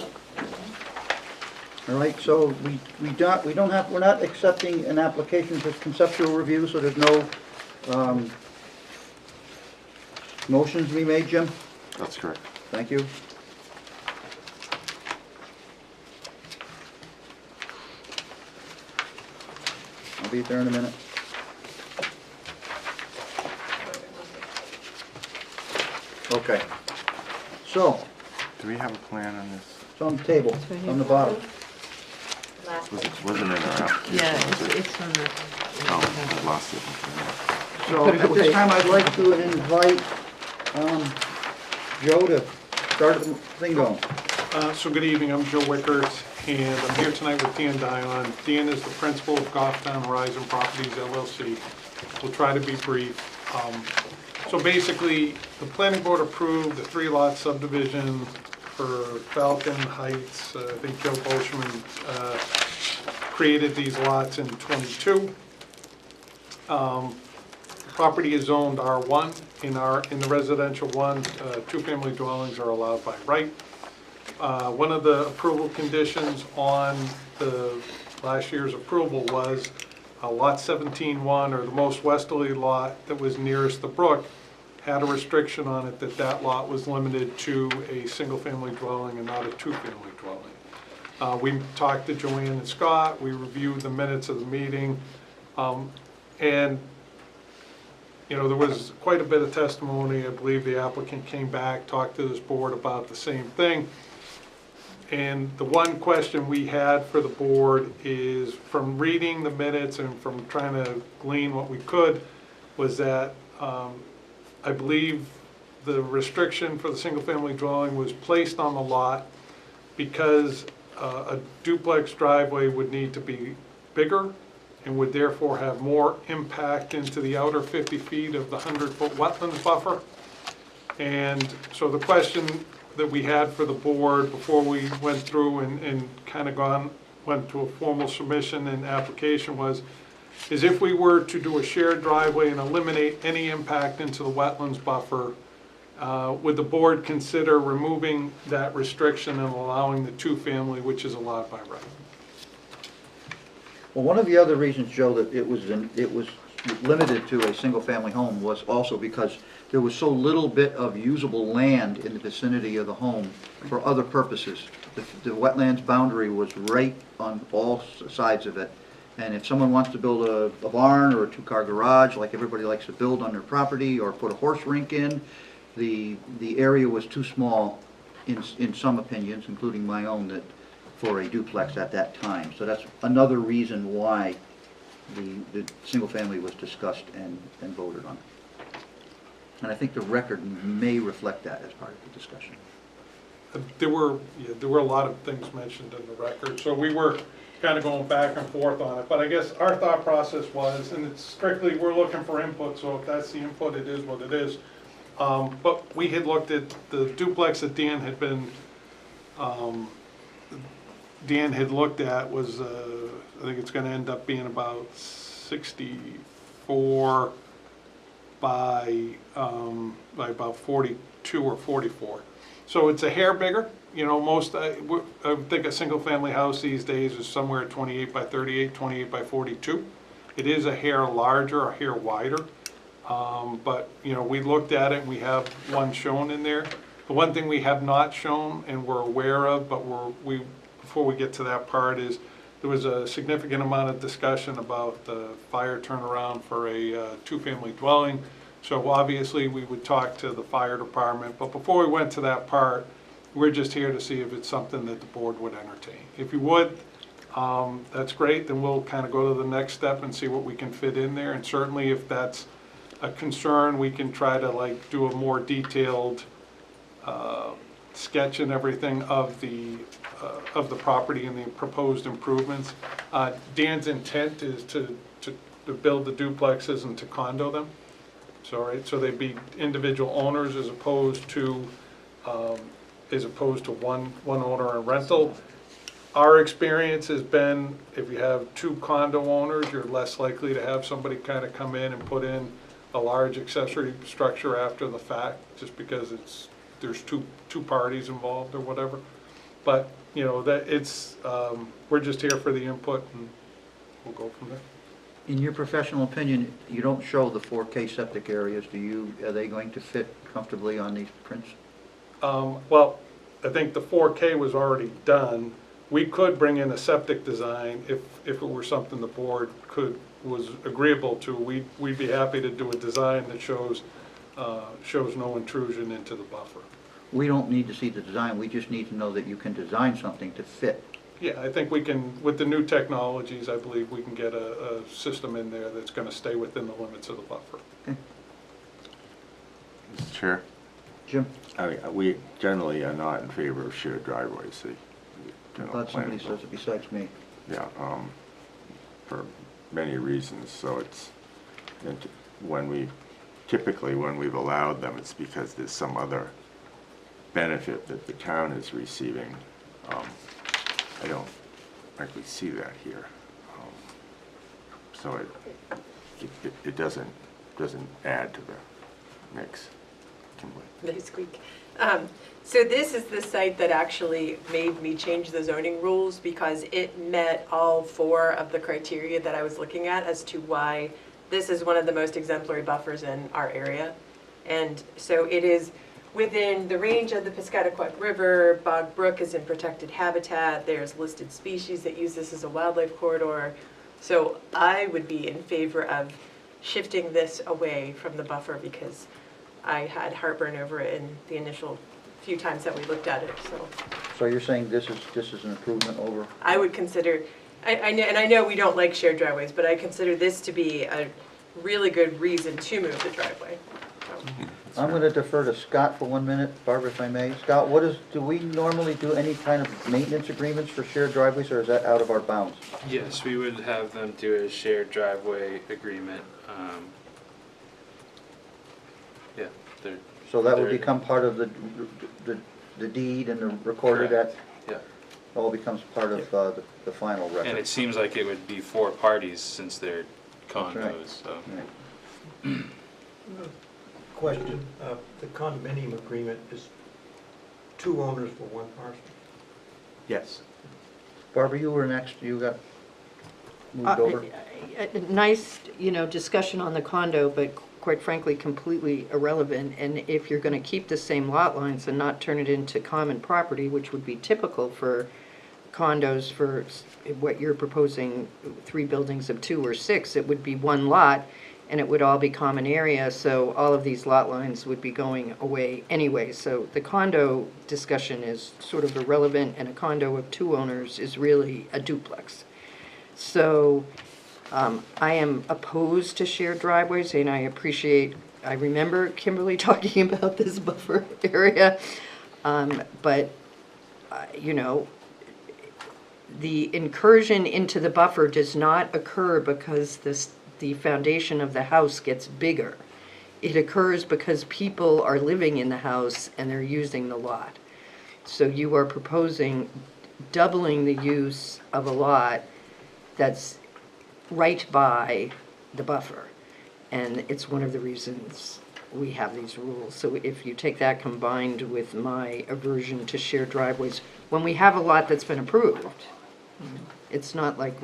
All right, so we're not accepting an application for conceptual review, so there's no motions to be made, Jim? That's correct. Thank you. I'll be there in a minute. Okay. So, Do we have a plan on this? it's on the table, on the bottom. Wasn't in our application? Yeah, was it? it's on the. Oh, I lost it. So at this time, I'd like to invite Joe to start the thing going. So good evening, I'm Joe Wickert, and I'm here tonight with Dan Dion. Dan is the principal of Goffstown Horizon Properties LLC. We'll try to be brief. So basically, the planning board approved the 3-lot subdivision for Falcon Heights. I think Joe Boschman created these lots in '22. Property is zoned R1. In the residential one, 2-family dwellings are allowed by right. One of the approval conditions on the last year's approval was lot 17-1, or the most westerly lot that was nearest the brook, had a restriction on it that lot was limited to a single-family dwelling and not a 2-family dwelling. We talked to Joanne and Scott, we reviewed the minutes of the meeting, and you know, there was quite a bit of testimony. I believe the applicant came back, talked to this board about the same thing. And the one question we had for the board is, from reading the minutes and from trying to glean what we could, was that I believe the restriction for the single-family dwelling was placed on the lot because a duplex driveway would need to be bigger and would therefore have more impact into the outer 50 feet of the 100-foot wetlands buffer. And so the question that we had for the board before we went through and kind of went to a formal submission and application is if we were to do a shared driveway and eliminate any impact into the wetlands buffer, would the board consider removing that restriction and allowing the 2-family, which is allowed by right? Well, one of the other reasons, Joe, that it was limited to a single-family home was also because there was so little bit of usable land in the vicinity of the home for other purposes. The wetlands boundary was right on all sides of it. And if someone wants to build a barn or a 2-car garage, like everybody likes to build on their property, or put a horse rink in, the area was too small, in some opinions, including my own, that for a duplex at that time. So that's another reason why the single family was discussed and voted on. And I think the record may reflect that as part of the discussion. There were a lot of things mentioned in the record, so we were kind of going back and forth on it. But I guess our thought process was, and it's strictly, we're looking for input, so if that's the input, it is what it is. But we had looked at the duplex that Dan had looked at was, I think it's going to end up being about 64 by about 42 or 44. So it's a hair bigger. You know, I would think a single-family house these days is somewhere 28 by 38, 28 by 42. It is a hair larger, a hair wider. But, you know, we looked at it and we have one shown in there. The one thing we have not shown and we're aware of, but before we get to that part, is there was a significant amount of discussion about the fire turnaround for a 2-family dwelling. So obviously we would talk to the fire department, but before we went to that part, we're just here to see if it's something that the board would entertain. If you would, that's great, then we'll kind of go to the next step and see what we can fit in there. And certainly if that's a concern, we can try to like do a more detailed sketch and everything of the property and the proposed improvements. Dan's intent is to build the duplexes and to condo them. So, right, so they'd be individual owners as opposed to one owner and rental. Our experience has been, if you have two condo owners, you're less likely to have somebody kind of come in and put in a large accessory structure after the fact, just because there's two parties involved or whatever. But, you know, that it's, we're just here for the input, and we'll go from there. In your professional opinion, you don't show the 4K septic areas, are they going to fit comfortably on these prints? Well, I think the 4K was already done. We could bring in a septic design if it were something the board was agreeable to. We'd be happy to do a design that shows no intrusion into the buffer. We don't need to see the design, we just need to know that you can design something to fit. Yeah, I think we can, with the new technologies, I believe we can get a system in there that's going to stay within the limits of the buffer. Okay. Mr. Chair? Jim? We generally are not in favor of shared driveways. I'm glad somebody says it besides me. Yeah, for many reasons. So it's, typically when we've allowed them, it's because there's some other benefit that the town is receiving. I don't frankly see that here. So it doesn't add to the mix. Kimberly. They squeak. So this is the site that actually made me change the zoning rules because it met all 4 of the criteria that I was looking at as to why this is one of the most exemplary buffers in our area. And so it is within the range of the Piscataquag River. Bog Brook is in protected habitat. There's listed species that use this as a wildlife corridor. So I would be in favor of shifting this away from the buffer because I had heartburn over it in the initial few times that we looked at it, so. So you're saying this is an improvement over? I would consider, I know we don't like shared driveways, but I consider this to be a really good reason to move the driveway. I'm going to defer to Scott for 1 minute. Barbara, if I may. Scott, do we normally do any kind of maintenance agreements for shared driveways, or is that out of our bounds? Yes, we would have them do a shared driveway agreement. Yeah, they're. So that would become part of the deed and the recorded Correct. at? Yeah. All becomes part of the final record. And it seems like it would be 4 parties since they're That's right. condos, so. Right. Question, the condominium agreement is 2 owners for 1 parcel? Yes. Barbara, you were next. You got moved over. Nice, discussion on the condo, but quite frankly, completely irrelevant. And if you're going to keep the same lot lines and not turn it into common property, which would be typical for condos for what you're proposing, 3 buildings of 2 or 6, it would be 1 lot, and it would all be common area, so all of these lot lines would be going away anyway. So the condo discussion is sort of irrelevant, and a condo of 2 owners is really a duplex. So I am opposed to shared driveways, and I remember Kimberly talking about this buffer area, but, the incursion into the buffer does not occur because the foundation of the house gets bigger. It occurs because people are living in the house and they're using the lot. So you are proposing doubling the use of a lot that's right by the buffer. And it's one of the reasons we have these rules. So if you take that combined with my aversion to shared driveways, when we have a lot that's been approved, it's not like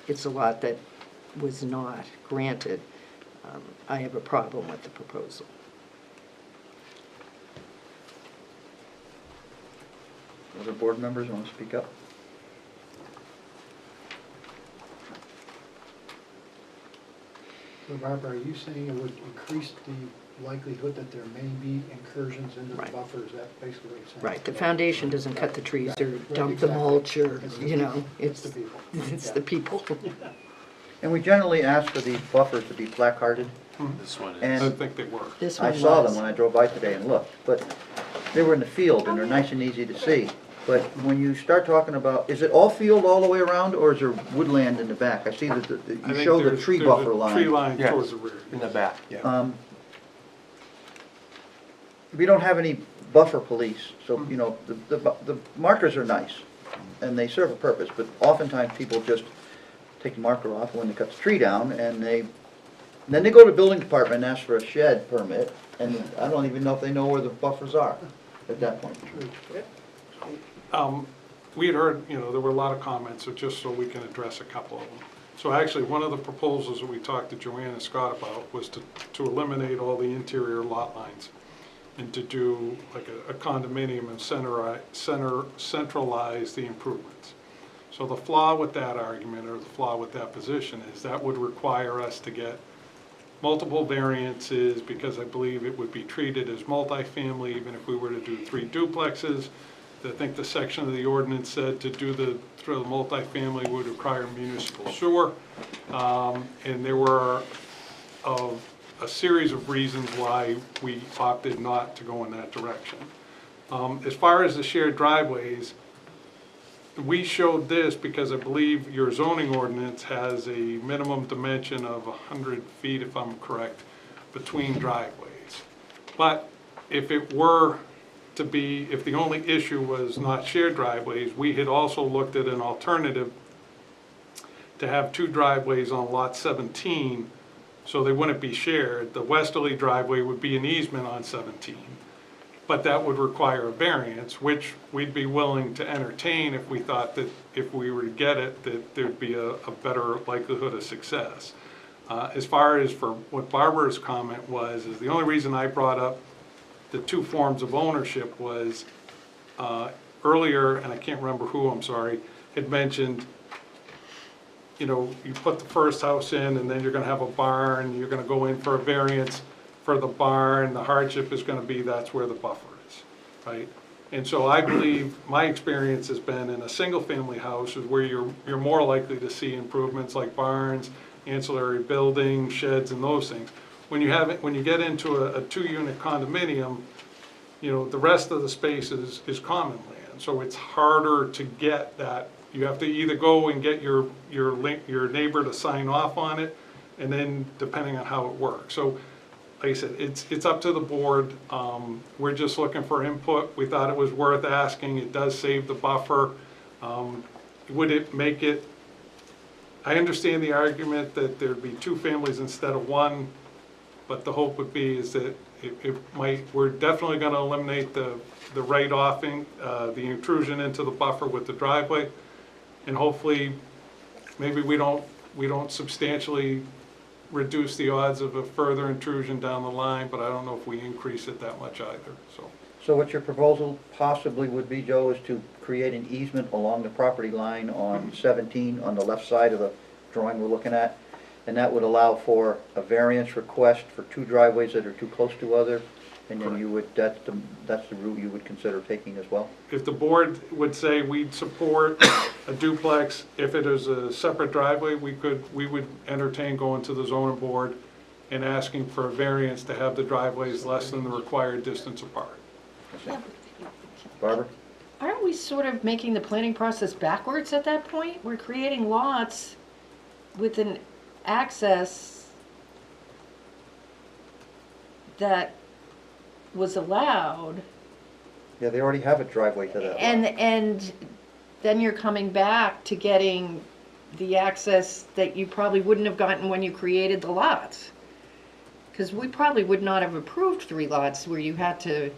it's a lot that was not granted. I have a problem with the proposal. Other board members want to speak up? So Barbara, are you saying it would increase the likelihood that there may be incursions into the buffer? Is that basically what you're saying? Right, the foundation doesn't cut the trees or Right, dump the exactly. mulch or, It's you know, it's the people. it's the people. And we generally ask for these buffers to be placarded. This one is. And I think they were. This I one saw was. them when I drove by today and looked, but they were in the field and they're nice and easy to see. But when you start talking about, is it all field all the way around, or is there woodland in the back? I see that I you think show the there's- tree there's a buffer line. Tree line Yes. towards the rear. In the back, yeah. We don't have any buffer police, so, you know, the markers are nice, and they serve a purpose, but oftentimes people just take the marker off when they cut the tree down, and then they go to the building department and ask for a shed permit, and I don't even know if they know where the buffers are at that point. We had heard, you know, there were a lot of comments, so just so we can address a couple of them. So actually, one of the proposals that we talked to Joanne and Scott about was to eliminate all the interior lot lines and to do like a condominium and centralize the improvements. So the flaw with that argument, or the flaw with that position, is that would require us to get multiple variances, because I believe it would be treated as multifamily even if we were to do 3 duplexes. I think the section of the ordinance said to do the multifamily would require municipal sewer. And there were a series of reasons why we opted not to go in that direction. As far as the shared driveways, we showed this because I believe your zoning ordinance has a minimum dimension of 100 feet, if I'm correct, between driveways. But if it were to be, if the only issue was not shared driveways, we had also looked at an alternative to have 2 driveways on lot 17, so they wouldn't be shared. The westerly driveway would be an easement on 17. But that would require a variance, which we'd be willing to entertain if we thought that if we were to get it, that there'd be a better likelihood of success. As far as for what Barbara's comment was, is the only reason I brought up the 2 forms of ownership was earlier, and I can't remember who, I'm sorry, had mentioned, you know, you put the first house in and then you're gonna have a barn, you're gonna go in for a variance for the barn, the hardship is gonna be that's where the buffer is, right? And so I believe, my experience has been in a single-family house is where you're more likely to see improvements like barns, ancillary buildings, sheds, and those things. When you get into a 2-unit condominium, you know, the rest of the space is common land, so it's harder to get that. You have to either go and get your neighbor to sign off on it, and then depending on how it works. So, like I said, it's up to the board. We're just looking for input. We thought it was worth asking. It does save the buffer. Would it make it? I understand the argument that there'd be 2 families instead of 1, but the hope would be is that we're definitely going to eliminate the right-offing, the intrusion into the buffer with the driveway, and hopefully, maybe we don't substantially reduce the odds of a further intrusion down the line, but I don't know if we increase it that much either, so. So what your proposal possibly would be, Joe, is to create an easement along the property line on 17, on the left side of the drawing we're looking at, and that would allow for a variance request for 2 driveways that are too close to other, and then you would, that's the route you would consider taking as well? If the board would say we'd support a duplex, if it is a separate driveway, we would entertain going to the zoning board and asking for a variance to have the driveways less than the required distance apart. Barbara? Aren't we sort of making the planning process backwards at that point? We're creating lots with an access that was allowed. Yeah, they already have a driveway to that lot. And then you're coming back to getting the access that you probably wouldn't have gotten when you created the lots. Because we probably would not have approved 3 lots where you had to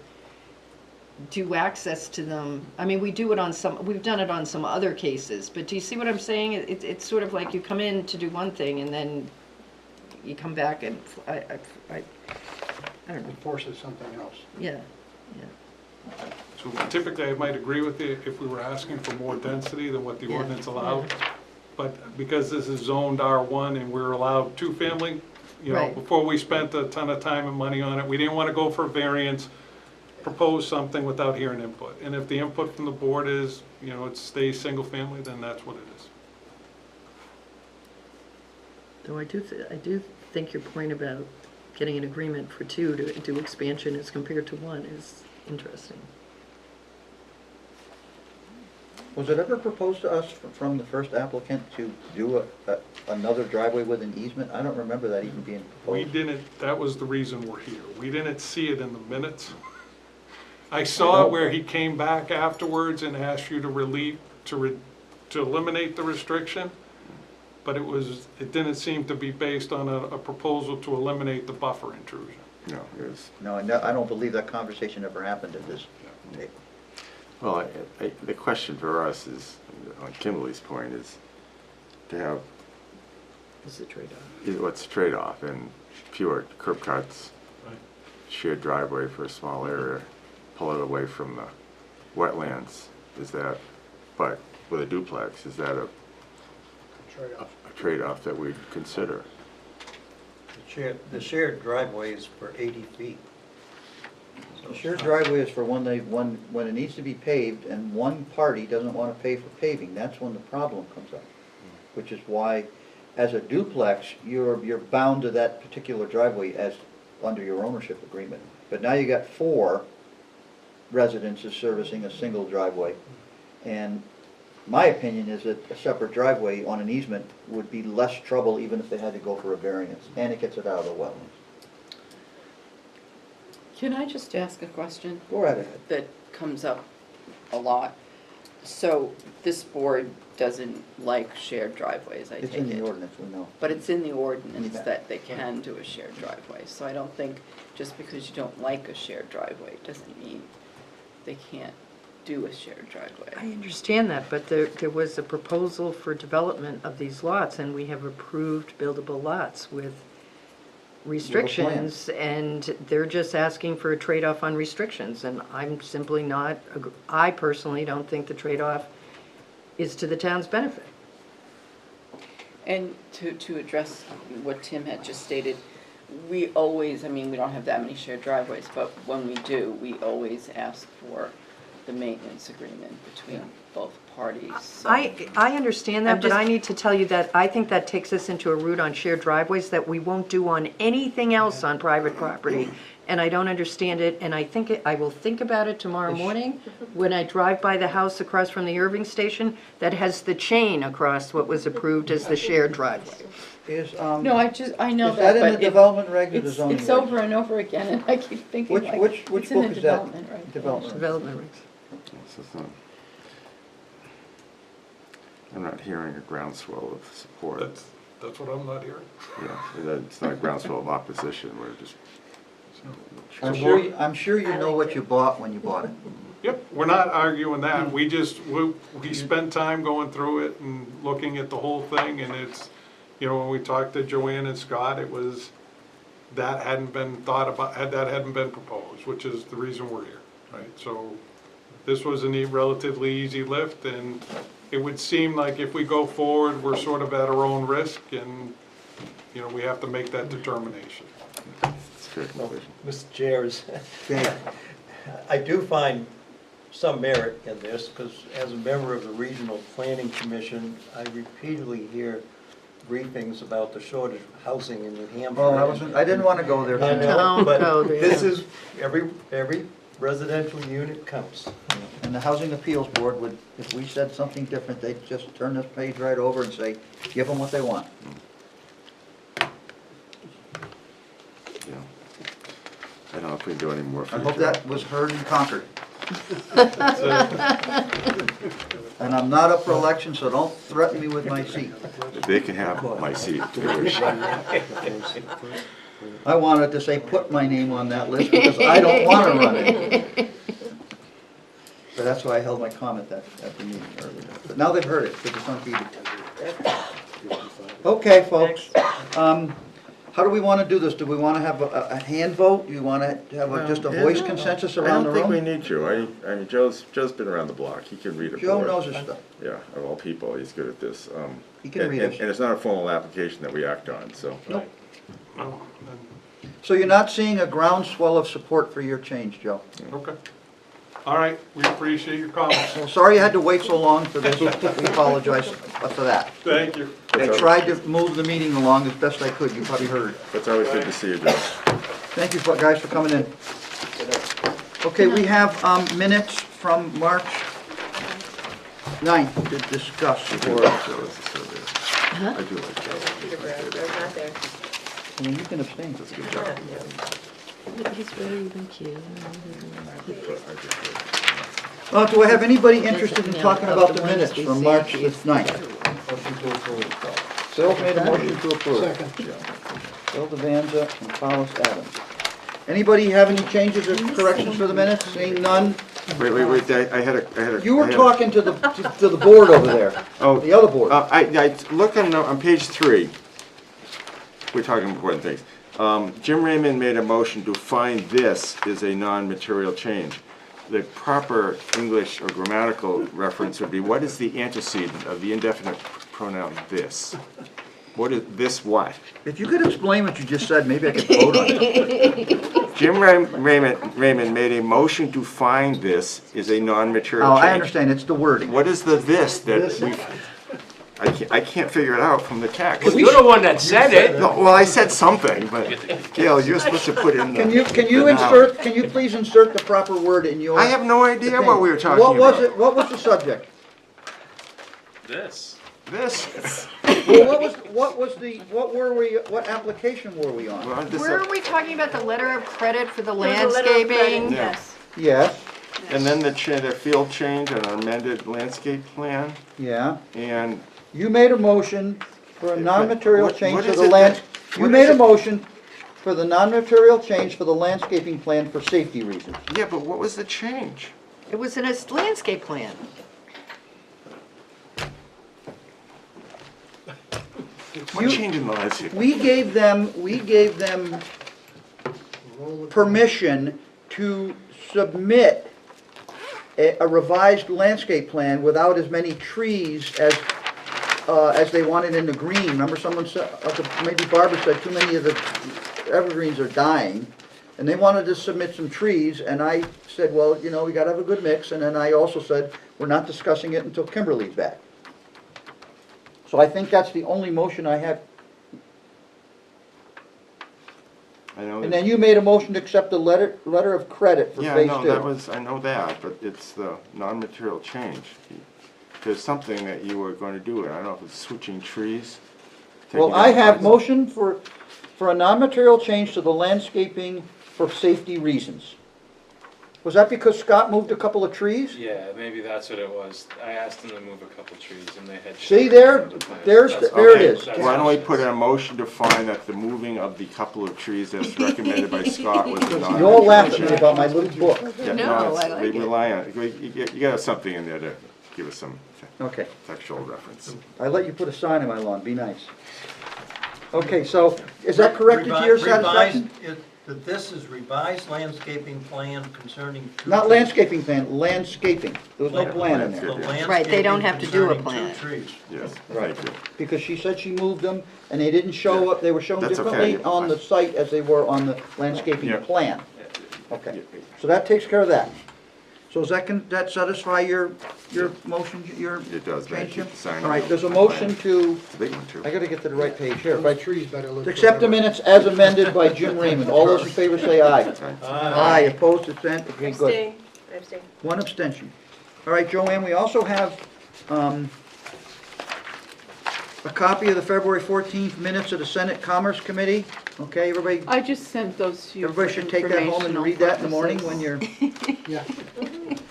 do access to them. I mean, we've done it on some other cases, but do you see what I'm saying? It's sort of like you come in to do one thing and then you come back and, I don't know. It forces something else. Yeah. So typically, I might agree with you if we were asking for more density than what the ordinance allowed. But because this is zoned R1 and we're allowed 2-family, you know, Right. before we spent a ton of time and money on it, we didn't want to go for variance, propose something without hearing input. And if the input from the board is, you know, it stays single-family, then that's what it is. Though I do think your point about getting an agreement for two to do expansion as compared to one is interesting. Was it ever proposed to us from the first applicant to do another driveway with an easement? I don't remember that even being We proposed. didn't, that was the reason we're here. We didn't see it in the minutes. I saw it where he came back afterwards and asked you to eliminate the restriction, but it didn't seem to be based on a proposal to eliminate the buffer intrusion. No, it was, No, I don't believe that conversation ever happened at this table. well, the question for us is, on Kimberly's point, is to have, Is the trade-off. what's the trade-off? And fewer curb cuts, Right. shared driveway for a small area, pull it away from the wetlands, is that, but with a duplex, is that a trade-off that we'd consider? The shared driveway is for 80 feet. The shared driveway is for when it needs to be paved and one party doesn't want to pay for paving. That's when the problem comes up. Which is why, as a duplex, you're bound to that particular driveway as under your ownership agreement. But now you got 4 residences servicing a single driveway. And my opinion is that a separate driveway on an easement would be less trouble even if they had to go for a variance. And it gets it out of the wetlands. Can I just ask a question? Go right ahead. That comes up a lot. So this board doesn't like shared driveways, I take it? It's in the ordinance, we know. But it's in the ordinance Yeah. that they can do a shared driveway. So I don't think just because you don't like a shared driveway doesn't mean they can't do a shared driveway. I understand that, but there was a proposal for development of these lots, and we have approved buildable lots with restrictions, and they're just asking for a trade-off on restrictions, and I'm simply not, I personally don't think the trade-off is to the town's benefit. And to address what Tim had just stated, we always, I mean, we don't have that many shared driveways, but when we do, we always ask for the maintenance agreement between both parties. So- I understand that, but I need to tell you that I think that takes us into a route on shared driveways that we won't do on anything else on private property. And I don't understand it, and I will think about it tomorrow morning when I drive by the house across from the Irving station that has the chain across what was approved as the shared driveway. No, I know Is that in but the development reg or the it's- zoning It's reg? over and over again, and I keep thinking like, Which it's in the book is that? development, right? Development. So it's not- I'm not hearing a groundswell of support. That's what I'm not hearing. Yeah, it's not a groundswell of opposition, we're just. I'm sure you know what you bought when you bought it. Yep, we're not arguing that. We spent time going through it and looking at the whole thing, and it's, when we talked to Joanne and Scott, it was, that hadn't been thought about, that hadn't been proposed, which is the reason we're here, right? So this was a relatively easy lift, and it would seem like if we go forward, we're sort of at our own risk, and, we have to make that determination. Well, Mr. Chairs, I do find some merit in this, because as a member of the Regional Planning Commission, I repeatedly hear briefings about the shortage of housing in New Hampshire. Oh, I didn't want to go there. I know, but go there. this is, every residential unit counts. And the Housing Appeals Board would, if we said something different, they'd just turn this page right over and say, give them what they want. I don't know if we can do any more for I you, hope Joe. that was heard and conquered. And I'm not up for election, so don't threaten me with my seat. They can have my seat if they wish. I wanted to say, put my name on that list because I don't want to run it. So that's why I held my comment at the meeting earlier. But now they've heard it, because it's on TV. Okay, folks. How do we want to do this? Do we want to have a hand vote? Do you want to have just a voice consensus around the I don't think room? we need to. I mean, Joe's been around the block. He can read a Joe board. knows his stuff. Yeah, of all people, he's good at this. He can read it. And it's not a formal application that we act on, so. Nope. No, So you're not seeing a groundswell of support for your change, Joe? okay. All right, we appreciate your comments. Well, sorry you had to wait so long for this. We apologize for that. Thank you. I tried to move the meeting along as best I could, you probably heard. It's always good to see you, Joe. Thank you, guys, for coming in. Okay, we have minutes from March 9th to discuss. I do For, like Joe as a surveyor. I do like Joe. He's my favorite. Not there. I mean, you can abstain. That's a good job. He's very even cute. Do I have anybody interested in talking about the minutes from March the 9th? Phil made a motion to approve. Second. Phil Devanza and Collis Adams. Anybody have any changes or corrections for the minutes? Seeing none? Wait, I had a. You were talking to the board over there. Oh. The other board. I look on page 3. We're talking important things. Jim Raymond made a motion to find this is a non-material change. The proper English or grammatical reference would be, what is the antecedent of the indefinite pronoun this? What is this what? If you could explain what you just said, maybe I could vote on it. Jim Raymond made a motion to find this is a non-material Oh, change. I understand, it's the wording. What is the this that we, I can't figure it out from the text. You're the one that said it. No, well, I said something, but Gail, you're supposed to put in the. Can you the noun. insert, can you please insert the proper word in your? I have no idea what we were talking What was about. it, what was the subject? This. This. Well, what were we, what application were we on? Well, this- Were we talking about the letter of credit for the There was a letter of credit, landscaping? Yes. Yes, And then the field change and amended landscape plan, yeah. and You made a motion for a non-material what change to is the it land, that- you what made is a it- motion for the non-material change for the landscaping plan for safety reasons. yeah, but what was the change? It was in a landscape plan. What change in the landscape? We gave them permission to submit a revised landscape plan without as many trees as they wanted in the green. Remember someone said, maybe Barbara said, too many of the evergreens are dying, and they wanted to submit some trees, and I said, well, you know, we gotta have a good mix, and then I also said, we're not discussing it until Kimberly's back. So I think that's the only motion I have. I know. And then you made a motion to accept the letter of credit for Yeah, phase no, two. that was, I know that, but it's the non-material change. There's something that you were going to do, and I don't know if it's switching trees. Well, taking I out have lines. motion for a non-material change to the landscaping for safety reasons. Was that because Scott moved a couple of trees? Yeah, maybe that's what it was. I asked them to move a couple trees and they had. See there, there it Okay, is. why don't we put a motion to find that the moving of the couple of trees as recommended by Scott was not. You all laughed at me about my little book. Yeah, No, it's- I like we it. rely on, you gotta have something in there to give us some Okay, textual reference. I let you put a sign in my lawn, be nice. Okay, so is that corrected to your satisfaction? This is revised landscaping plan concerning. Not landscaping plan, landscaping. There was no plan in The there. Landscaping. Right, they don't have to do a landscaping plan. concerning 2 trees. Yes, Right. thank you. Because she said she moved them, and they didn't show up, they were shown That's okay. differently on the site as they were on the landscaping Yeah. plan. Okay, so that takes care of that. So does that satisfy your motion, your It does, thank change, you. Jim? Sign All right, off there's a on the motion to, It's a big one, too. I gotta get to the right page here. If I- Those trees better live To accept the forever. minutes as amended by Jim Raymond. All those in favor say aye. Aye, opposed, abstained, okay, good. Abstain. I abstain. One abstention. All right, Joanne, we also have a copy of the February 14th minutes of the Senate Commerce Committee. Okay, everybody, I just sent those to you. everybody for should take that home and informational read that in the morning when purposes. you're... Yeah.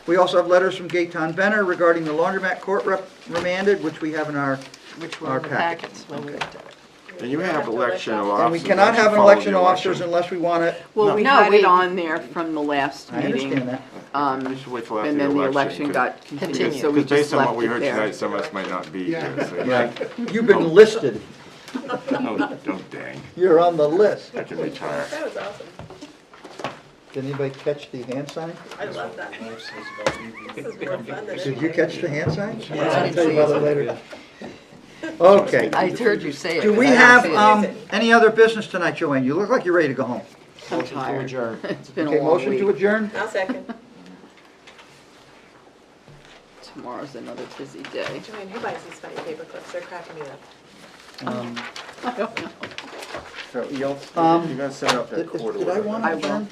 We also have letters from Gaetan Benner regarding the laundromat court remanded, which we have in our Which Our were the packets. packets when we looked at it. And you have election of officers. And we cannot that have an follow election the of officers election. unless we want to... Well, we No, had we- it on there from the last I meeting. understand that. We should wait till after And the then the election. election got continued, so we Because based just on what left we it heard there. tonight, some of us might not be Yeah. here. So Right. You've been listed. Don't dang. You're on the list. I can retire. That was awesome. Did anybody catch the hand sign? I love that. This is more fun than Did you catch the hand sign? Yeah, I I'll didn't tell you see about it. it later. Okay. I heard you say it. Do we but I didn't have see it. any other business tonight, Joanne? You look like you're ready to go home. I'm tired. It's been a Okay, long motion to week. adjourn? I'll second. Tomorrow's another busy day. Joanne, who buys these funny paper clips? They're cracking me up. I don't know. So you're gonna set up that court Did I order. want I to will. adjourn?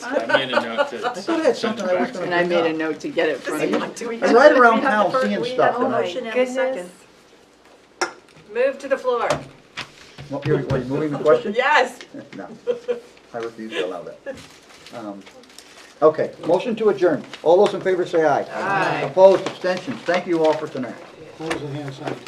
I made a note to. I thought I had something I was gonna And I bring made a up. note to get it from you. I ride around town seeing stuff. Oh and I- my goodness. Move to the floor. What, you're moving the question? Yes. No, I refuse to allow that. Okay, motion to adjourn. All those in favor say aye. Aye. Opposed, abstentions. Thank you all for tonight. Close the hand sanitizer.